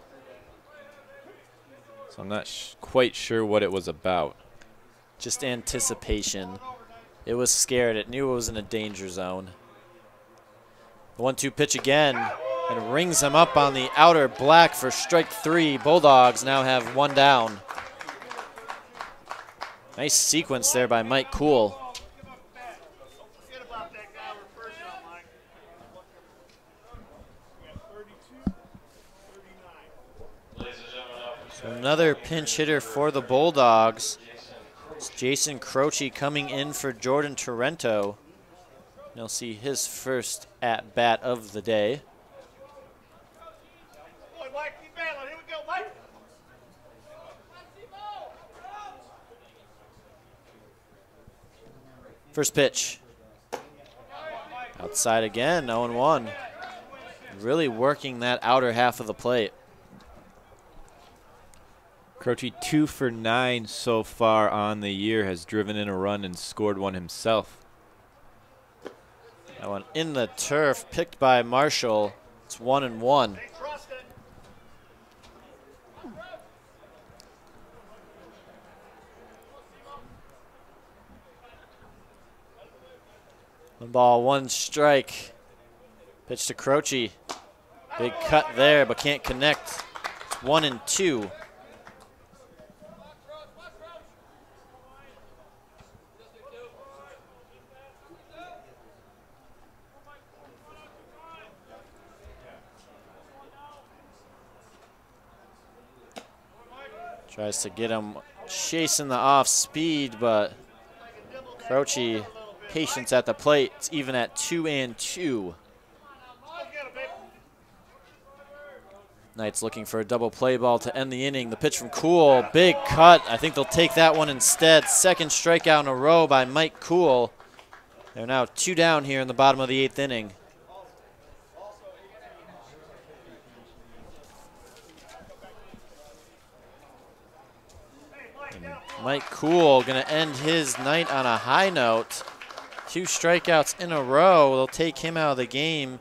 So I'm not quite sure what it was about. Just anticipation. It was scared. It knew it was in a danger zone. The 1-2 pitch again, and rings him up on the outer black for strike 3. Bulldogs now have 1 down. Nice sequence there by Mike Cool. So another pinch hitter for the Bulldogs. It's Jason Croce coming in for Jordan Torrento. You'll see his first at-bat of the day. First pitch. Outside again, 0-1. Really working that outer half of the plate. Croce 2 for 9 so far on the year, has driven in a run and scored one himself. That one in the turf, picked by Marshall. It's 1-1. One ball, 1 strike. Pitch to Croce. Big cut there, but can't connect. It's 1-2. Tries to get him chasing the off speed, but Croce, patience at the plate. It's even at 2-2. Knights looking for a double play ball to end the inning. The pitch from Cool, big cut. I think they'll take that one instead. Second strikeout in a row by Mike Cool. They're now 2 down here in the bottom of the 8th inning. Mike Cool going to end his night on a high note. 2 strikeouts in a row. They'll take him out of the game.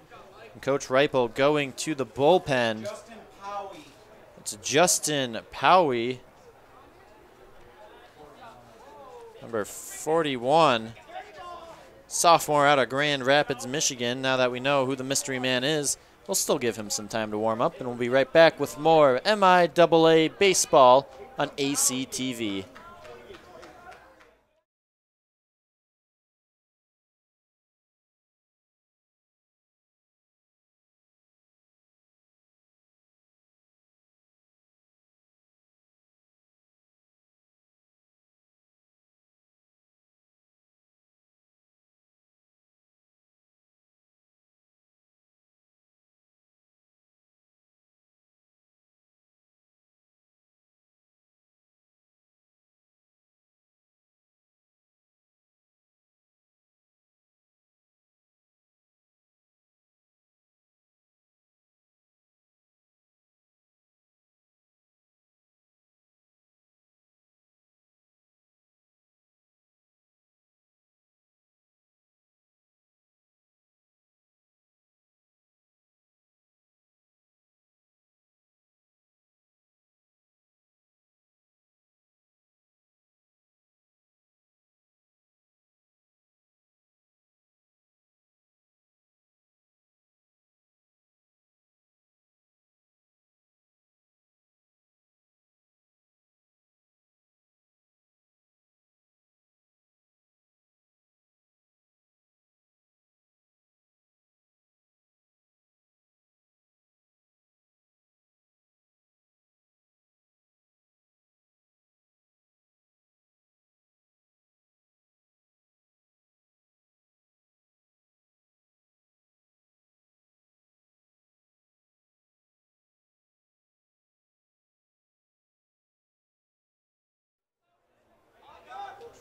And Coach Reipel going to the bullpen. It's Justin Powie, number 41. Sophomore out of Grand Rapids, Michigan. Now that we know who the mystery man is, we'll still give him some time to warm up, and we'll be right back with more MIAA baseball on ACTV.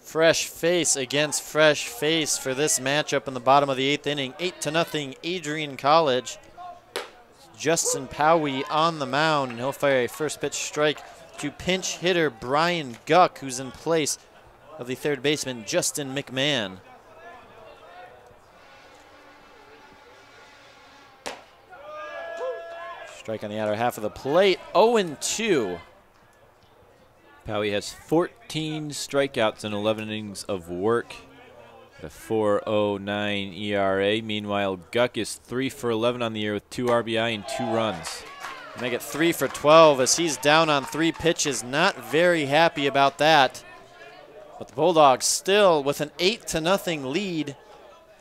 Fresh face against fresh face for this matchup in the bottom of the 8th inning. 8-0 Adrian College. Justin Powie on the mound, and he'll fire a first pitch strike to pinch hitter Brian Guck, who's in place of the third baseman Justin McMahon. Strike on the outer half of the plate, 0-2. Powie has 14 strikeouts in 11 innings of work, a 4.09 ERA. Meanwhile, Guck is 3 for 11 on the year with 2 RBI and 2 runs. Make it 3 for 12 as he's down on 3 pitches. Not very happy about that. But the Bulldogs still with an 8-0 lead.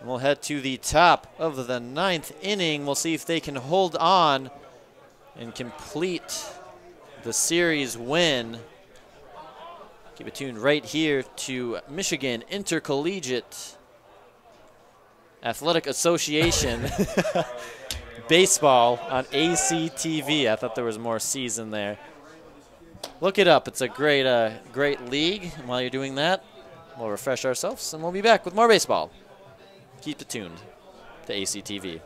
And we'll head to the top of the 9th inning. We'll see if they can hold on and complete the series win. Keep it tuned right here to Michigan Intercollegiate Athletic Association baseball on ACTV. I thought there was more C's in there. Look it up. It's a great, great league. And while you're doing that, we'll refresh ourselves, and we'll be back with more baseball. Keep it tuned to ACTV.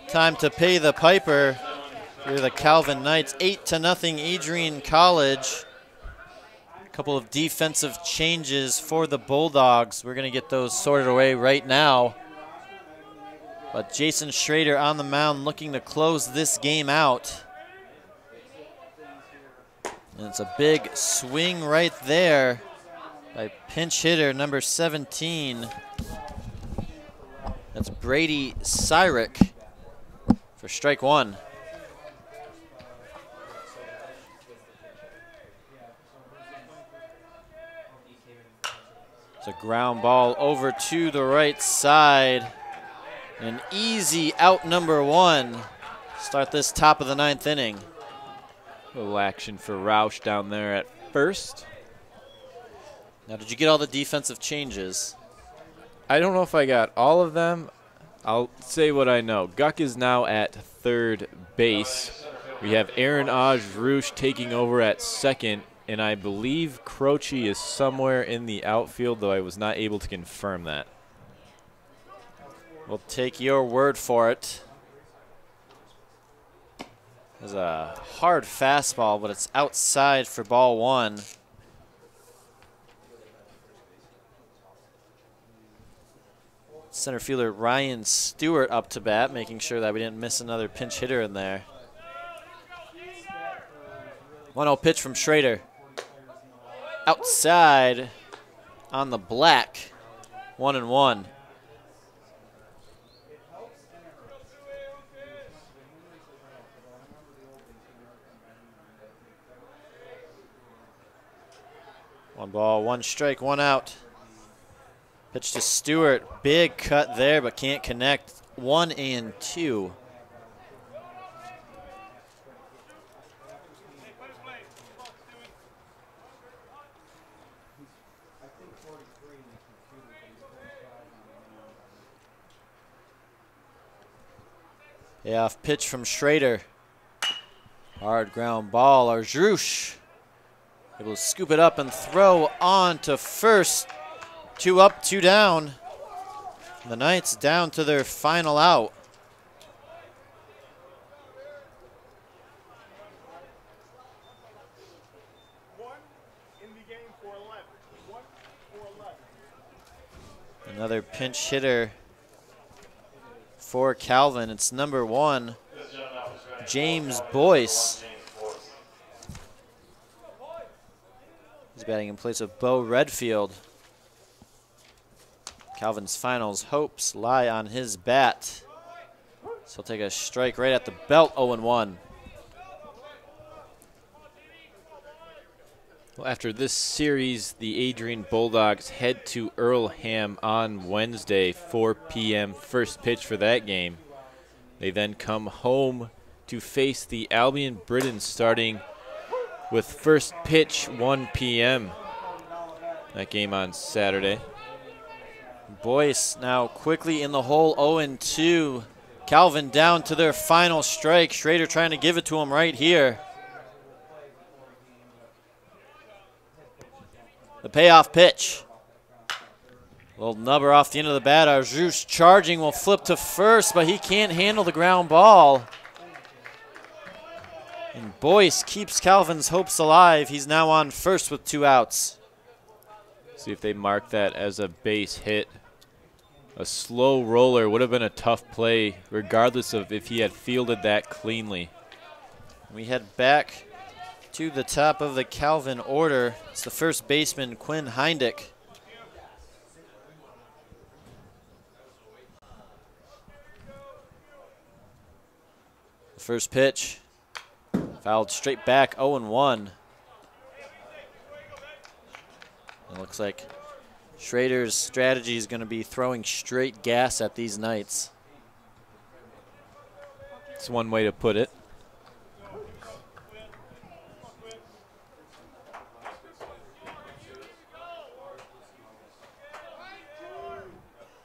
Time to pay the piper for the Calvin Knights. 8-0 Adrian College. A couple of defensive changes for the Bulldogs. We're going to get those sorted away right now. But Jason Schrader on the mound looking to close this game out. And it's a big swing right there by pinch hitter number 17. That's Brady Cyrick for strike one. It's a ground ball over to the right side. An easy out number one. Start this top of the ninth inning. A little action for Roush down there at first. Now, did you get all the defensive changes? I don't know if I got all of them. I'll say what I know. Guck is now at third base. We have Aaron Roush taking over at second, and I believe Croce is somewhere in the outfield, though I was not able to confirm that. We'll take your word for it. There's a hard fastball, but it's outside for ball one. Center fielder Ryan Stewart up to bat, making sure that we didn't miss another pinch hitter in there. 1-0 pitch from Schrader. Outside on the black. 1-1. One ball, one strike, one out. Pitch to Stewart. Big cut there, but can't connect. 1-2. Payoff pitch from Schrader. Hard ground ball. Arjoush able to scoop it up and throw on to first. 2 up, 2 down. The Knights down to their final out. Another pinch hitter for Calvin. It's number 1, James Boyce. He's batting in place of Bo Redfield. Calvin's finals hopes lie on his bat. So he'll take a strike right at the belt, 0-1. Well, after this series, the Adrian Bulldogs head to Earlham on Wednesday, 4 p.m. First pitch for that game. They then come home to face the Albion Britons starting with first pitch 1 p.m. That game on Saturday. Boyce now quickly in the hole, 0-2. Calvin down to their final strike. Schrader trying to give it to him right here. The payoff pitch. Little nubber off the end of the bat. Arjoush charging, will flip to first, but he can't handle the ground ball. And Boyce keeps Calvin's hopes alive. He's now on first with 2 outs. See if they mark that as a base hit. A slow roller would have been a tough play, regardless of if he had fielded that cleanly. We head back to the top of the Calvin order. It's the first baseman, Quinn Heindick. The first pitch, fouled straight back, 0-1. It looks like Schrader's strategy is going to be throwing straight gas at these Knights. It's one way to put it.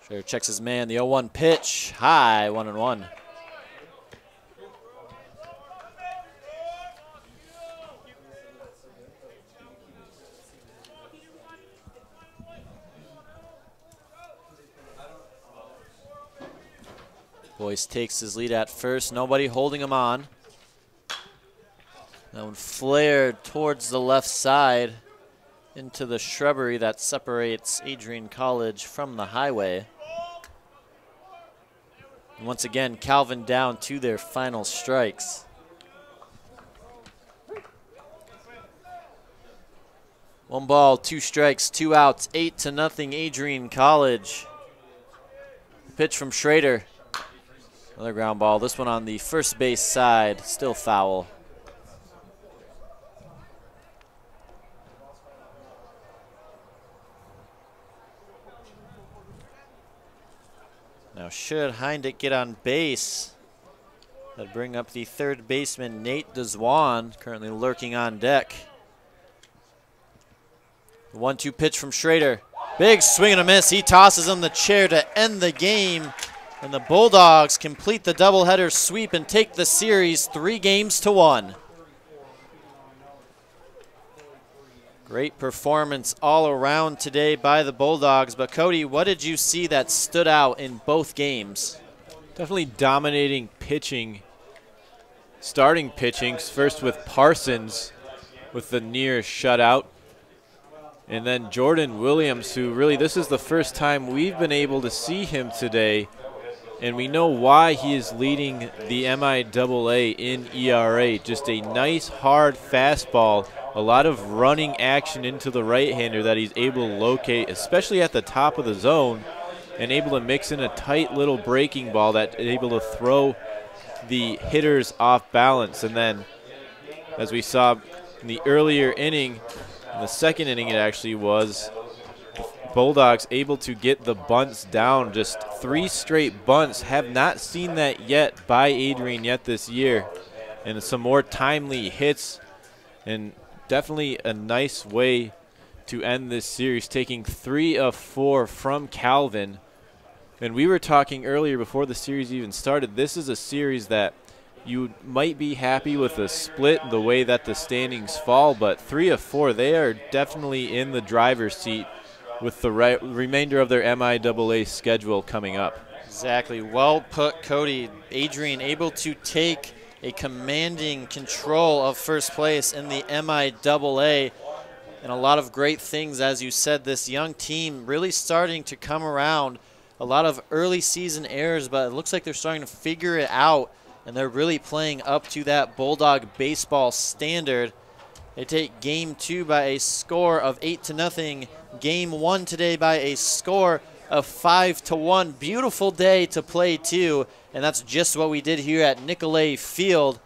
Schrader checks his man, the 0-1 pitch, high, 1-1. Boyce takes his lead at first, nobody holding him on. That one flared towards the left side into the shrubbery that separates Adrian College from the highway. And once again, Calvin down to their final strikes. 1 ball, 2 strikes, 2 outs, 8-0 Adrian College. Pitch from Schrader. Another ground ball. This one on the first base side, still foul. Now should Heindick get on base, that'd bring up the third baseman Nate Deswan, currently lurking on deck. The 1-2 pitch from Schrader. Big swing and a miss. He tosses him the chair to end the game. And the Bulldogs complete the doubleheader sweep and take the series 3-1. Great performance all around today by the Bulldogs. But Cody, what did you see that stood out in both games? Definitely dominating pitching. Starting pitching, first with Parsons with the near shutout. And then Jordan Williams, who really, this is the first time we've been able to see him today. And we know why he is leading the MIAA in ERA. Just a nice, hard fastball. A lot of running action into the right-hander that he's able to locate, especially at the top of the zone, and able to mix in a tight little breaking ball that's able to throw the hitters off balance. And then, as we saw in the earlier inning, in the second inning it actually was, Bulldogs able to get the bunts down. Just 3 straight bunts. Have not seen that yet by Adrian yet this year. And some more timely hits, and definitely a nice way to end this series, taking 3 of 4 from Calvin. And we were talking earlier before the series even started, this is a series that you might be happy with a split the way that the standings fall, but 3 of 4, they are definitely in the driver's seat with the remainder of their MIAA schedule coming up. Exactly. Well put, Cody. Adrian able to take a commanding control of first place in the MIAA. And a lot of great things, as you said, this young team really starting to come around. A lot of early season errors, but it looks like they're starting to figure it out, and they're really playing up to that Bulldog baseball standard. They take game 2 by a score of 8-0. Game 1 today by a score of 5-1. Beautiful day to play too, and that's just what we did here at Nicolay Field.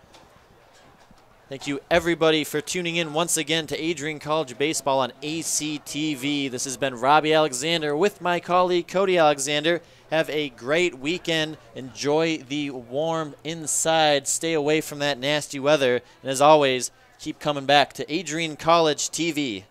Thank you everybody for tuning in once again to Adrian College Baseball on ACTV. This has been Robbie Alexander with my colleague Cody Alexander. Have a great weekend. Enjoy the warm inside. Stay away from that nasty weather. And as always, keep coming back to Adrian College TV.